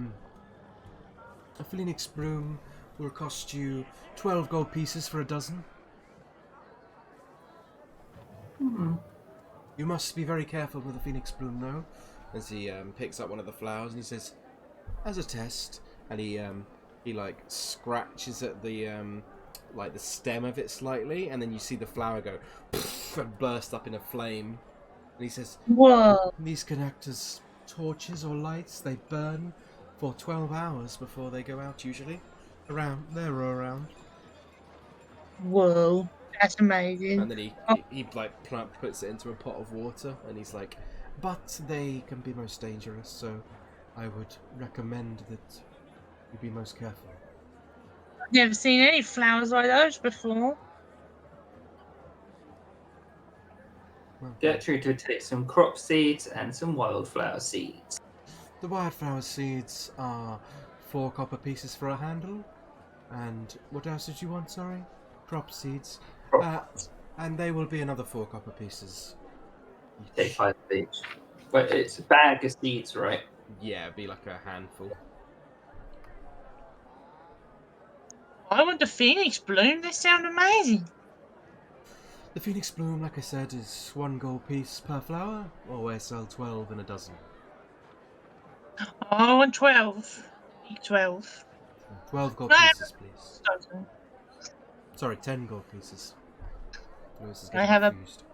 phoenix bloom will cost you 12 gold pieces for a dozen. You must be very careful with the phoenix bloom, though. As he picks up one of the flowers and he says, "As a test," and he like scratches at the like the stem of it slightly, and then you see the flower go and burst up in a flame. And he says, Whoa. "These can act as torches or lights. They burn for 12 hours before they go out. Usually, around." Whoa. That's amazing. And then he like puts it into a pot of water, and he's like, "But they can be most dangerous, so I would recommend that you be most careful." I've never seen any flowers like those before. Well, Gertrude would take some crop seeds and some wildflower seeds. the wildflower seeds are 4 copper pieces for a handle, and what else did you want? Sorry, crop seeds, and they will be another 4 copper pieces. Take 5 of each. But it's a bag of seeds, right? Yeah, it'd be like a handful. I want the phoenix bloom. They sound amazing. The phoenix bloom, like I said, is 1 gold piece per flower, or I sell 12 in a dozen. I want 12. 12. 12 gold No, pieces, please. dozen. Sorry, 10 gold pieces. Lewis is I getting have a confused.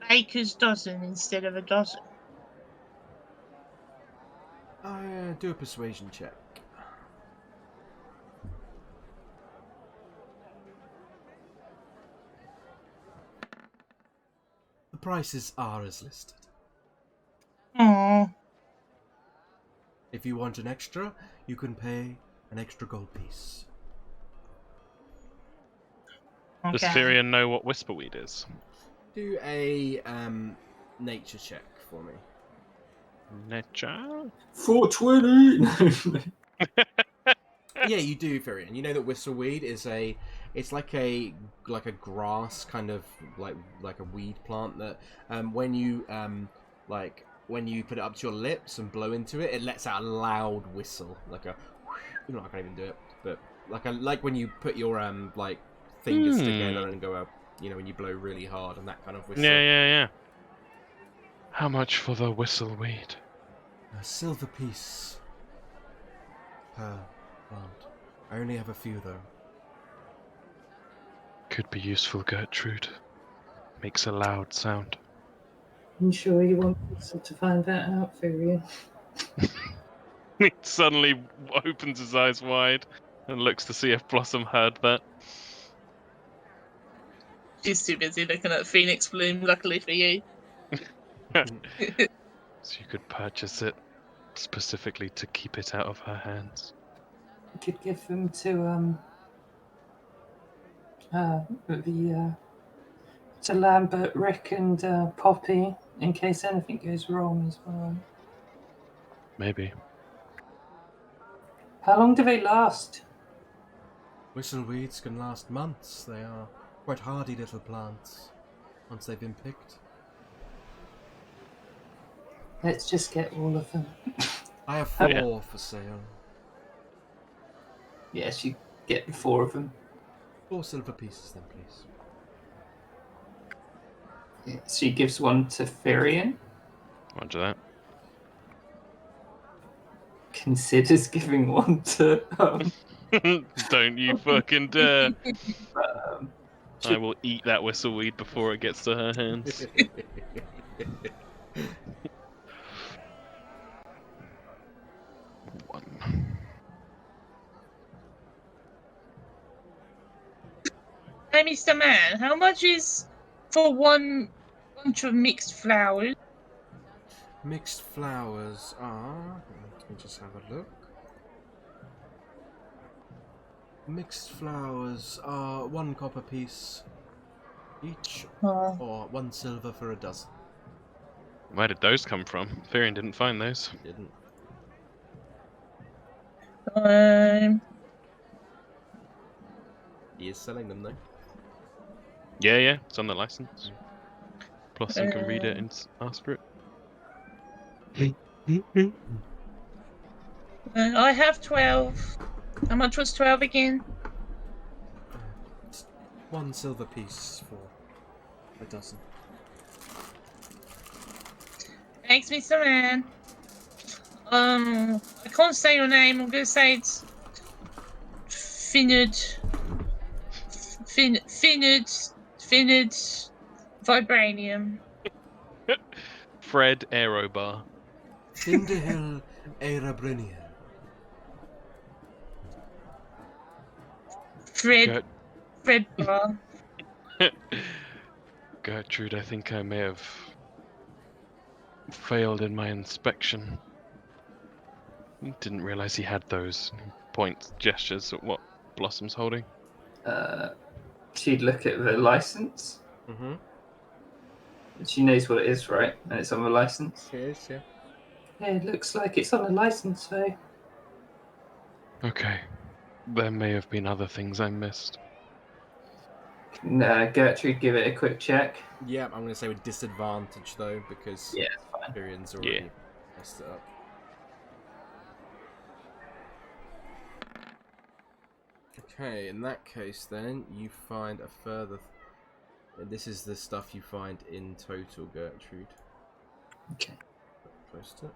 baker's dozen instead of a dozen. I do a persuasion check. prices are as listed. Oh, If you want an extra, you can pay an extra gold piece. Does okay. Firion know what Whisperweed is? Do a nature check for me. Nature? 420! Yeah, you do, Firion. You know that whistleweed is it's like a grass kind of like a weed plant that when you when you put it up to your lips and blow into it, it lets out a loud whistle, like a. I can't even do it, but like when you put your fingers together and go up, when you blow really hard and that kind of whistle. Yeah. How much for the Whistleweed? A silver piece per plant. I only have a few though. Could be useful, Gertrude. Makes a loud sound. I'm sure you want to find that out for you. He suddenly opens his eyes wide and looks to see if Blossom heard that. She's too busy looking at Phoenix Bloom, luckily for you. So you could purchase it specifically to keep it out of her hands. You could give them to to Lambert, Rick, and Poppy in case anything goes wrong as well. Maybe. How long do they last? Whistleweeds can last months. They are quite hardy little plants once they've been picked. Let's just get all of them. I have 4 yeah. for sale. Yes, you get 4 of them. 4 silver pieces then, please. Yeah, she gives one to Firion. Roger that. Considers giving one to Don't you fucking dare. I should- will eat that whistleweed before it gets to her hands. One. Hey, Mr. Man, how much is for one bunch of mixed flowers? Mixed flowers are... Let me just have a look. Mixed flowers are 1 copper piece each, or 1 silver for a dozen. Where did those come from? Firion didn't find those. Didn't. He is selling them though. Yeah, it's on the license. Blossom can read it and ask for it. I have 12. How much was 12 again? 1 silver piece for a dozen. Thanks, Mr. Man. I can't say your name. I'm gonna say it's Finid Vibranium. Fred Aerobar. Finderhill Aerobrinier. Fred Bar. Gertrude, I think I may have failed in my inspection. Didn't realize he had those gestures at what Blossom's holding. she'd look at the license. Mm-hmm. She knows what it is, right? And it's on the license. It is, yeah. Yeah, it looks like it's on a license, though. Okay. There may have been other things I missed. Gertrude, give it a quick check. Yeah, I'm going to say with disadvantage though, because Yeah, it's fine. Firian's already messed it up. Okay, in that case then, you find a further... This is the stuff you find in total, Gertrude. Okay. Post it.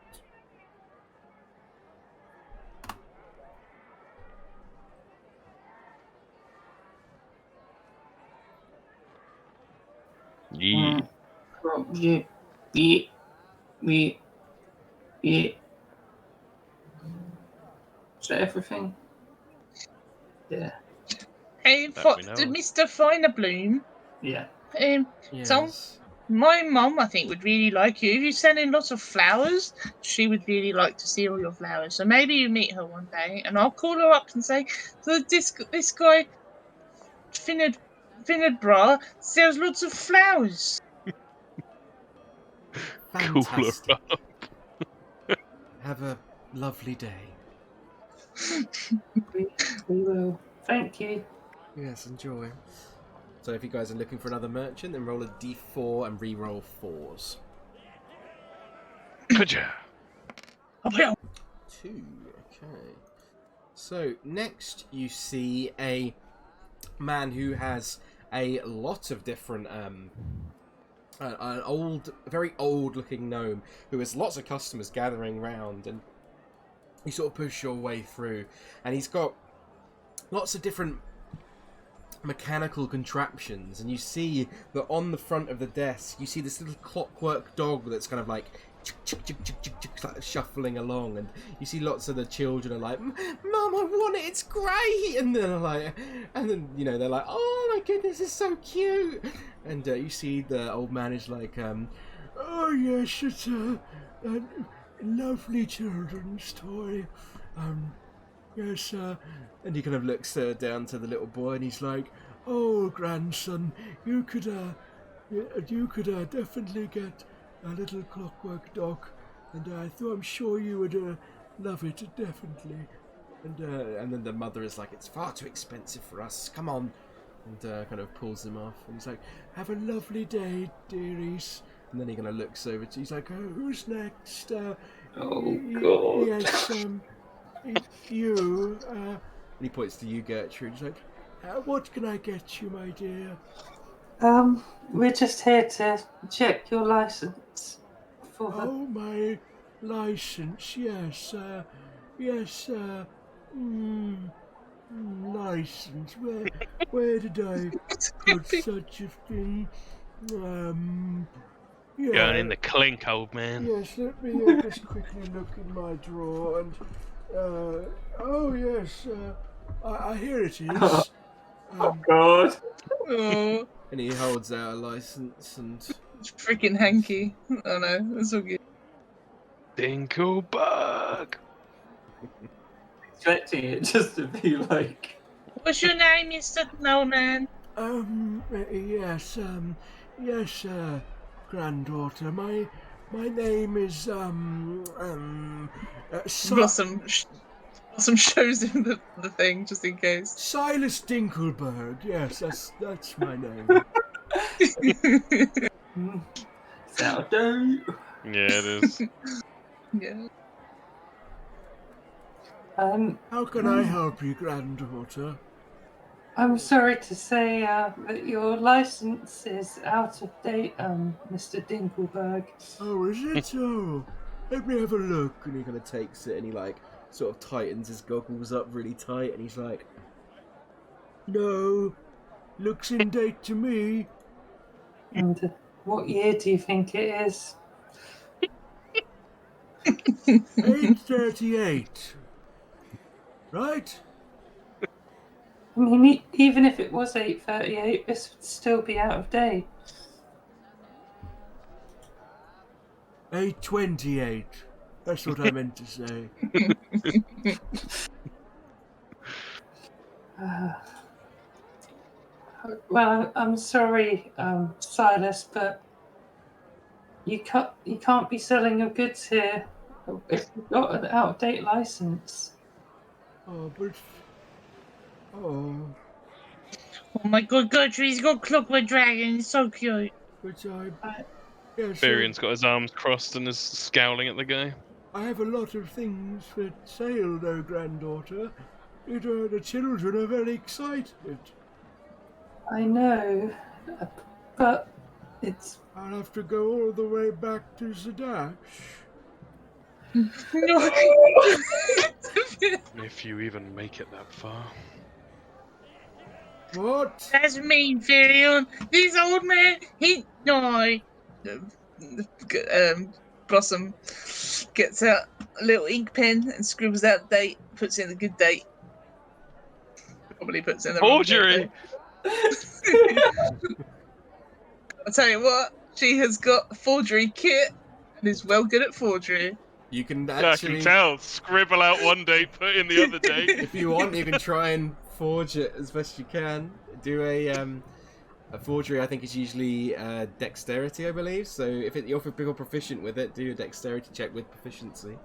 Yeah. Yeah. Is that everything? Yeah. Hey, That we know of. Mr. Finerbloom. Yeah. So Yes. My mum, I think, would really like you. If you send in lots of flowers, she would really like to see all your flowers. So maybe you meet her one day, and I'll call her up and say, so this guy, Finnered Bra, sells lots of flowers. Cooler Fantastic. up. Have a lovely day. We will. Thank you. Yes, enjoy. So if you guys are looking for another merchant, then roll a d4 and re-roll 4s. Good job. Oh, well. 2. Okay. So next you see a man who has a lot of different an very old looking gnome who has lots of customers gathering round, and you sort of push your way through, and he's got lots of different mechanical contraptions, and you see that on the front of the desk you see this little clockwork dog that's kind of like shuffling along, and you see lots of the children are like, "Mum, I want it, it's great," and they're like, and then they're like, "Oh my goodness, it's so cute," and you see the old man is like, "Oh yes, it's a lovely children's toy, yes," and he kind of looks down to the little boy, and he's like, "Oh, grandson, you could definitely get a little clockwork dog, and I'm sure you would love it, definitely." And then the mother is like, "It's far too expensive for us. Come on," and kind of pulls him off, and he's like, "Have a lovely day, dearies." And then he kind of looks over to, he's like, "Who's next?" Oh, God. Yes, you. And he points to you, Gertrude. He's like, "What can I get you, my dear?" We're just here to check your license for the... Oh, my license, yes, license. Where did I put such a thing? Yeah. Going in the clink, old man. Yes, let me just quickly look in my drawer, and oh yes, I hear it is. Oh, God. Oh, And he holds out a license, and it's freaking hanky. Oh no, that's all good. Dinklebug. Expecting it just to be like, What's your name, Mr. Snowman? yes, granddaughter, my name is Blossom shows him the thing just in case. Silas Dinkelberg. Yes, that's my name. sourdough. Yeah, it is. Yeah. How can I help you, granddaughter? I'm sorry to say that your license is out of date, Mr. Dinkelberg. Oh, is it? Oh, let me have a look. And he kind of takes it, and he like sort of tightens his goggles up really tight, and he's like, "No, looks in date to me." And what year do you think it is? 838. Right? I mean, even if it was 838, this would still be out of date. 828. That's what I meant to say. Well, I'm sorry, Silas, but you can't be selling your goods here if you've got an out-of-date license. Oh, but oh, Oh my god, Gertrude, he's got Clockwork Dragon. He's so cute. but yes, Varian's got his arms crossed and is scowling at the guy. I have a lot of things for sale, though, granddaughter. The children are very excited. I know, but it's... I'll have to go all the way back to Zadash. No. If you even make it that far. What? That's mean, Varian. This old man, Blossom gets out a little ink pen and scribbles out the date, puts in the good date. Probably puts in the wrong Forgery! date, though. I'll tell you what, She has got a forgery kit and is well good at forgery. You can Yeah, I actually, can tell. Scribble out one date, put in the other date. if you want, you can try and forge it as best you can. Do a forgery. I think is usually dexterity, I believe. So if you're people proficient with it, do a dexterity check with proficiency.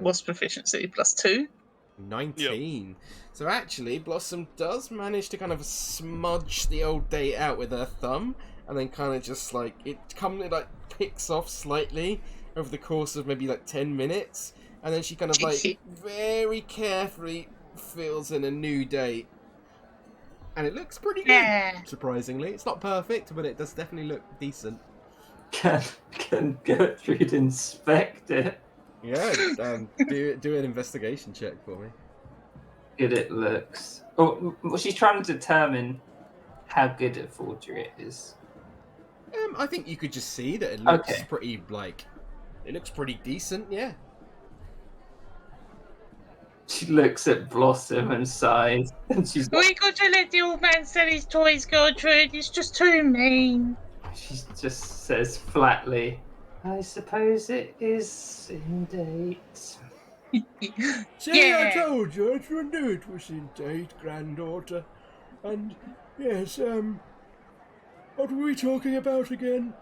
What's proficiency? +2? 19. So actually, Blossom does manage to kind of smudge the old date out with her thumb, and then kind of just like it picks off slightly over the course of maybe like 10 minutes, and then she kind of like very carefully fills in a new date, and it looks pretty good. Yeah. Surprisingly, it's not perfect, but it does definitely look decent. Can Gertrude inspect it? Yeah, do an investigation check for me. Good it looks. Oh, well, she's trying to determine how good at forgery it is. I think you could just see that it looks Okay. pretty it looks pretty decent. Yeah. She looks at Blossom and sighs, and We got to let the old man sell his toys, Gertrude. It's just too mean. she just says flatly, I suppose it is indeed. See, I Yeah. told you, I knew it was indeed, granddaughter. And yes, what were we talking about again?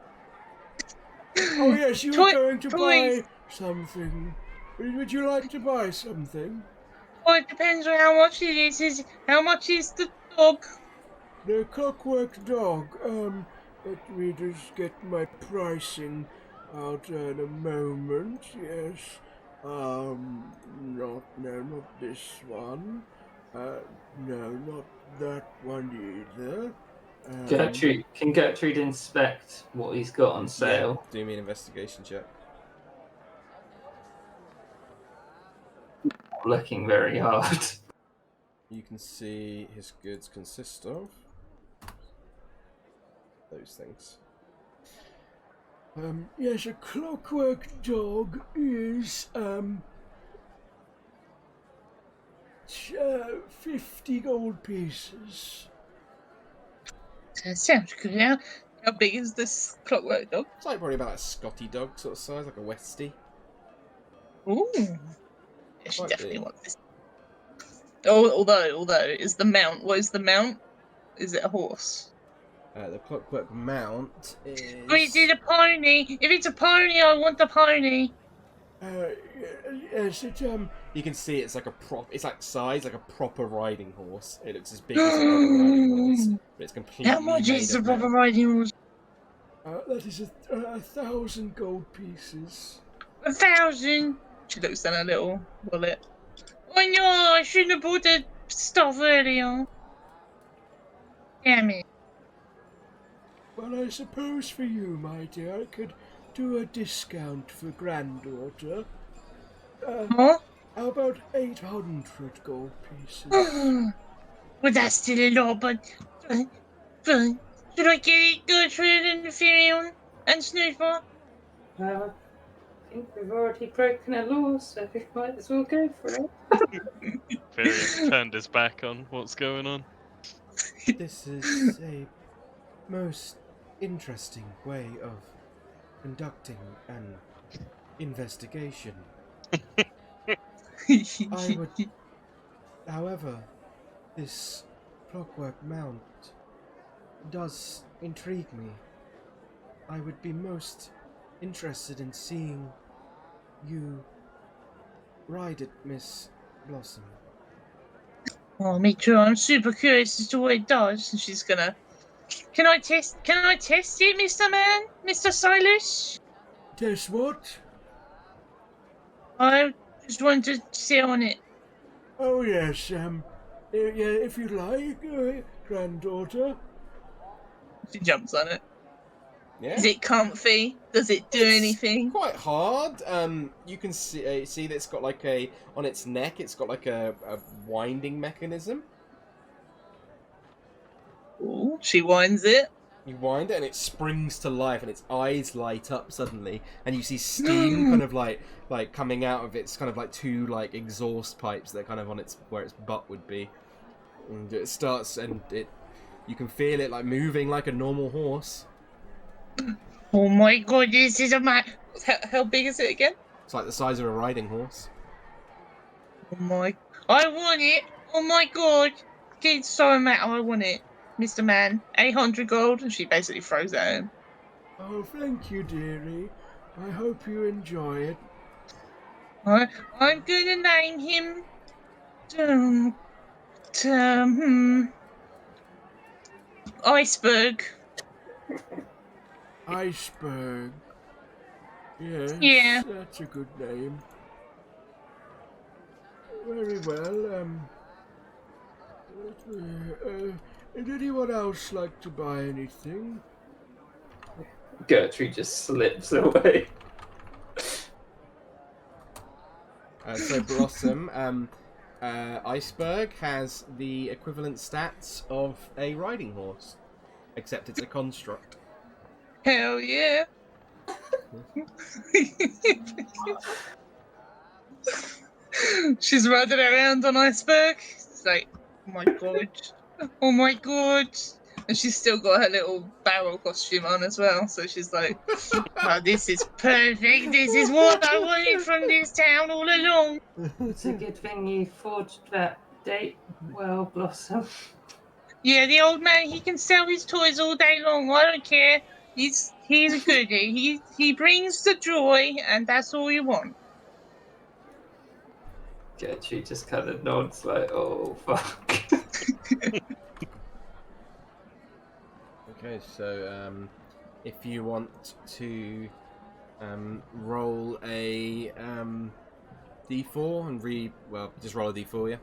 Oh yes, you were going to toys. buy something. Would you like to buy something? Well, it depends on how much it is. How much is the dog? The clockwork dog. Let me just get my pricing out in a moment. Yes. Not this one. No, not that one either. Gertrude, can Gertrude inspect what he's got on sale? Do me an investigation check. Looking very hard. You can see his goods consist of those things. Yes, a clockwork dog is 50 gold pieces. That sounds good. How big is this clockwork dog? It's like probably about a Scotty dog sort of size, like a Westie. Ooh. I should Quite definitely big. want this. Oh, although, is the mount? What is the mount? Is it a horse? The clockwork mount is. Or is it a pony? If it's a pony, I want the pony. Yes, you can see it's like it's like size like a proper riding horse. It looks as big as a proper riding horse, but it's completely How much made is the of proper metal. riding horse? That is 1,000 gold pieces. 1,000. She looks down her little wallet. Oh no, I shouldn't have bought the stuff earlier. Damn it. Well, I suppose for you, my dear, I could do a discount for granddaughter. Huh? How about 800 gold pieces? Well, that's still a lot, but should I get it, Gertrude and Firion and Snooper? Well, I think we've already broken a law, so we might as well go for it. Varian turned his back on what's going on. This is a most interesting way of conducting an investigation. I would, however, this clockwork mount does intrigue me. I would be most interested in seeing you ride it, Miss Blossom. Oh, me too. I'm super curious as to what it does. And she's gonna. Can I test it, Mr. Man? Mr. Silas? Test what? I just want to sit on it. Oh yes, yeah, if you like, granddaughter. She jumps on it. Yeah. Is it comfy? Does it do anything? Quite hard. You can see that it's got like on its neck. It's got like a winding mechanism. Ooh, she winds it. You wind it and it springs to life, and its eyes light up suddenly, and you see steam kind of like coming out of its kind of like two like exhaust pipes that are kind of on its where its butt would be, and it starts and it You can feel it like moving like a normal horse. Oh my god, this is a man. How big is it again? It's like the size of a riding horse. Oh my. I want it. Oh my god. It's so mad. I want it. Mr. Man. 800 gold. And she basically throws it at him. Oh, thank you, dearie. I hope you enjoy it. I'm gonna name him. Iceberg. Iceberg. Yes, Yeah. that's a good name. Very well, would anyone else like to buy anything? Gertrude just slips away. So Blossom, Iceberg has the equivalent stats of a riding horse, except it's a construct. Hell yeah. She's riding around on Iceberg. It's like, oh my god. Oh my god. And she's still got her little barrel costume on as well. So she's like, oh, this is perfect. This is what I wanted from this town all along. It's a good thing you forged that date well, Blossom. Yeah, the old man, he can sell his toys all day long. I don't care. He's a goodie. He brings the joy, and that's all you want. Gertrude just kind of nods like, oh, fuck. Okay, so if you want to roll a d4 and just roll a d4, yeah.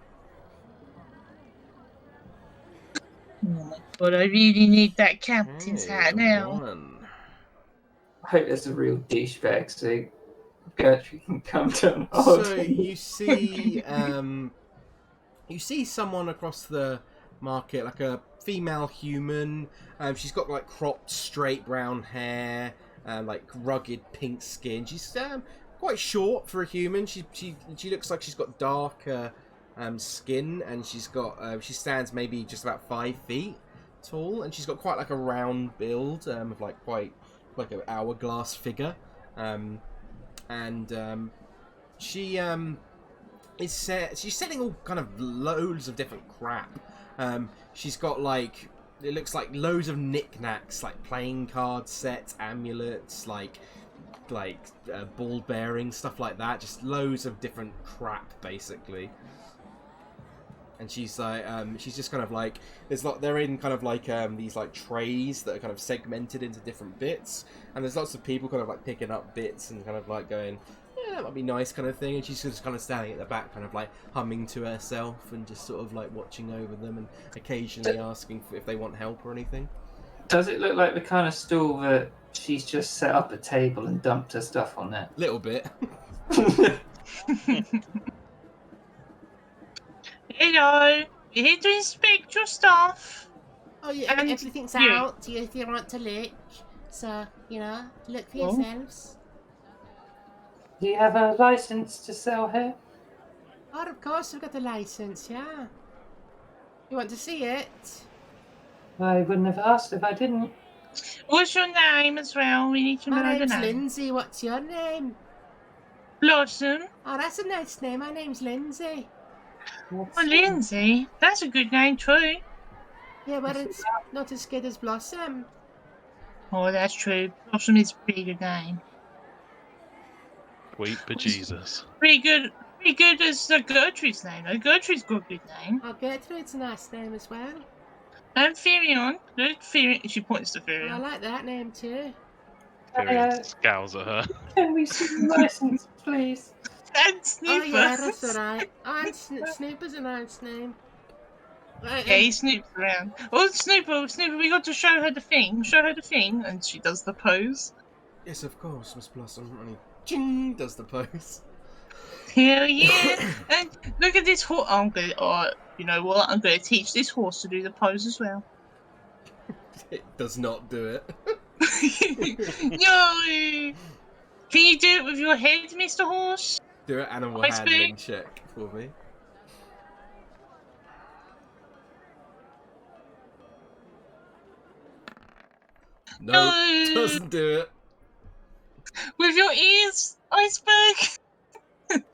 Oh my god, I really need that captain's hat now. 1. I hope there's a real douchebag so Gertrude can come down hard. So you see someone across the market, like a female human. She's got like cropped, straight brown hair, like rugged pink skin. She's quite short for a human. She looks like she's got darker skin, and she stands maybe just about 5 feet tall, and she's got quite like a round build, of like quite like an hourglass figure, she's selling all kind of loads of different crap. She's got like, it looks like loads of knickknacks, like playing card sets, amulets, like ball bearings, stuff like that. Just loads of different crap, basically. And she's like, she's just kind of like, they're in kind of like these like trays that are kind of segmented into different bits, and there's lots of people kind of like picking up bits and kind of like going, yeah, that might be nice, kind of thing. And she's just kind of standing at the back, kind of like humming to herself and just sort of like watching over them and occasionally asking if they want help or anything. Does it look like the kind of stall that she's just set up a table and dumped her stuff on there? Little bit. Hello, you're here to inspect your stuff. Oh, yeah, And everything's you. out if you want to look. So, look for yourselves. Do you have a license to sell here? Oh, of course we've got the license, yeah. You want to see it? I wouldn't have asked if I didn't. What's your name as well? We need to know My the name's name. Lindsay. What's your name? Blossom. Oh, that's a nice name. My name's Lindsay. Oh, Lindsay. That's a good name too. Yeah, but it's not as good as Blossom. Oh, that's true. Blossom is a pretty good name. Sweet bejesus. Pretty good as Gertrude's name, though. Gertrude's got a good name. Oh, Gertrude's a nice name as well. And Firion. Look, Firion. She points to Oh, I Firion. like that name too. Tyrion scowls at her. Can we see the license, please? And Oh, Snooper. yeah, that's alright. Oh, and Snooper's a nice name. Right, Yeah, he snoops around. Oh, Snooper, we got to show her the thing. Show her the thing. And she does the pose. Yes, of course, Miss Blossom. And he ching does the pose. Hell yeah! And look at this horse. You know what? I'm going to teach this horse to do the pose as well. It does not do it. No! Can you do it with your head, Mr. Horse? Do an animal Ice handling check for me. No, No. doesn't do it. With your ears, iceberg.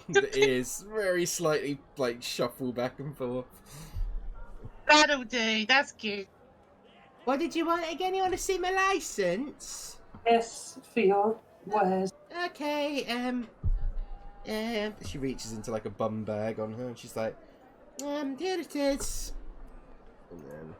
The ears very slightly like shuffle back and forth. That'll do. That's good. What did you want again? You want to see my license? Yes, for your wares. Okay, She reaches into like a bum bag on her and she's like, here it is. and then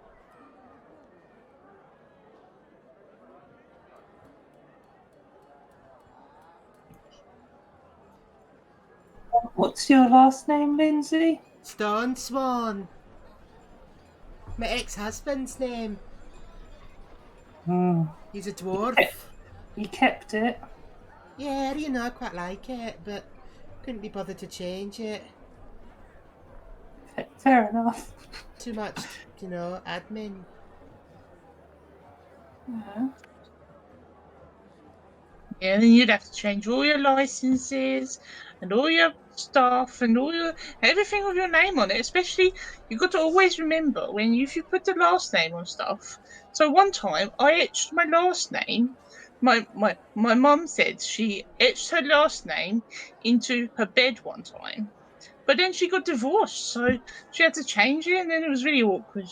What's your last name, Lindsay? Stone Swan. My ex-husband's name. Hmm. He's a dwarf. You kept it. Yeah, you know, I quite like it, but couldn't be bothered to change it. Fair enough. Too much, you know, admin. Yeah. Yeah, then you'd have to change all your licenses and all your stuff and all your everything with your name on it. Especially, you've got to always remember when if you put the last name on stuff. So one time I etched my last name. My mum said she etched her last name into her bed one time, but then she got divorced, so she had to change it, and then it was really awkward.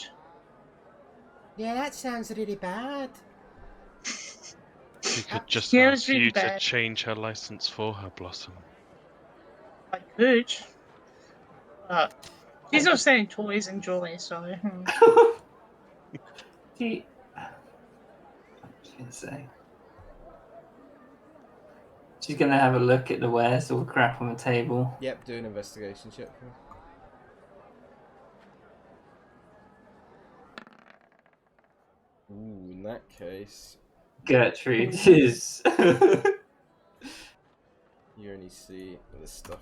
Yeah, that sounds really bad. You could just Yeah, it was ask really you to bad. change her license for her, Blossom. I could, but she's not selling toys and joy, so. She, I was gonna say. She's gonna have a look at the wares, all the crap on the table. yep, do an investigation check. Ooh, in that case, Gertrude is. you only see this stuff.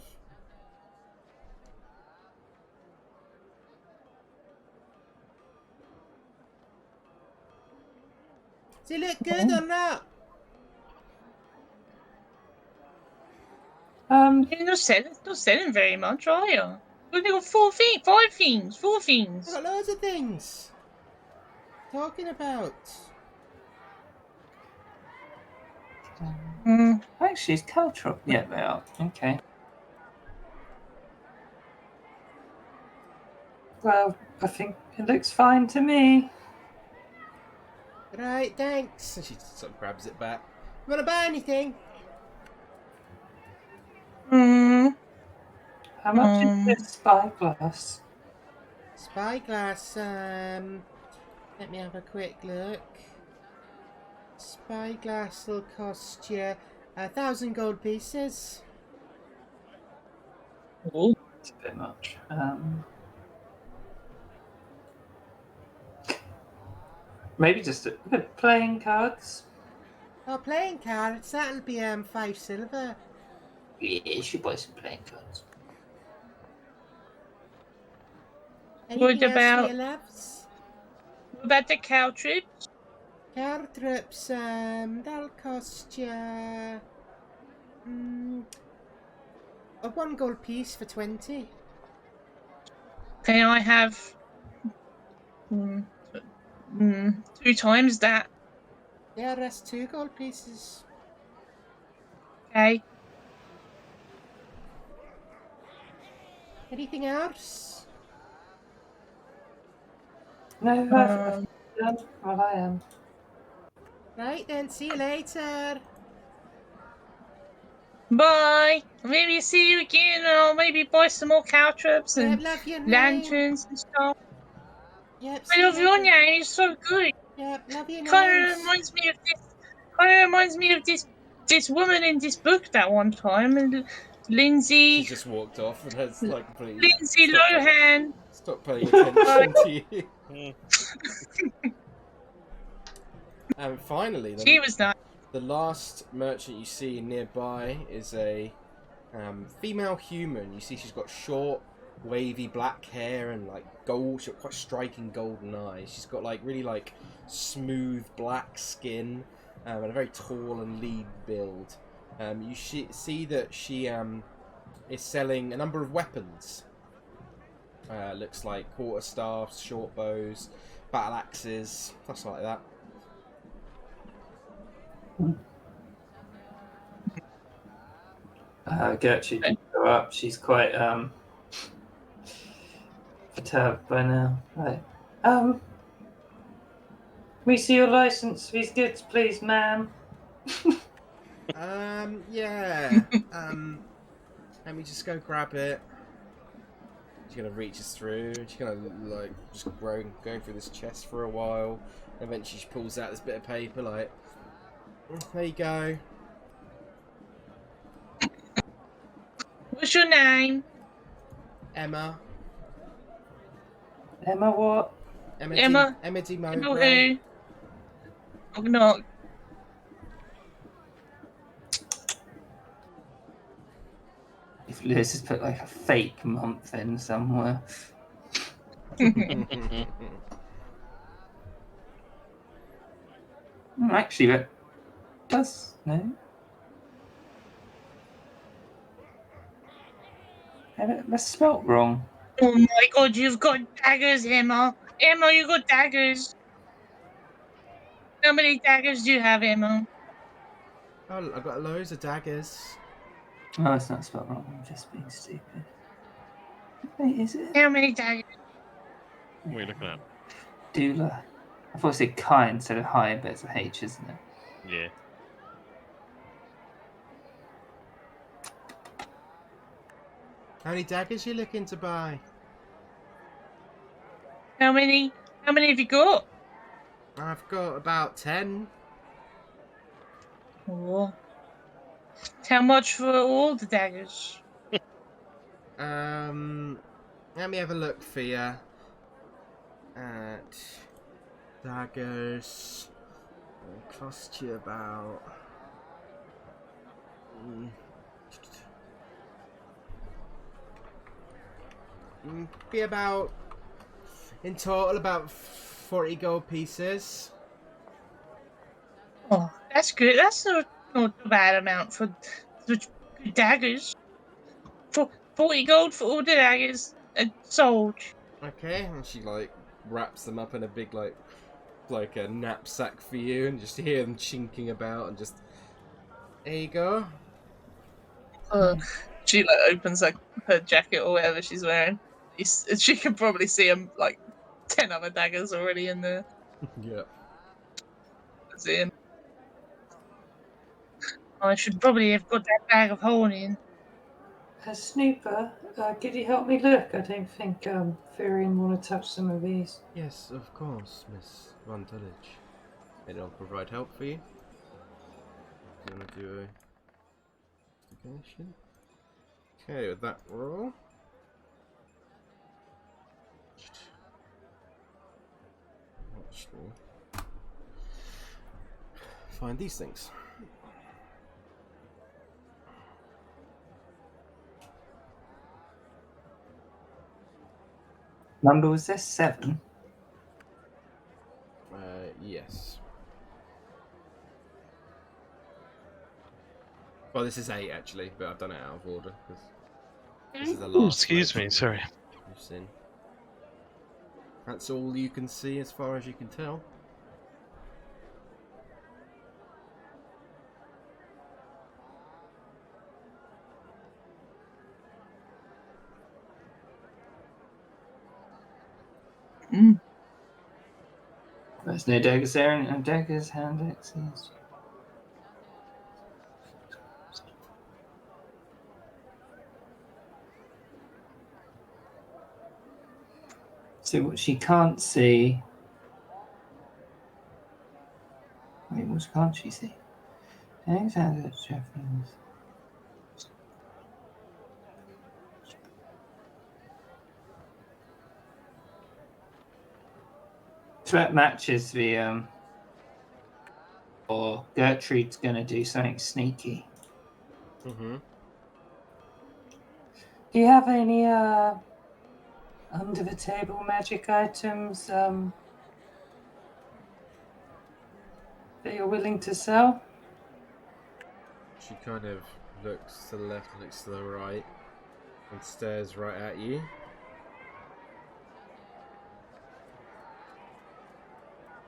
Does it look good or not? You're not selling very much, are you? We've got 4 things, 5 things, 4 I've things. got loads of things. Talking about. Actually, it's cultural. Yeah, they are. Okay. Well, I think it looks fine to me. Right, thanks. And she sort of grabs it back. You want to buy anything? How much is this spyglass? Spyglass, let me have a quick look. Spyglass will cost you 1,000 gold pieces. Oh, It's a bit much. Maybe just a bit of playing cards. Oh, playing cards, that'll be 5 silver. Yeah, she buy some playing cards. Anything else about- for your loves? what about the cow trip? Card trips, that'll cost you a 1 gold piece for 20. Can I have 2 times that? Yeah, that's 2 gold pieces. Okay. Anything else? No, I've done. Well, I am. Right then, see you later. Bye. Maybe see you again, and I'll maybe buy some more cow trips Yep, and love your name. lanterns and stuff. Yep, I see love you your later. name. It's so good. Yep, love your Kind of names. reminds me of this. Kind of reminds me of this woman in this book that one time, and Lindsay. She's just walked off and has like completely Lindsay Lohan. stopped paying attention to you. And finally, She was nice. the last merchant you see nearby is a female human. You see she's got short, wavy black hair and like gold, she's got quite striking golden eyes. She's got like really like smooth black skin and a very tall and lean build. You see that she is selling a number of weapons. Looks like quarterstaffs, short bows, battle axes, stuff like that. Gertrude can go up. She's quite perturbed by now. Right. We see your license for these goods, please, ma'am. Yeah. Let me just go grab it. She's gonna reach us through. She's gonna like just going through this chest for a while. Eventually, she pulls out this bit of paper. Like, there you go. What's your name? Emma. Emma, what? Emma. Emma D. Emma Mowbray. who? Knock knock. If Lewis has put like a fake month in somewhere. Actually, that does no. That's spelt wrong. Oh my god, you've got daggers, Emma. Emma, you got daggers. How many daggers do you have, Emma? Oh, I've got loads of daggers. Oh, it's not spelled wrong. I'm just being stupid. Wait, is it? How many daggers? What are you looking at? Doula. I thought it said Kai instead of hi, but it's a H, isn't it? Yeah. How many daggers you looking to buy? How many? How many have you got? I've got about 10. Oh. How much for all the daggers? Let me have a look for you. At daggers. It'll cost you about. Be about. In total, about 40 gold pieces. Oh, that's good. That's not a bad amount for good daggers. For 40 gold for all the daggers sold. Okay, and she like wraps them up in a big like a knapsack for you, and just hear them chinking about, and just there you go. She like opens her jacket or whatever she's wearing. She can probably see like 10 other daggers already in there. Yeah. In. I should probably have got that bag of holding. Snooper, could you help me look? I don't think Furion want to touch some of these. Yes, of course, Miss Von Tullidge. And I'll provide help for you. Do you want to do a investigation? Okay, with that roll. Actually, find these things. Number was this 7? Yes. Well, this is 8 actually, but I've done it out of order because this is the Ooh, last. excuse me, legend sorry. you've seen. That's all you can see as far as you can tell. There's no daggers there, and daggers, hand axes. So what she can't see. Wait, what can't she see? Daggers, hand axes, Jeffries. So that matches the or Gertrude's gonna do something sneaky. Mm-hmm. Do you have any under the table magic items that you're willing to sell? She kind of looks to the left, looks to the right, and stares right at you.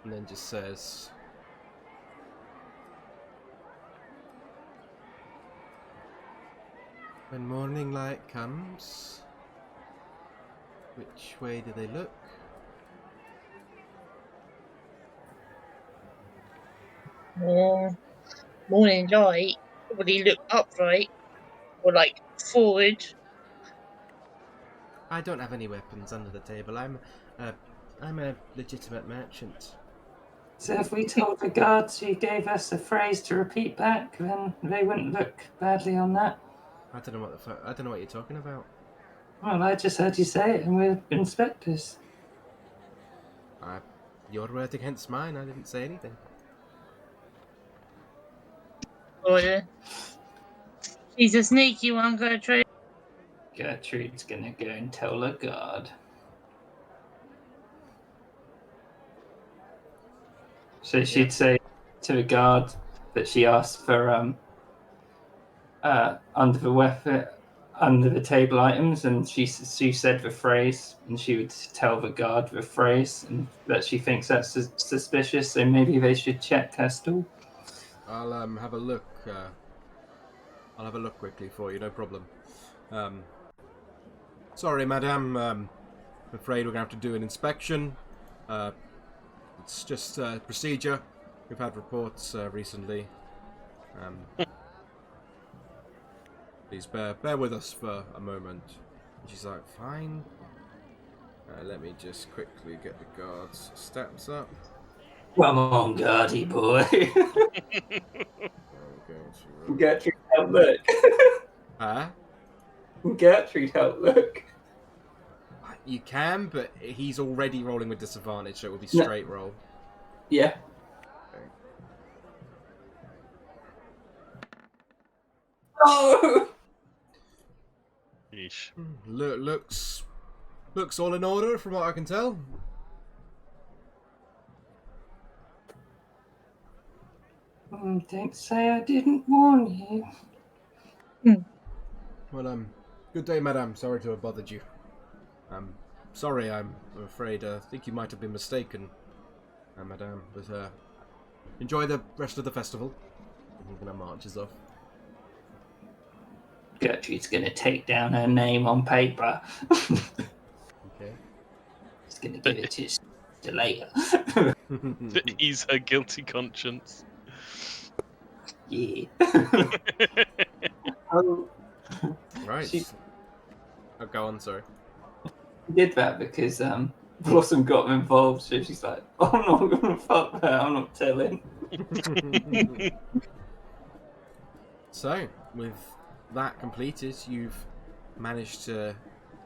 And then just says, When morning light comes, which way do they look? Morning light. Probably look upright or like forward. I don't have any weapons under the table. I'm a legitimate merchant. So if we told the guards you gave us a phrase to repeat back, then they wouldn't look badly on that. I don't know I don't know what you're talking about. Well, I just heard you say it, and we're inspectors. Your word against mine. I didn't say anything. Order. She's a sneaky one, Gertrude. Gertrude's gonna go and tell the guard. So she'd say to the guard that she asked for under the table items, and she said the phrase, and she would tell the guard the phrase, and that she thinks that's suspicious. So maybe they should check her stall. I'll have a look. I'll have a look quickly for you. No problem. Sorry, madame. I'm afraid we're gonna have to do an inspection. It's just procedure. We've had reports recently. Please bear with us for a moment. And she's like, fine. Let me just quickly get the guards' stats up. Come on, guardy boy. I'm going to Gertrude, help look. Huh? Gertrude, help look. You can, but he's already rolling with disadvantage, so it will be straight roll. Yeah. Okay. Oh! Yeesh. Looks all in order from what I can tell. Don't say I didn't warn you. Well, good day, madame. Sorry to have bothered you. Sorry, I'm afraid. I think you might have been mistaken, madame. But enjoy the rest of the festival. I'm gonna marches off. Gertrude's gonna take down her name on paper. Okay. She's gonna give it to you later. Ease her guilty conscience. Yeah. Right. She Go on. Sorry. did that because Blossom got involved, so she's like, I'm not gonna fuck that, I'm not telling. So, with that completed, you've managed to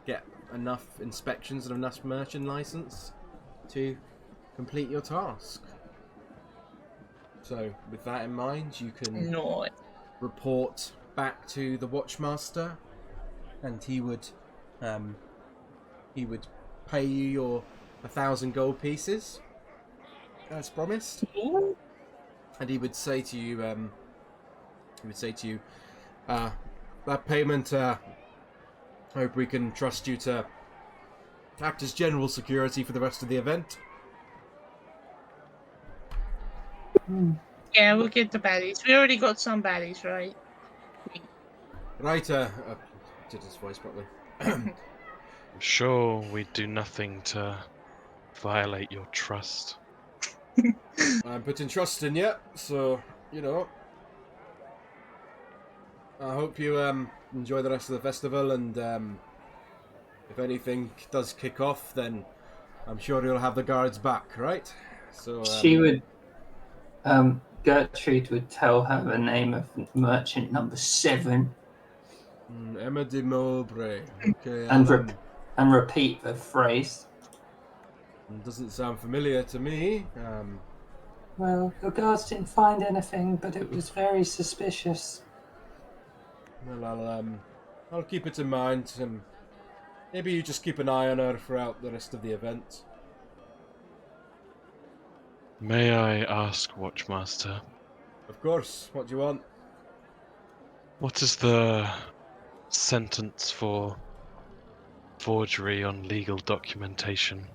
get enough inspections and enough merchant license to complete your task. So, with that in mind, you can report back to the Watchmaster, and he would pay you your 1,000 gold pieces, as promised. And he would say to you, that payment, hope we can trust you to act as general security for the rest of the event. Yeah, we'll get the baddies. We already got some baddies, right? Right, did his voice properly. I'm sure we'd do nothing to violate your trust. I'm putting trust in you, so, you know. I hope you enjoy the rest of the festival, and if anything does kick off, then I'm sure you'll have the guards back, right? So She would, Gertrude would tell her the name of merchant number 7. Emma de Mowbray. Okay, and repeat the phrase. Doesn't sound familiar to me. Well, the guards didn't find anything, but it was very suspicious. Well, I'll keep it in mind. Maybe you just keep an eye on her throughout the rest of the event. May I ask, Watchmaster? Of course. What do you want? What is the sentence for forgery on legal documentation?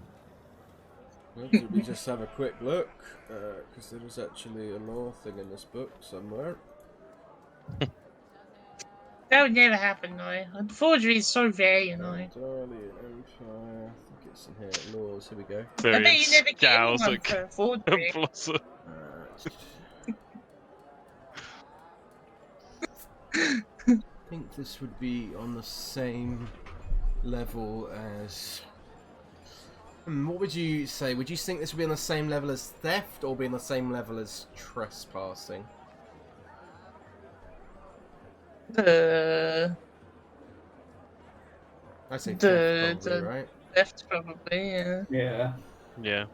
Well, did we just have a quick look? Because there was actually a law thing in this book somewhere. That would never happen, though. Forgery is so very annoying. Charlie, Empire. I think it's in here. Laws. Here we go. I bet Varian you never get scowls anyone at for forgery. Blossom. I think this would be on the same level as. What would you say? Would you think this would be on the same level as theft, or be on the same level as trespassing? The I say The- theft, probably, the- right? theft, probably, yeah. Yeah. Yeah.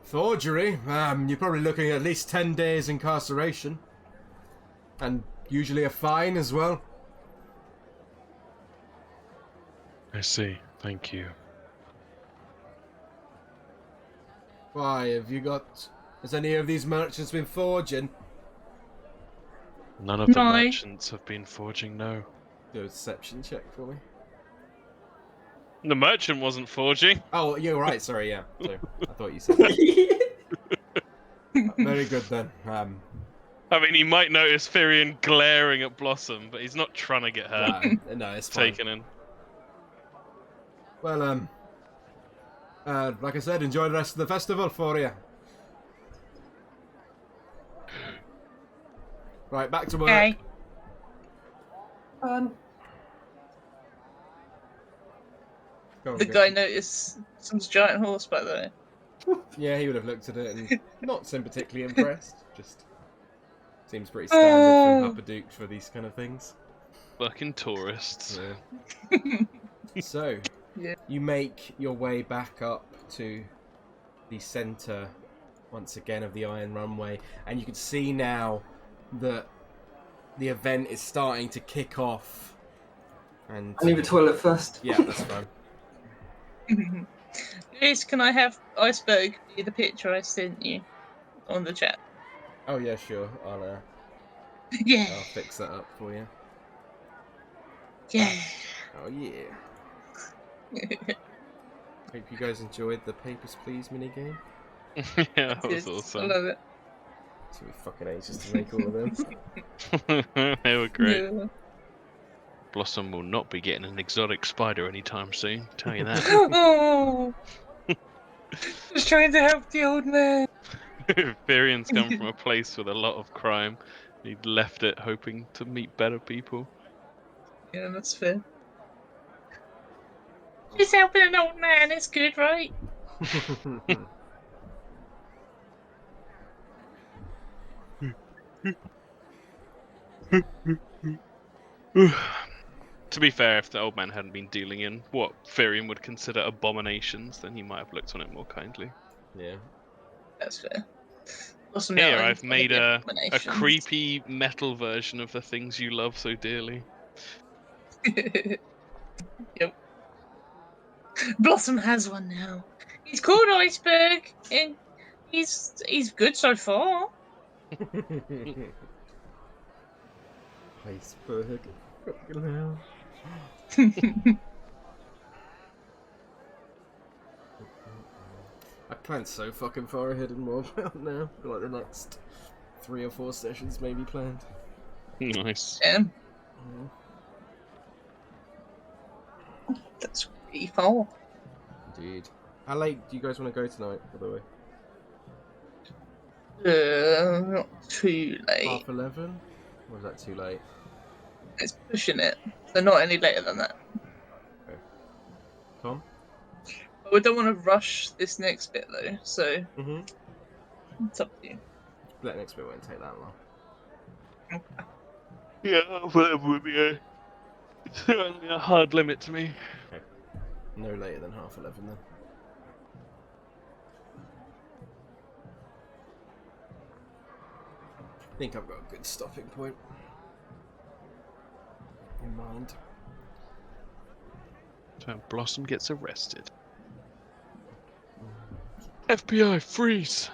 Forgery. You're probably looking at least 10 days incarceration, and usually a fine as well. I see. Thank you. Why have you got? Has any of these merchants been forging? None of the No. merchants have been forging, no. Do a deception check for me. The merchant wasn't forging. Oh, you're right. Sorry, yeah. So, I thought you said. Very good then. I mean, he might notice Firion glaring at Blossom, but he's not trying to get her No, it's fine. taken in. Well, like I said, enjoy the rest of the festival for you. Right, back to work. Okay. Go on, The go. guy noticed some giant horse back there. Yeah, he would have looked at it and not seemed particularly impressed. Just seems pretty standard from Happaduke for these kind of things. Fucking tourists. Yeah. So, Yeah. you make your way back up to the centre once again of the Iron Runway, and you can see now that the event is starting to kick off. And I need the toilet first. yeah, that's fine. Lewis, can I have Iceberg be the picture I sent you on the chat? Oh yeah, sure. I'll Yeah. fix that up for you. Yeah. Oh yeah. Hope you guys enjoyed the Papers, Please minigame. Yeah, that was I awesome. love it. It's gonna be fucking ages to make all of them. They were great. Yeah. Blossom will not be getting an exotic spider anytime soon, tell you that. Oh, just trying to help the old man. Virion's come from a place with a lot of crime. He'd left it hoping to meet better people. Yeah, that's fair. Just helping an old man, it's good, right? To be fair, if the old man hadn't been dealing in what Firion would consider abominations, then he might have looked on it more kindly. Yeah. That's fair. Awesome. Here, yeah, I've made a abominations. creepy metal version of the things you love so dearly. Yep. Blossom has one now. He's called Iceberg, and he's good so far. Iceberg. Fucking hell. I planned so fucking far ahead in Wildemount now. For like the next 3 or 4 sessions maybe planned. Nice. Yeah, Mm. that's pretty far. Indeed. How late do you guys want to go tonight, by the way? Not too late. 11:30? Or is that too late? It's pushing it. So not any later than that. Tom? But we don't want to rush this next bit though, so Mm-hmm. it's up to you. That next bit won't take that long. Yeah, whatever would be certainly a hard limit to me. No later than 11:30 then. I think I've got a good stopping point in mind. So Blossom gets arrested. FBI, freeze!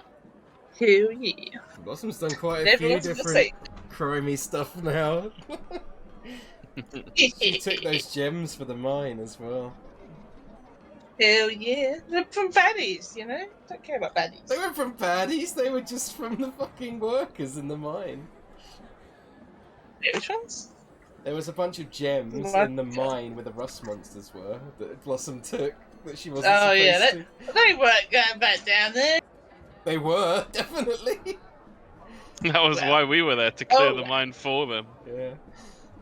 Hell yeah. Blossom's done quite a few Everyone's the different same. crimey stuff now. She took those gems for the mine as well. Hell yeah. They're from baddies, you know? Don't care about baddies. They weren't from baddies, they were just from the fucking workers in the mine. Which ones? There was a bunch of gems What? in the mine where the rust monsters were that Blossom took that she wasn't Oh supposed yeah, to. they weren't going back down there. They were, definitely. That was Well, why we were there, to clear oh, the well. mine for them. Yeah.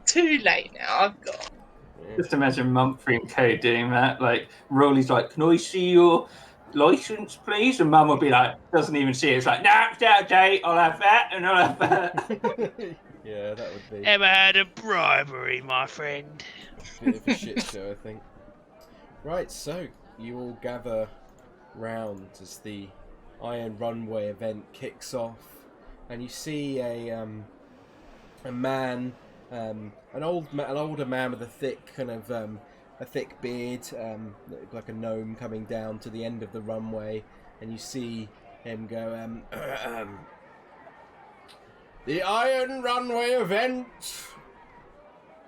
Too late now. I've got. Just imagine Mumphrey and Co doing that. Like, Rolly's like, "Can I see your license, please?" And Mum will be like, doesn't even see it. It's like, "No, it's out of date. I'll have that, and I'll have that." Yeah, that would be Ever had a bribery, my friend? a bit of a shit show, I think. Right, so you all gather round as the Iron Runway event kicks off, and you see a man, an older man with a thick kind of a thick beard, like a gnome, coming down to the end of the runway, and you see him go, "The Iron Runway event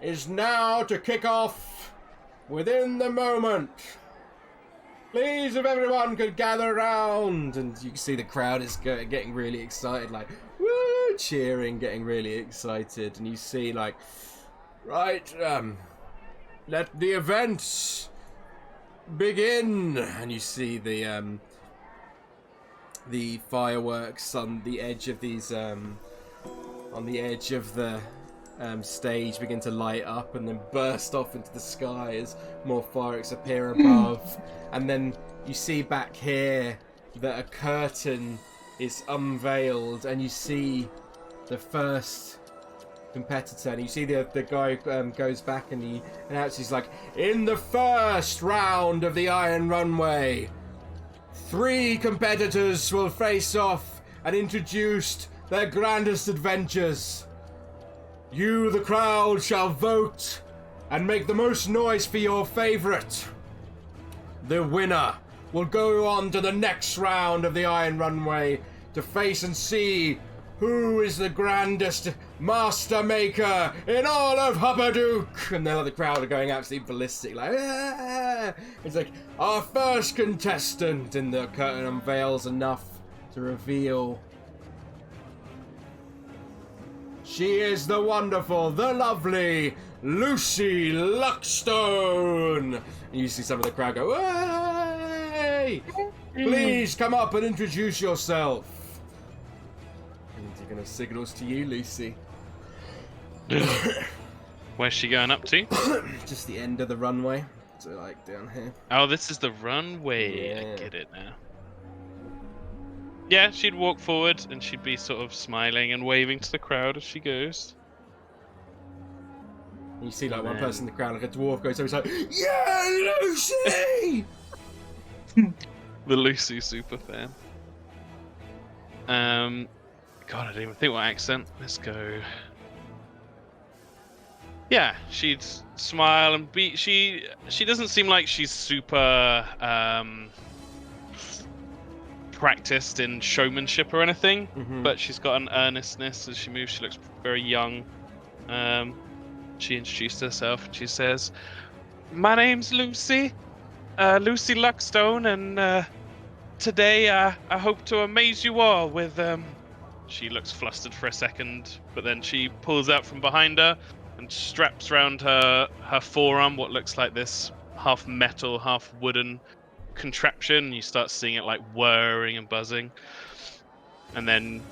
is now to kick off within the moment. Please, if everyone could gather round." And you can see the crowd is getting really excited, like, woo, cheering, getting really excited. And you see, like, right, let the events begin. And you see the fireworks on the edge of these, on the edge of the stage begin to light up and then burst off into the sky as more fireworks appear above. And then you see back here that a curtain is unveiled, and you see the first competitor, and you see the guy goes back and he announces, he's like, "In the first round of the Iron Runway, 3 competitors will face off and introduce their grandest adventures. You, the crowd, shall vote and make the most noise for your favourite. The winner will go on to the next round of the Iron Runway to face and see who is the grandest master maker in all of Huppadook." And then the crowd are going absolutely ballistic, like, "Ah!" It's like, "Our first contestant," and the curtain unveils enough to reveal she is the wonderful, the lovely Lucy Luckstone. And you see some of the crowd go, "Hey! Please come up and introduce yourself." And you're going to signals to you, Lucy. Where's she going up to? Just the end of the runway. So, like, down here. Oh, this is the runway. Yeah. I get it now. Yeah, she'd walk forward and she'd be sort of smiling and waving to the crowd as she goes. And you see, like, And one then- person in the crowd, like a dwarf, goes over, he's like, "Yeah, Lucy!" The Lucy super fan. God, I didn't even think what accent. Let's go. Yeah, she'd smile and be. She doesn't seem like she's super practiced in showmanship or anything, but she's got an earnestness as she moves. She looks very young. She introduced herself and she says, "My name's Lucy, Lucy Luckstone, and today I hope to amaze you all with." She looks flustered for a second, but then she pulls out from behind her and straps around her forearm what looks like this half metal, half wooden contraption. You start seeing it like whirring and buzzing, and then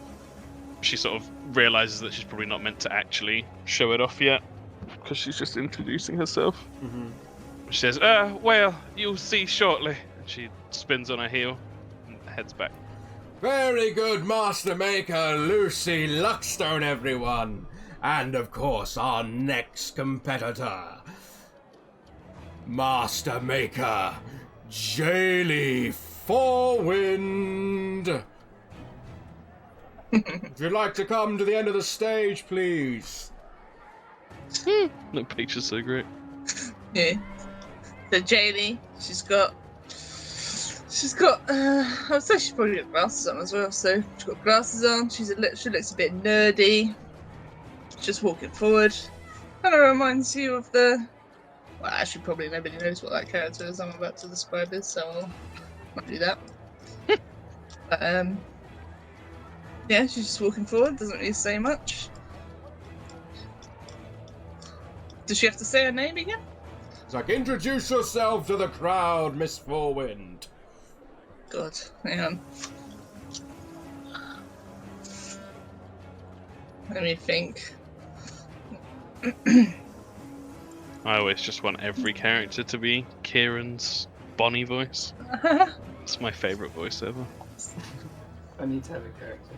she sort of realizes that she's probably not meant to actually show it off yet because she's just introducing herself. She says, "Well, you'll see shortly." And she spins on her heel and heads back. "Very good, Master Maker Lucy Luckstone, everyone. And of course, our next competitor, Master Maker Jaylee Fourwind. If you'd like to come to the end of the stage, please." The picture's so great. Yeah. So Jaylee, she's got. I would say she's probably got glasses on as well. So she's got glasses on. She looks a bit nerdy. Just walking forward. Kind of reminds you of the. Well, actually, probably nobody knows what that character is I'm about to describe it, so I'll not do that. But yeah, she's just walking forward. Doesn't really say much. Does she have to say her name again? It's like, introduce yourself to the crowd, Miss Forewind. God, hang on. Let me think. I always just want every character to be Kieran's Bonnie voice. It's my favourite voice ever. I need to have a character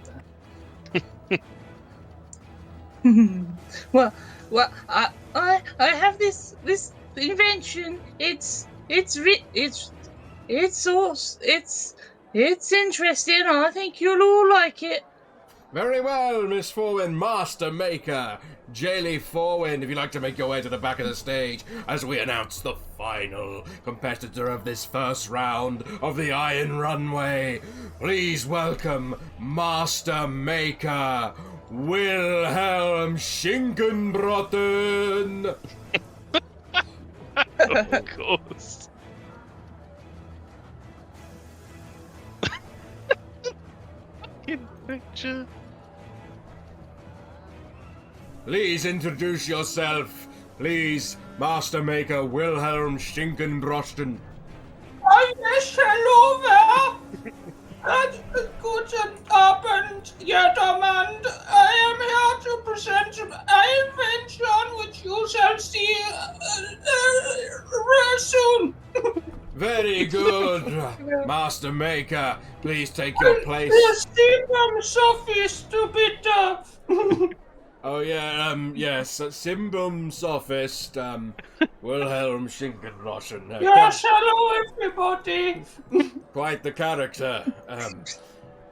there. well, I have this invention. It's interesting. I think you'll all like it. Very well, Miss Forewind, Master Maker, Jaylee Forewind, if you'd like to make your way to the back of the stage as we announce the final competitor of this first round of the Iron Runway. Please welcome Master Maker, Wilhelm Schinkenbrotten. Of course. Fucking picture. Please introduce yourself. Please, Master Maker Wilhelm Schinkenbrotten. Oh, yes, hello there. Guten Abend, jedermann. I am here to present an invention which you shall see soon. Very good, Master Maker. Please take your place. Simum sophist bitte. Oh yeah, yes, Simbum Sophist, Wilhelm Schinkenbrotten. Yes, hello everybody. Quite the character.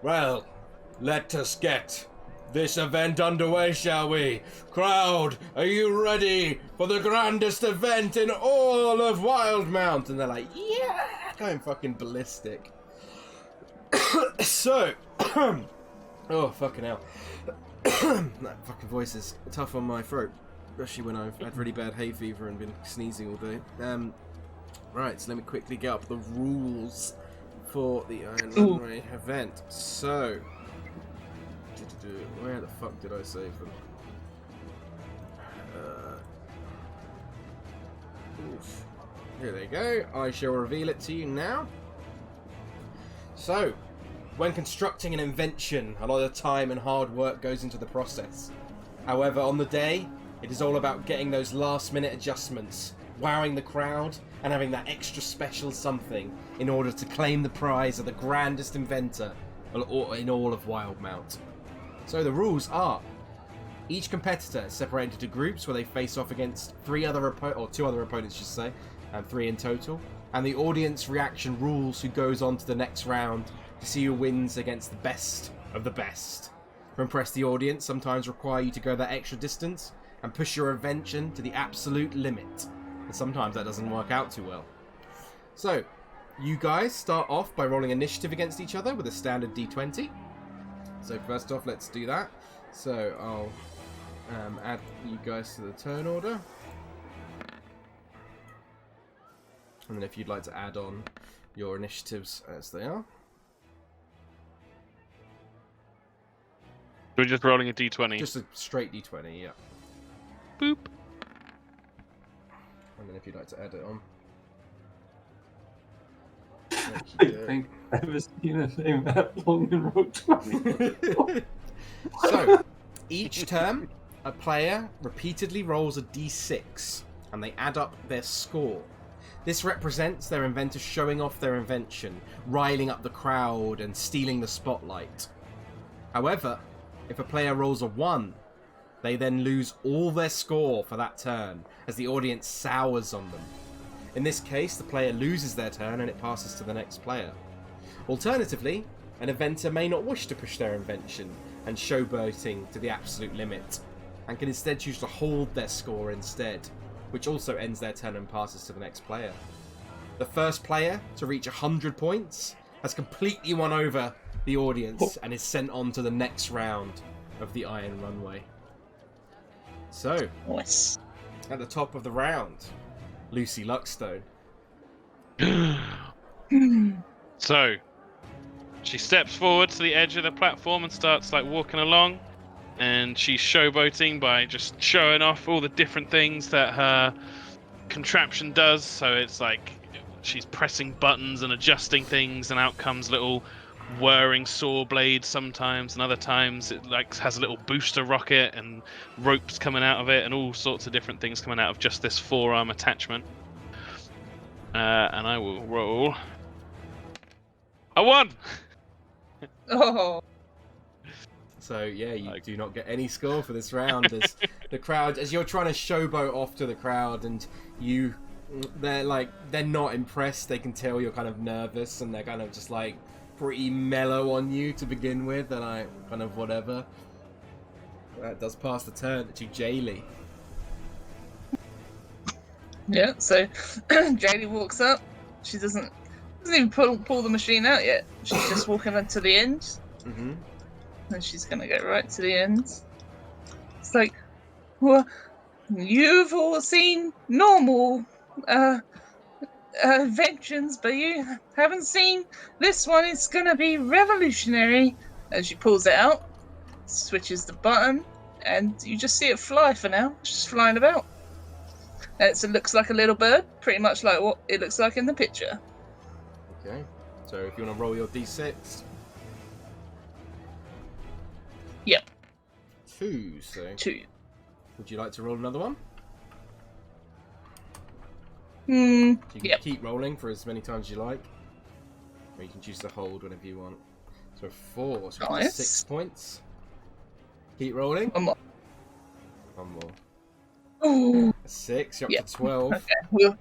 Well, let us get this event underway, shall we? Crowd, are you ready for the grandest event in all of Wildemount? And they're like, yeah, going fucking ballistic. So, oh, fucking hell. That fucking voice is tough on my throat, especially when I've had really bad hay fever and been sneezing all day. Right, so let me quickly get up the rules for the Iron Runway event. So, where the fuck did I save them? Oof. Here they go. I shall reveal it to you now. So, when constructing an invention, a lot of time and hard work goes into the process. However, on the day, it is all about getting those last-minute adjustments, wowing the crowd, and having that extra special something in order to claim the prize of the grandest inventor in all of Wildemount. So the rules are: each competitor is separated into groups where they face off against two other opponents, should say, and 3 in total. And the audience reaction rules who goes on to the next round to see who wins against the best of the best. To impress the audience sometimes require you to go that extra distance and push your invention to the absolute limit. And sometimes that doesn't work out too well. So, you guys start off by rolling initiative against each other with a standard d20. So first off, let's do that. So I'll add you guys to the turn order. And then if you'd like to add on your initiatives as they are. We're just rolling a d20. Just a straight d20, yeah. Boop. And then if you'd like to add it on. I think I've never seen a name that long in Rogue 20. So, each term, a player repeatedly rolls a d6, and they add up their score. This represents their inventor showing off their invention, riling up the crowd, and stealing the spotlight. However, if a player rolls a 1, they then lose all their score for that turn, as the audience sours on them. In this case, the player loses their turn and it passes to the next player. Alternatively, an inventor may not wish to push their invention and showboating to the absolute limit, and can instead choose to hold their score instead, which also ends their turn and passes to the next player. The first player to reach 100 points has completely won over the audience and is sent on to the next round of the Iron Runway. So, Nice. at the top of the round, Lucy Luckstone. So, she steps forward to the edge of the platform and starts like walking along. and she's showboating by just showing off all the different things that her contraption does. So it's like she's pressing buttons and adjusting things, and out comes little whirring saw blades sometimes, and other times it like has a little booster rocket and ropes coming out of it, and all sorts of different things coming out of just this forearm attachment. And I will roll a 1. Oh, So yeah, you do not get any score for this round. As the crowd, as you're trying to showboat off to the crowd, and they're not impressed. They can tell you're kind of nervous, and they're kind of just like pretty mellow on you to begin with, and I kind of whatever. That does pass the turn to Jaylee. yeah. So Jaylee walks up. She doesn't even pull the machine out yet. She's just walking up to the end, Mm-hmm. and she's gonna go right to the end. It's like, well, you've all seen normal inventions, but you haven't seen this one. It's gonna be revolutionary. And she pulls it out, switches the button, and you just see it fly for now. It's just flying about. It looks like a little bird, pretty much like what it looks like in the picture. Okay. So if you want to roll your d6. Yep. 2. So 2. would you like to roll another one? Hmm. So you can Yep. keep rolling for as many times as you like, or you can choose to hold whenever you want. So 4, so Nice. 6 points. Keep rolling. One more. One more. Ooh. 6, you're up Yep. to 12. Okay.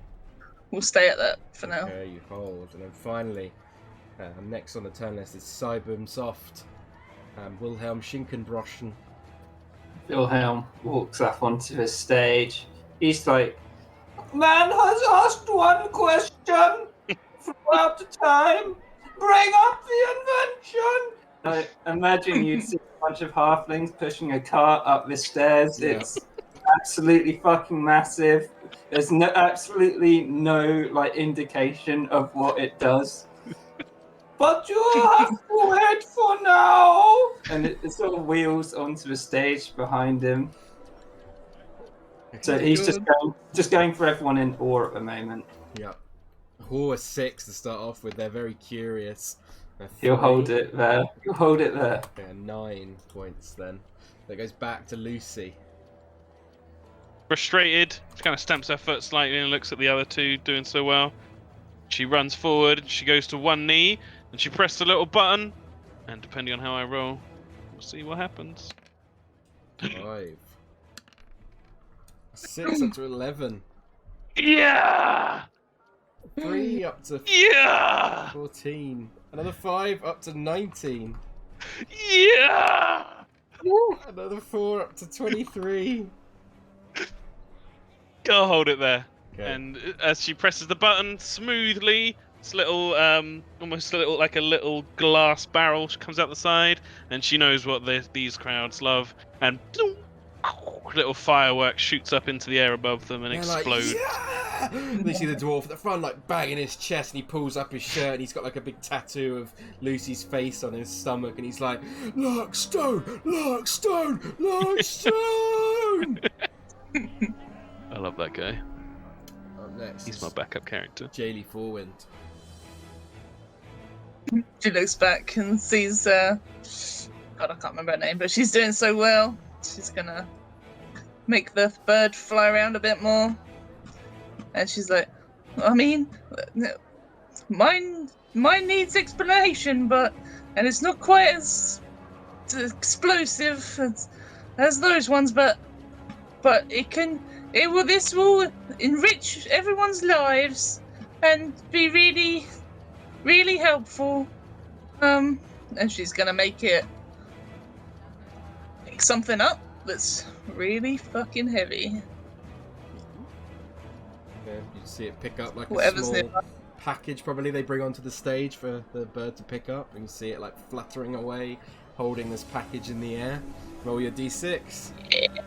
We'll stay at that for now. Okay, you hold, and then finally, next on the turn list is Cybum Soft, Wilhelm Schinkenbroschen. Wilhelm walks up onto the stage. He's like, "Man has asked one question throughout the time. Bring up the invention." I imagine you'd see a bunch of halflings pushing a cart up the stairs. Yeah. It's absolutely fucking massive. There's absolutely no indication of what it does. But you have to wait for now. And it sort of wheels onto the stage behind him. So he's just going for everyone in awe at the moment. Yeah. Who are 6 to start off with? They're very curious. He'll hold it there. He'll hold it there. Okay, 9 points then. That goes back to Lucy. Frustrated, she kind of stamps her foot slightly and looks at the other two doing so well. She runs forward, she goes to one knee, and she presses a little button. And depending on how I roll, we'll see what happens. 5. 6 up to 11. Yeah! 3 up to Yeah! 14. Another 5 up to 19. Yeah! Another 4 up to 23. Go hold it there. Okay. And as she presses the button smoothly, this little, almost a little glass barrel comes out the side, and she knows what these crowds love. And little fireworks shoots up into the air above them and They're explodes. Like, yeah! They see the dwarf at the front, banging his chest, and he pulls up his shirt, and he's got a big tattoo of Lucy's face on his stomach, and he's like, "Lock stone, lock stone, lock stone." I love that guy. Up next, He's my backup character. Jaylee Forwind. She looks back and sees, God, I can't remember her name, but she's doing so well. She's gonna make the bird fly around a bit more. And she's like, I mean, mine needs explanation, and it's not quite as explosive as those ones, but this will enrich everyone's lives and be really, really helpful. And she's gonna make something up that's really fucking heavy. Yeah, you see it pick up Whatever's a small nearby. package, probably they bring onto the stage for the bird to pick up, and you see it fluttering away, holding this package in the air. Roll your d6. Yeah.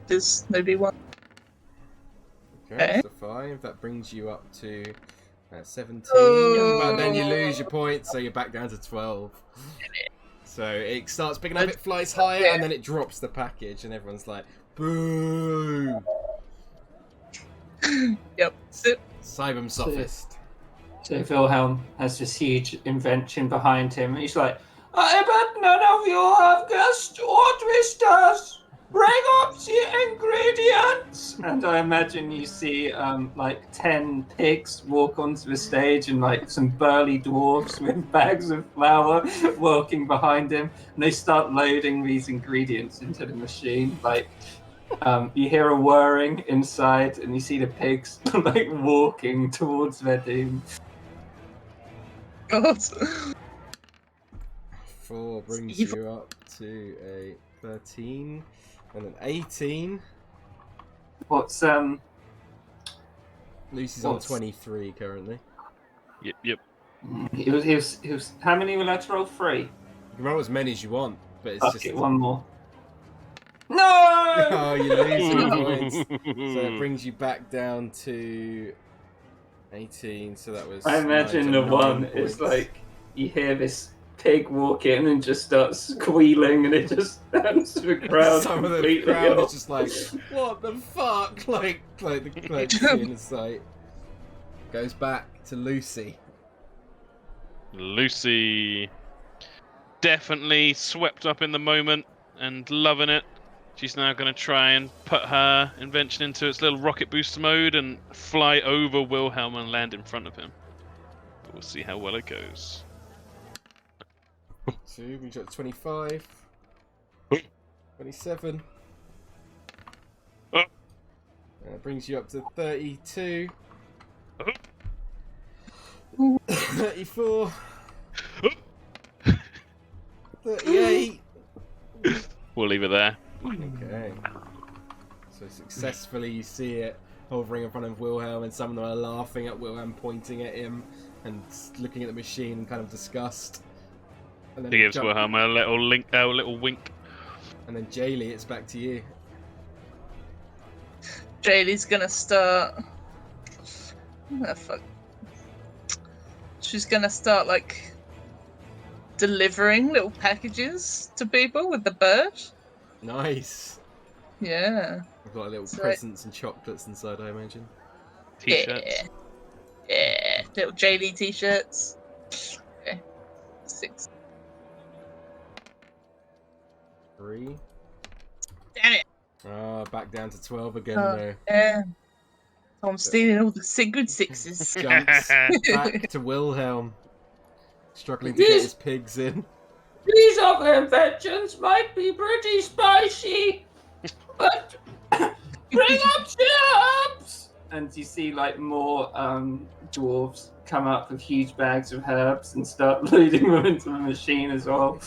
There's maybe one. Okay, Okay. so 5. That brings you up to 17. Oh. But then you lose your points, so you're back down to 12. So it starts picking up, it flies higher, and then it drops the package, and everyone's like, boo! Yep. Cybum sophist. So Wilhelm has this huge invention behind him, and he's like, I bet none of you have guessed what this does. Bring up the ingredients! And I imagine you see like 10 pigs walk onto the stage and like some burly dwarves with bags of flour walking behind him, and they start loading these ingredients into the machine. Like you hear a whirring inside, and you see the pigs like walking towards their doom. God. 4 brings you up to a 13 and an 18. What's Lucy's on 23 currently. Yep. He was. How many will I roll? 3. You can roll as many as you want, but it's Okay, just one more. No! Oh, you lose your points. So it brings you back down to 18. So that was. I imagine 9 the one points. is like you hear this pig walk in and just starts squealing, and it just stands to the crowd. Some of the completely crowd off. is just like, what the fuck? Like the seeing the sight. Goes back to Lucy. Lucy, definitely swept up in the moment and loving it. She's now going to try and put her invention into its little rocket booster mode and fly over Wilhelm and land in front of him. But we'll see how well it goes. 2 brings you up to 25. 27. Brings you up to 32. 34. 38. We'll leave it there. Okay. So successfully you see it hovering in front of Wilhelm, and some of them are laughing at Wilhelm, pointing at him and looking at the machine in kind of disgust. And then He gives Wilhelm a little wink. And then Jaylee, it's back to you. Jaylee's gonna start. Oh, fuck. She's gonna start like delivering little packages to people with the bird. Nice. Yeah. I've got little So- presents and chocolates inside, I imagine. T-shirts. Yeah. Little Jaylee t-shirts. Okay. 6. 3. Damn it. Back down to 12 again Oh. though. Yeah. I'm stealing all the good 6s. Jumps back to Wilhelm, struggling to get his pigs in. These other inventions might be pretty spicy, but bring up herbs! And you see like more dwarves come up with huge bags of herbs and start loading them into the machine as well.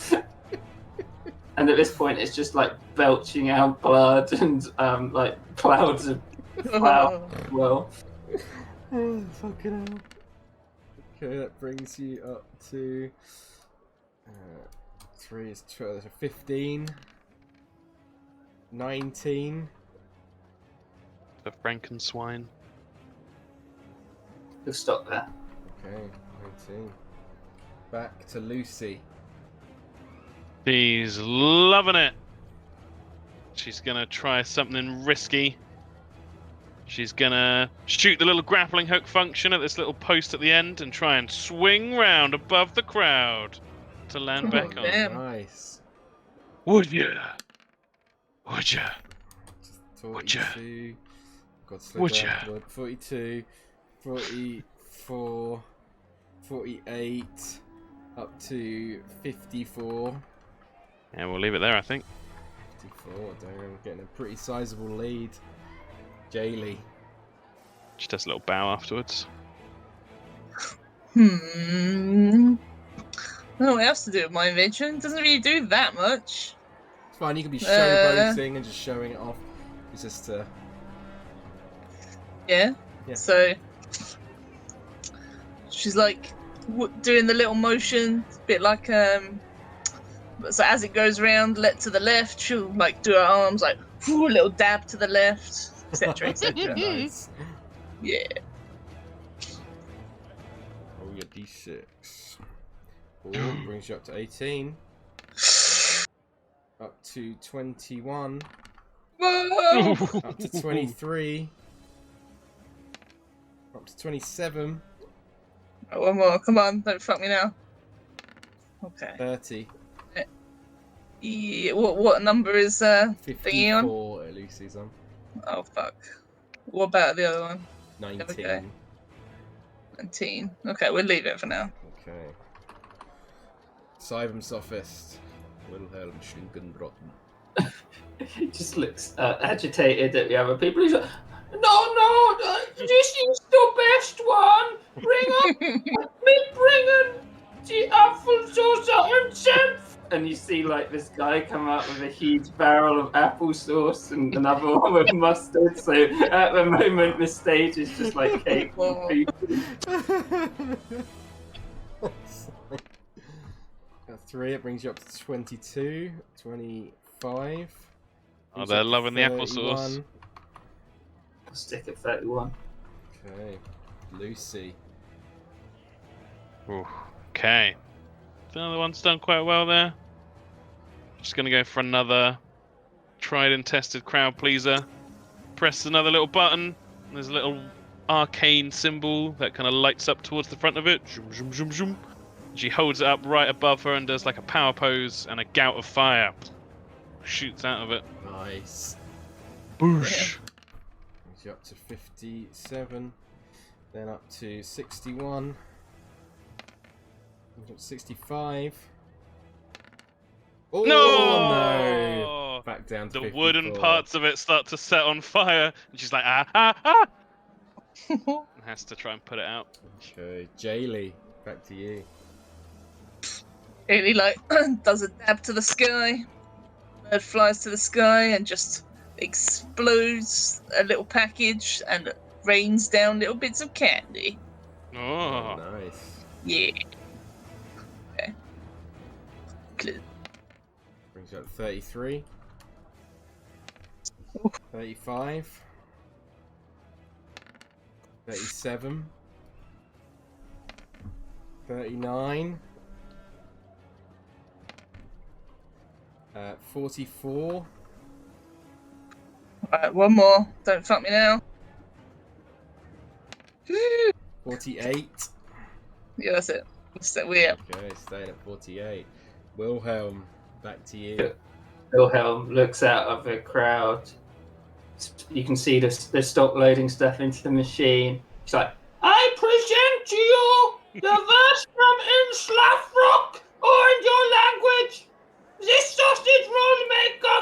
And at this point, it's just like belching out blood and like clouds of flour as well. Oh, fucking hell. Okay, that brings you up to 3 is 12, so 15, 19. The Frankenswine. We'll stop there. Okay, 19. Back to Lucy. She's loving it. She's gonna try something risky. She's gonna shoot the little grappling hook function at this little post at the end and try and swing round above the crowd to land back on. damn. Nice. Would ya? Would ya? 42. God, slow Would down. ya? Blood. 42, 44, 48, up to 54. Yeah, we'll leave it there, I think. 54, damn, getting a pretty sizable lead. Jaylee. She does a little bow afterwards. I don't know what else to do with my invention. It doesn't really do that much. It's fine, you can be showboating and just showing it off. It's just Yeah. Yeah. So she's like doing the little motion, a bit like So as it goes round, to the left, she'll like do her arms like a little dab to the left, etc. etc. nice. Yeah. Oh, your d6. 4 brings you up to 18. Up to 21. Whoa! Up to 23. Up to 27. Right, one more. Come on, don't fuck me now. Okay. 30. Yeah, what number is thingy on? 54 at Lucy's on. Oh fuck. What about the other one? 19. Okay. 19. Okay, we'll leave it for now. Okay. Sivem Sophist. Wilhelm Schlingenbrotten. He just looks agitated at the other people. He's like, no, this is the best one. Bring the applesauce and senf. And you see like this guy come out with a huge barrel of applesauce and another one with mustard. So at the moment, the stage is just like cake. Whoa. Got 3, it brings you up to 22, 25. Oh, they're loving the applesauce. I'll stick at 31. Okay. Lucy. Ooh, okay. The other one's done quite well there. Just gonna go for another tried and tested crowd pleaser. Press another little button. There's a little arcane symbol that kind of lights up towards the front of it. Zoom, zoom, zoom, zoom. She holds it up right above her and does like a power pose, and a gout of fire shoots out of it. Nice. Boosh! Brings you up to 57. Then up to 61. 65. Oh no! Back down to The 54. wooden parts of it start to set on fire, and she's like, ah! And has to try and put it out. Okay, Jaylee, back to you. Really like does a dab to the sky. Bird flies to the sky and just explodes a little package and rains down little bits of candy. Oh, Nice. Yeah. Okay. Brings you up to 33. 35. 37. 39. 44. Right, one more. Don't fuck me now. 48. Yeah, that's it. We're up. Okay, staying at 48. Wilhelm, back to you. Wilhelm looks out of the crowd. You can see they stop loading stuff into the machine. He's like, I present to you the verse from Inslafrock, or in your language, this sausage roll maker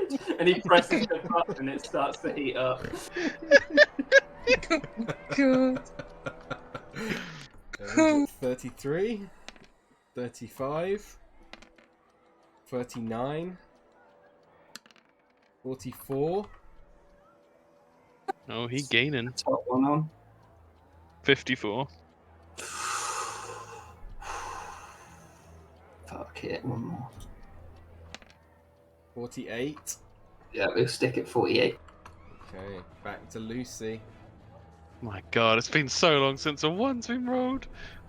5000! And he presses the button and it starts to heat up. God. 33. 35. 39. 44. oh, he gaining. Top one on. 54. Fuck it, one more. 48. Yeah, we'll stick at 48. Okay, back to Lucy. My God, it's been so long since a one's been rolled.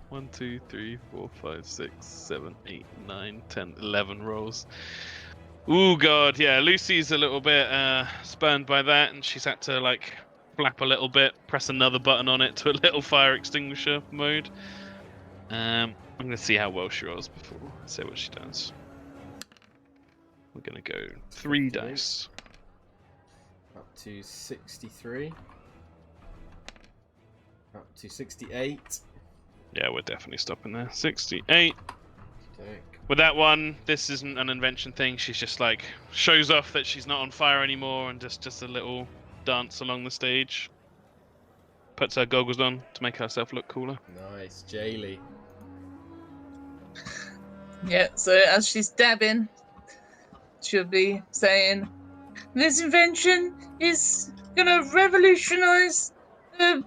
1, 2, 3, 4, 5, 6, 7, 8, 9, 10, 11 rolls. Ooh, God, yeah. Lucy's a little bit spurned by that, and she's had to like flap a little bit, press another button on it to a little fire extinguisher mode. I'm gonna see how well she rolls before I say what she does. We're gonna go 3 dice. Up to 63. Up to 68. Yeah, we're definitely stopping there. 68. Dick. With that one, this isn't an invention thing. She's just like shows off that she's not on fire anymore, and just a little dance along the stage. Puts her goggles on to make herself look cooler. Nice, Jaylee. Yeah, so as she's dabbing, she'll be saying, this invention is gonna revolutionize the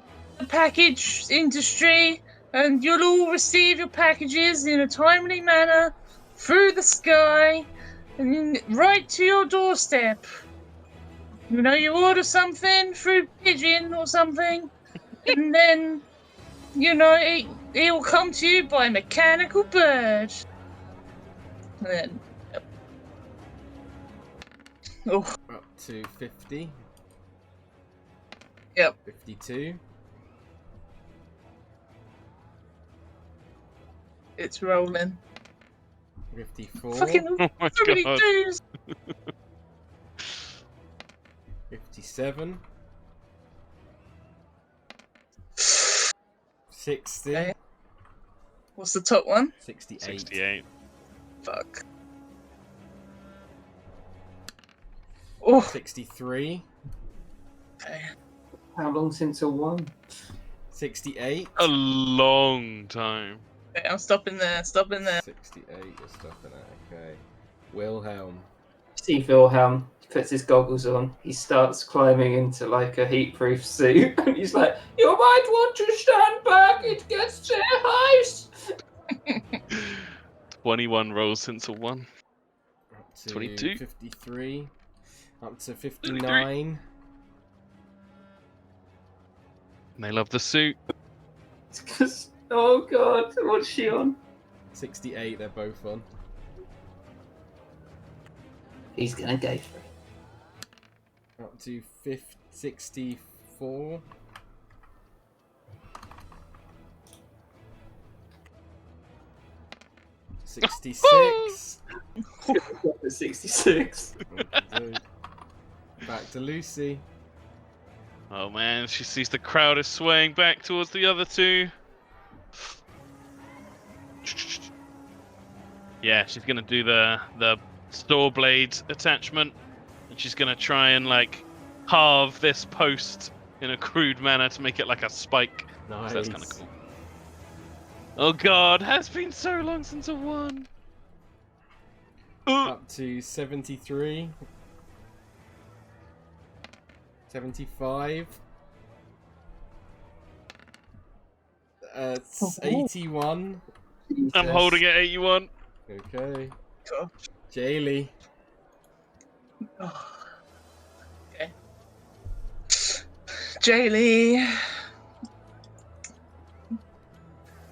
package industry, and you'll all receive your packages in a timely manner through the sky and right to your doorstep. You know, you order something through pigeon or something, and then, you know, it will come to you by mechanical bird. And then Oh, Up to 50. yep. 52. It's rolling. 54. Fucking Oh my so many god. twos. 57. 60. Okay. What's the top one? 68. 68. Fuck. Oh. 63. Okay. How long since a one? 68. A long time. Okay, I'm stopping there. Stopping there. 68, you're stopping it, okay. Wilhelm. See Wilhelm puts his goggles on. He starts climbing into like a heat-proof suit, and he's like, "You might want to stand back. It gets too hot." 21 rolls since a 1. Up to 22. 53. Up to 59. And they love the suit. Oh god, what's she on? 68, they're both on. He's gonna go for it. Up to 64. 66. 66. Back to Lucy. Oh man, she sees the crowd is swaying back towards the other two. Yeah, she's gonna do the saw blade attachment, and she's gonna try and like carve this post in a crude manner to make it like a spike. Nice. So that's kind of cool. Oh god, has been so long since I won. Up to 73. 75. 81. I'm holding at 81. Okay. Gosh. Jaylee. Oh. Okay. Jaylee.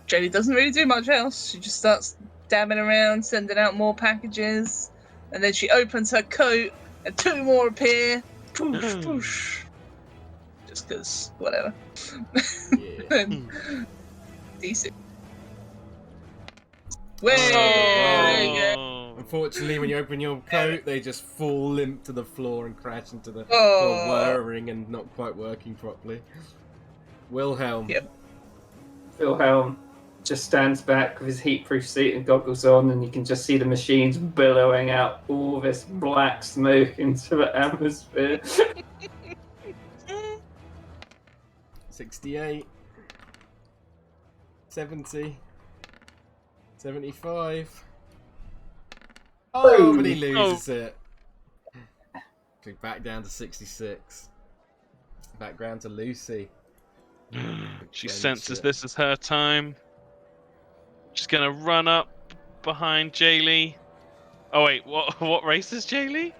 Jaylee doesn't really do much else. She just starts dabbing around, sending out more packages, and then she opens her coat, and 2 more appear. Poosh, poosh. Just because, whatever. Yeah. Then, decent. Oh, Way! Oh. Unfortunately, when you open your coat, they just fall limp to the floor and crash into the Oh. whirring and not quite working properly. Wilhelm. Yep. Wilhelm just stands back with his heat-proof suit and goggles on, and you can just see the machines billowing out all this black smoke into the atmosphere. 68. 70. 75. Oh, but he loses it. Okay, back down to 66. Back round to Lucy. She Clench senses it. this is her time. She's gonna run up behind Jaylee. Oh wait, what race is Jaylee?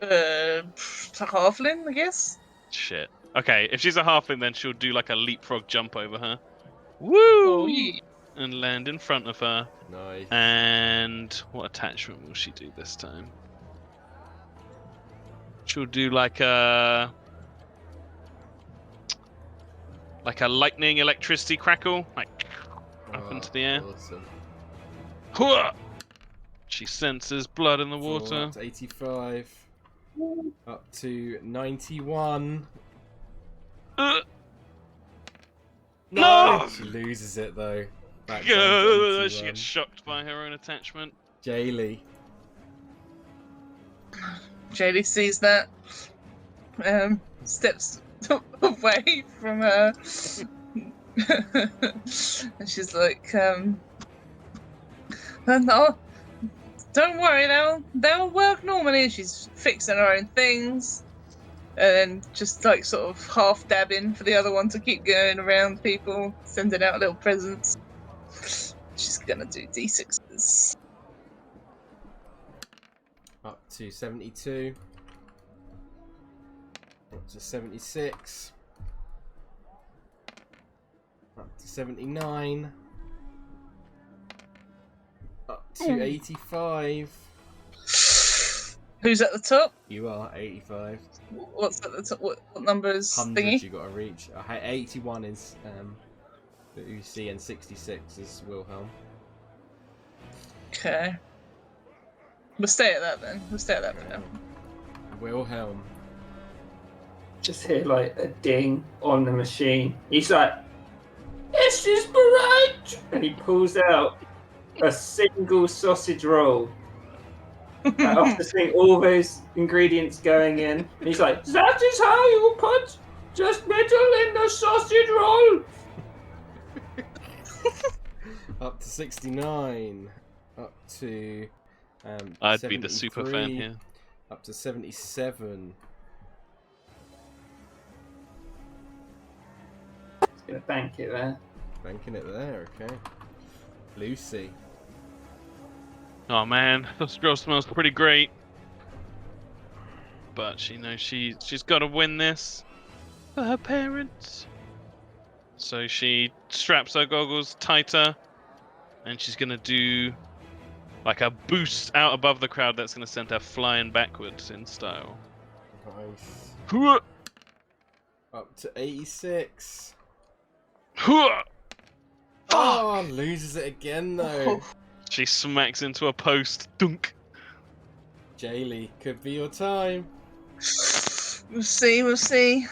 Halfling, I guess. Shit. Okay, if she's a halfling, then she'll do like a leapfrog jump over her. Woo! Oh, yeah. And land in front of her. Nice. And what attachment will she do this time? She'll do like a lightning electricity crackle, like up into the air. Awesome. Hooah! She senses blood in the Fall water. Up to 85. Up to 91. No! She loses it though. Back down to She 81. gets shocked by her own attachment. Jaylee. Jaylee sees that, steps away from her, and she's like, "No, don't worry, they'll work normally." She's fixing her own things, and then just like sort of half dabbing for the other one to keep going around people, sending out little presents. She's gonna do D6s. Up to 72. Up to 76. Up to 79. Up to 85. Who's at the top? You are 85. What's at the top? What number is 100 thingy? you got to reach. 81 is that you see, and 66 is Wilhelm. Okay. We'll stay at that then. We'll stay at that for now. Wilhelm. Just hear like a ding on the machine. He's like, "This is right," and he pulls out a single sausage roll. After seeing all those ingredients going in, and he's like, "That is how you put just metal in the sausage roll." Up to 69. Up to I'd be the super fan 73, here. Up to 77. Just gonna bank it there. Banking it there, okay. Lucy. Oh man, this girl smells pretty great. But she knows she's got to win this for her parents. So she straps her goggles tighter, and she's gonna do like a boost out above the crowd that's gonna send her flying backwards in style. Nice. Hooah! Up to 86. Hooah! Oh, loses it again though. She smacks into a post. Dunk. Jaylee, could be your time. We'll see.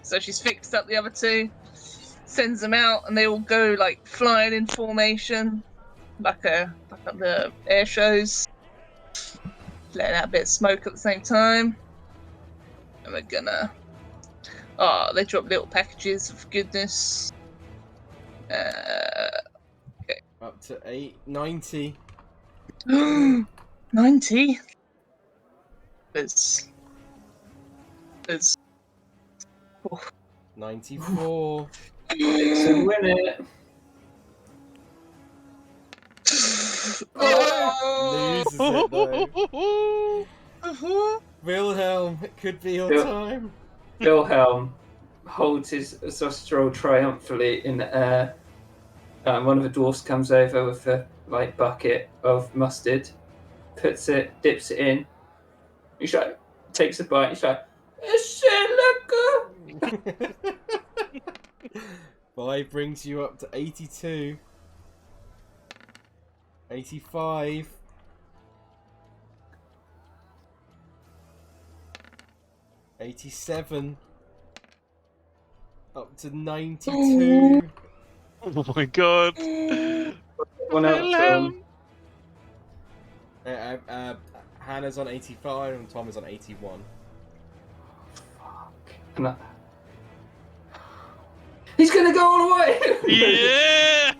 So she's fixed up the other two, sends them out, and they all go like flying in formation, like at the air shows, letting out a bit of smoke at the same time. And we're gonna. Oh, they drop little packages of goodness. Up to 90. 90. There's 94. It's a winner. Loses it though. Wilhelm, it could be your time. Wilhelm holds his sausage roll triumphantly in the air. One of the dwarfs comes over with a bucket of mustard, dips it in. He's like, takes a bite. He's like, "It's so lekker." 5 brings you up to 82. 85. 87. Up to 92. Oh my god. One else. Hannah's on 85 and Tom is on 81. And he's gonna go all the way. Yeah.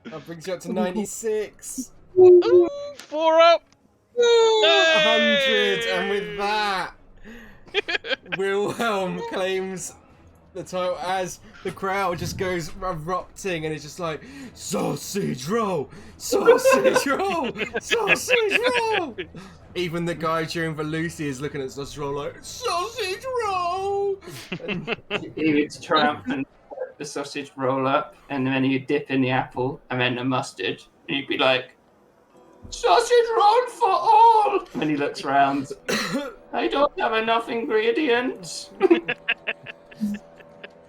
That brings you up to 96. Ooh, 4 up. 100, and with that, Wilhelm claims the title as the crowd just goes erupting, and it's just like, sausage roll, sausage roll, sausage roll. Even the guy cheering for Lucy is looking at sausage roll like, sausage roll. And He would triumphant put the sausage roll up, and then he'd dip in the apple and then the mustard, and he'd be like, "Sausage roll for all." And he looks round. "I don't have enough ingredients."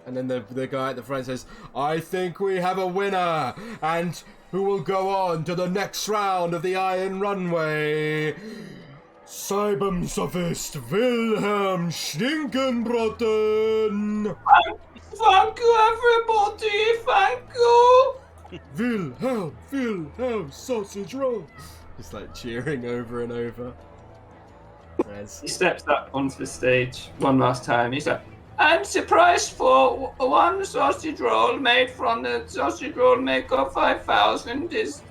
And then the guy at the front says, "I think we have a winner, and who will go on to the next round of the Iron Runway. Seibensophist Wilhelm Stinkenbrotten." Thank you, everybody. Thank you. Wilhelm, sausage roll. Just like cheering over and over. He steps up onto the stage one last time. He's like, "And the price for one sausage roll made from the sausage roll maker 5000 is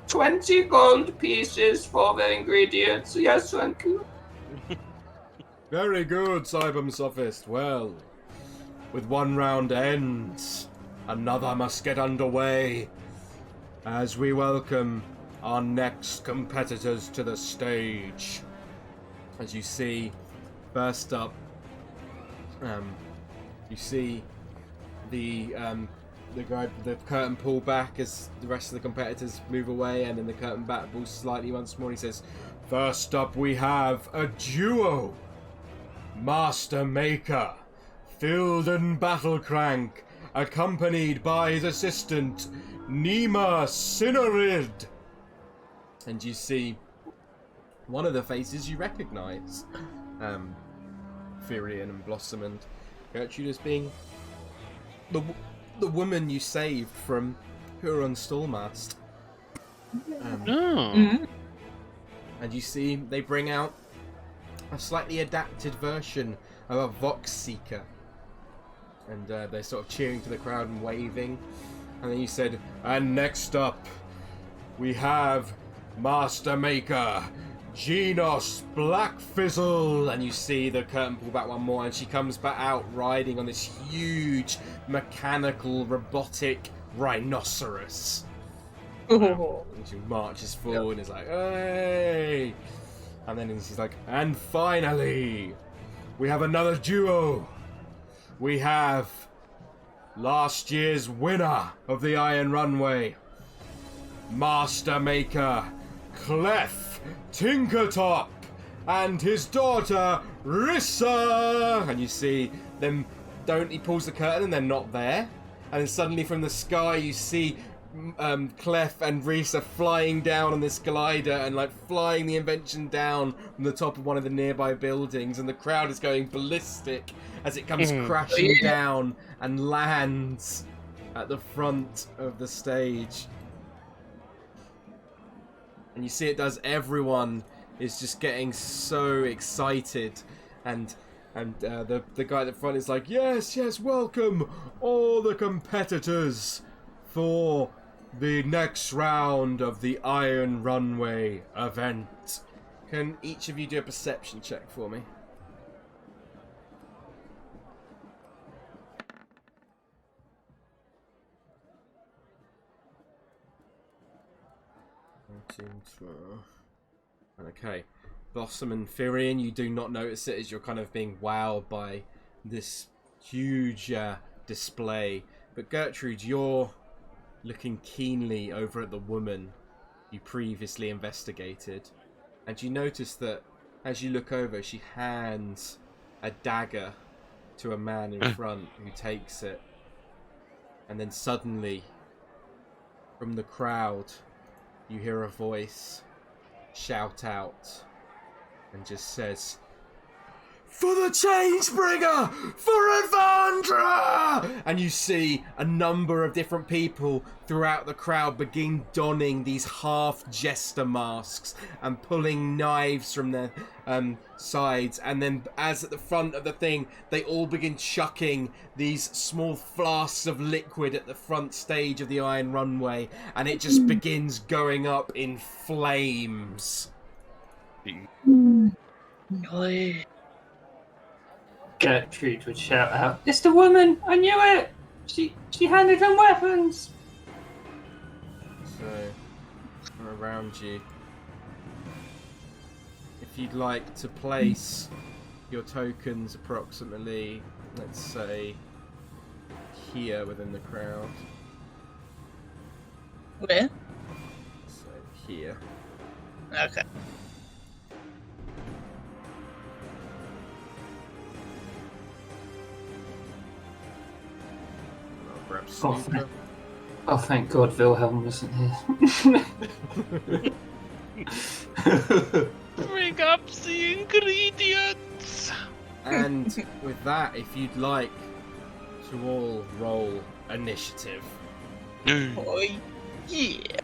20 gold pieces for the ingredients. Yes, thank you." Very good, Seibensophist. Well, with one round ends, another must get underway as we welcome our next competitors to the stage. As you see, first up, you see the the curtain pull back as the rest of the competitors move away, and then the curtain back pulls slightly once more. He says, "First up, we have a duo: Master Maker, Filden Battlecrank, accompanied by his assistant, Nima Cinerid." And you see one of the faces you recognise, Firion and Blossom and Gertrude, as being the woman you saved from Huron's Stallmast. And you see they bring out a slightly adapted version of a Vox Seeker. And they're sort of cheering to the crowd and waving. And then you said, "And next up, we have Master Maker, Genos Blackfizzle." And you see the curtain pull back one more, and she comes back out riding on this huge mechanical robotic rhinoceros. Oh. And she marches forward and is like, "Hey!" And then she's like, "And finally, we have another duo. We have last year's winner of the Iron Runway, Master Maker Clef Tinkertop, and his daughter Rissa." And you see them. He pulls the curtain and they're not there. And then suddenly from the sky you see Clef and Rissa flying down on this glider and like flying the invention down from the top of one of the nearby buildings, and the crowd is going ballistic as it comes crashing down and lands at the front of the stage. And you see it does. Everyone is just getting so excited, and the guy at the front is like, yes, welcome all the competitors for the next round of the Iron Runway event. Can each of you do a perception check for me? Okay. Blossom and Firion, you do not notice it as you're kind of being wowed by this huge display. But Gertrude, you're looking keenly over at the woman you previously investigated. And you notice that as you look over, she hands a dagger to a man in front who takes it. And then suddenly, from the crowd, you hear a voice shout out and just says, "For the Changebringer! For Advandra!" And you see a number of different people throughout the crowd begin donning these half-jester masks and pulling knives from their sides. And then as at the front of the thing, they all begin chucking these small flasks of liquid at the front stage of the Iron Runway. And it just begins going up in flames. Gertrude would shout out, "It's the woman! I knew it! She handed them weapons!" So, around you, if you'd like to place your tokens approximately, let's say, here within the crowd. Where? So, here. Okay. I'll grab Snooper. Oh, thank God Wilhelm wasn't here. Bring up the ingredients! And with that, if you'd like to all roll initiative. Oh, yeah.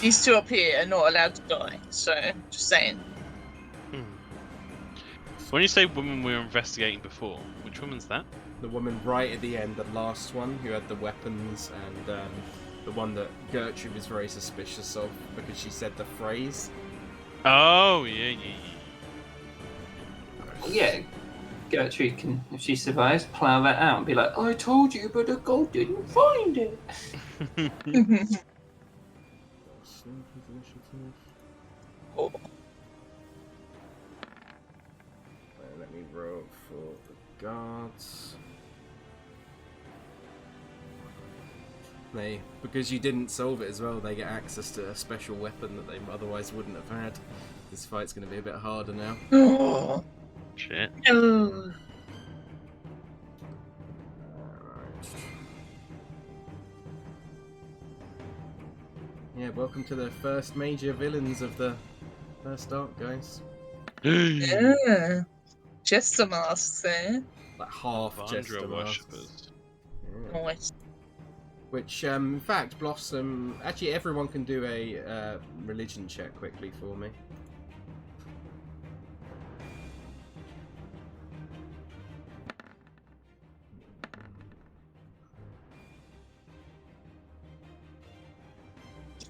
These two up here are not allowed to die, so just saying. When you say woman we were investigating before, which woman's that? The woman right at the end, the last one, who had the weapons, and the one that Gertrude was very suspicious of because she said the phrase. Oh, yeah. Yeah, Gertrude can, if she survives, plough that out and be like, "I told you, but the gold didn't find it." Oh. Let me roll for the guards. Because you didn't solve it as well, they get access to a special weapon that they otherwise wouldn't have had. This fight's going to be a bit harder now. Oh, Shit. no. Alright. Yeah, welcome to the first major villains of the first arc, guys. Yeah. Jester masks there. Like half Vandra Jester masks. worshippers. Yeah. Nice. Which, in fact, Blossom... Actually, everyone can do a religion check quickly for me.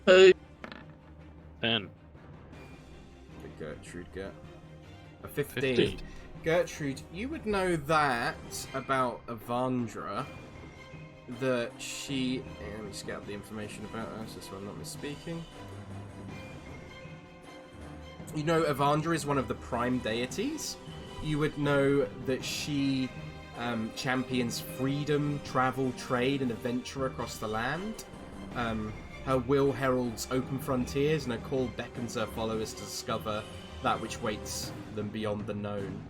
Oh, 10. What did Gertrude get? A 15. 15. Gertrude, you would know that about Avandra, that she... let me just get up the information about her, so I'm not misspeaking. You know Avandra is one of the prime deities. You would know that she champions freedom, travel, trade, and adventure across the land. Her will heralds open frontiers, and her call beckons her followers to discover that which waits them beyond the known.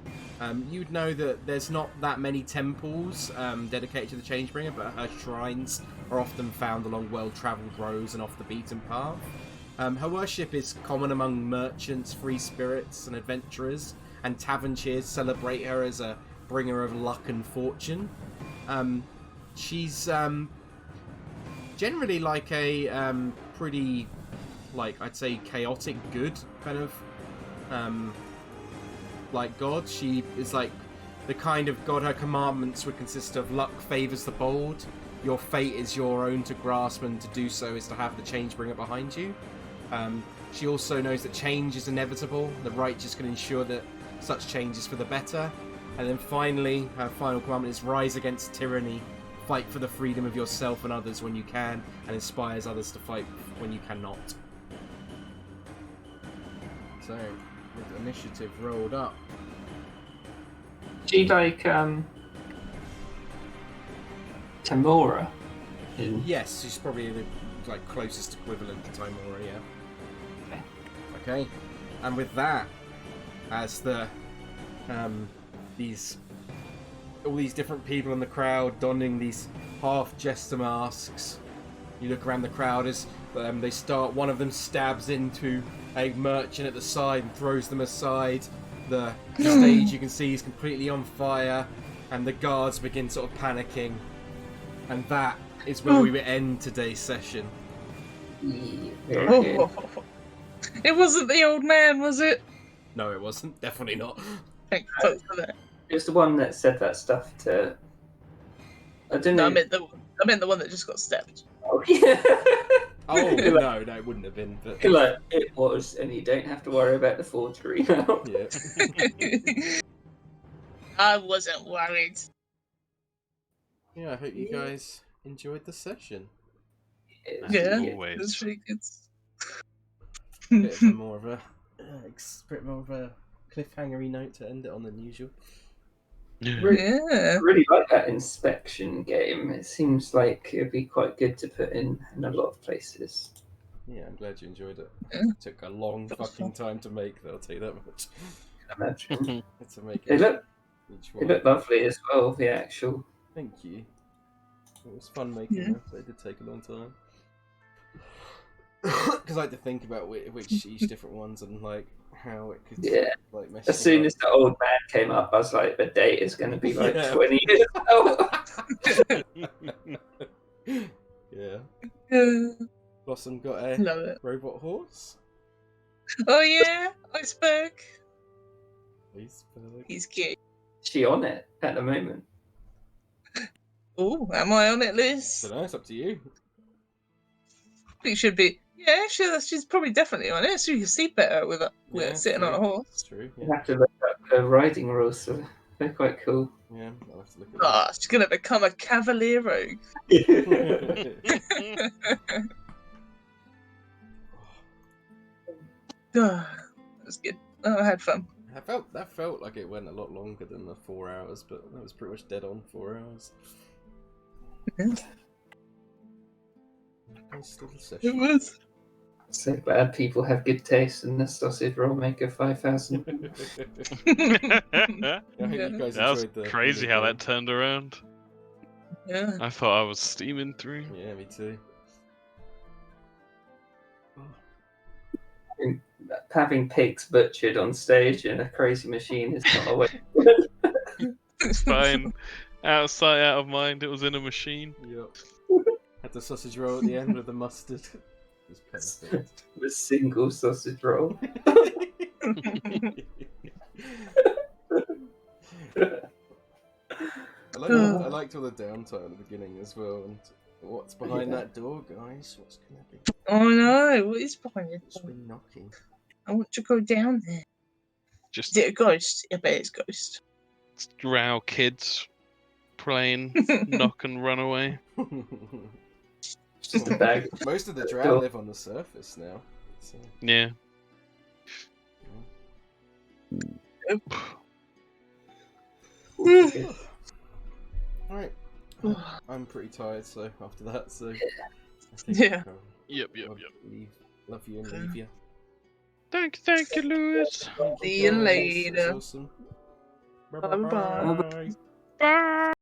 You'd know that there's not that many temples dedicated to the Changebringer, but her shrines are often found along well-travelled roads and off the beaten path. Her worship is common among merchants, free spirits, and adventurers, and tavern cheers celebrate her as a bringer of luck and fortune. She's generally like a pretty, like, I'd say chaotic good kind of like god. She is like the kind of god. Her commandments would consist of luck favors the bold, your fate is your own to grasp, and to do so is to have the Changebringer behind you. She also knows that change is inevitable, the righteous can ensure that such change is for the better. And then finally, her final commandment is rise against tyranny, fight for the freedom of yourself and others when you can, and inspires others to fight when you cannot. So, with initiative rolled up. She like Tamora in Yes, she's probably the closest equivalent to Timora, yeah. Okay. And with that, as the all these different people in the crowd donning these half jester masks, you look around the crowd as they start. One of them stabs into a merchant at the side and throws them aside. The stage, you can see, is completely on fire, and the guards begin sort of panicking. And that is where we will end today's session. Yeah, very good. Oh. It wasn't the old man, was it? No, it wasn't. Definitely not. Thank fuck for that. It was the one that said that stuff to. I don't No, know. I meant the one that just got stabbed. Oh, yeah. Oh, no, it wouldn't have been. But... Like, it was, and you don't have to worry about the forgery now. Yeah. I wasn't worried. Yeah, I hope you guys enjoyed the session. Yeah, Always. that's really good. Bit more of a cliffhangery note to end it on than usual. Yeah. I really like that inspection game. It seems like it'd be quite good to put in a lot of places. Yeah, I'm glad you enjoyed it. Yeah. It took a long fucking time to make, though, I'll tell you that much. Imagine. To make They it look, each they one. look lovely as well. The actual. Thank you. It was fun making Yeah. them, but it did take a long time. Because I had to think about which each different ones and like how it could mess As soon as the old man came up, I was like, the date is going to be like 20 years old. Yeah. Blossom got a Love it. robot horse. Oh yeah, Iceberg. Iceberg. He's cute. She on it at the moment. Oh, am I on it, Liz? Don't know, it's up to you. It should be. Yeah, she's probably definitely on it. So you can see better with her Yeah, sitting on a true. horse. It's true. You Yeah. have to look up her riding rules, so they're quite cool. Yeah, I'll have to look at Ah, she's gonna become a cavalier rogue. that. That was good. Oh, I had fun. That felt like it went a lot longer than the 4 hours, but that was pretty much dead on 4 hours. Nice little It session. was. So glad people have good taste in the sausage roll maker 5000. I hope you guys That was enjoyed the crazy how mini that turned around. Yeah. I thought I was steaming through. game. Yeah, me too. Having pigs butchered on stage in a crazy machine is not a way. It's fine. Out of sight, out of mind. It was in a machine. Yep. Had the sausage roll at the end with the mustard. It was perfect. A single sausage roll. I liked all the downtime at the beginning as well. And what's behind that door, guys? What's gonna be? Oh no, what is behind it? What's been knocking? I want to go down there. Just Is it a ghost? I bet it's a ghost. drow kids playing knock and run away. Just a bag. Most of the drow live on the surface now. So, Yeah. Alright. I'm pretty tired, so after that, so I think Yeah. Yep. I'll love you and leave you. Thank you, Lewis. Thank See you guys. later. That's awesome. Bye-bye. Bye.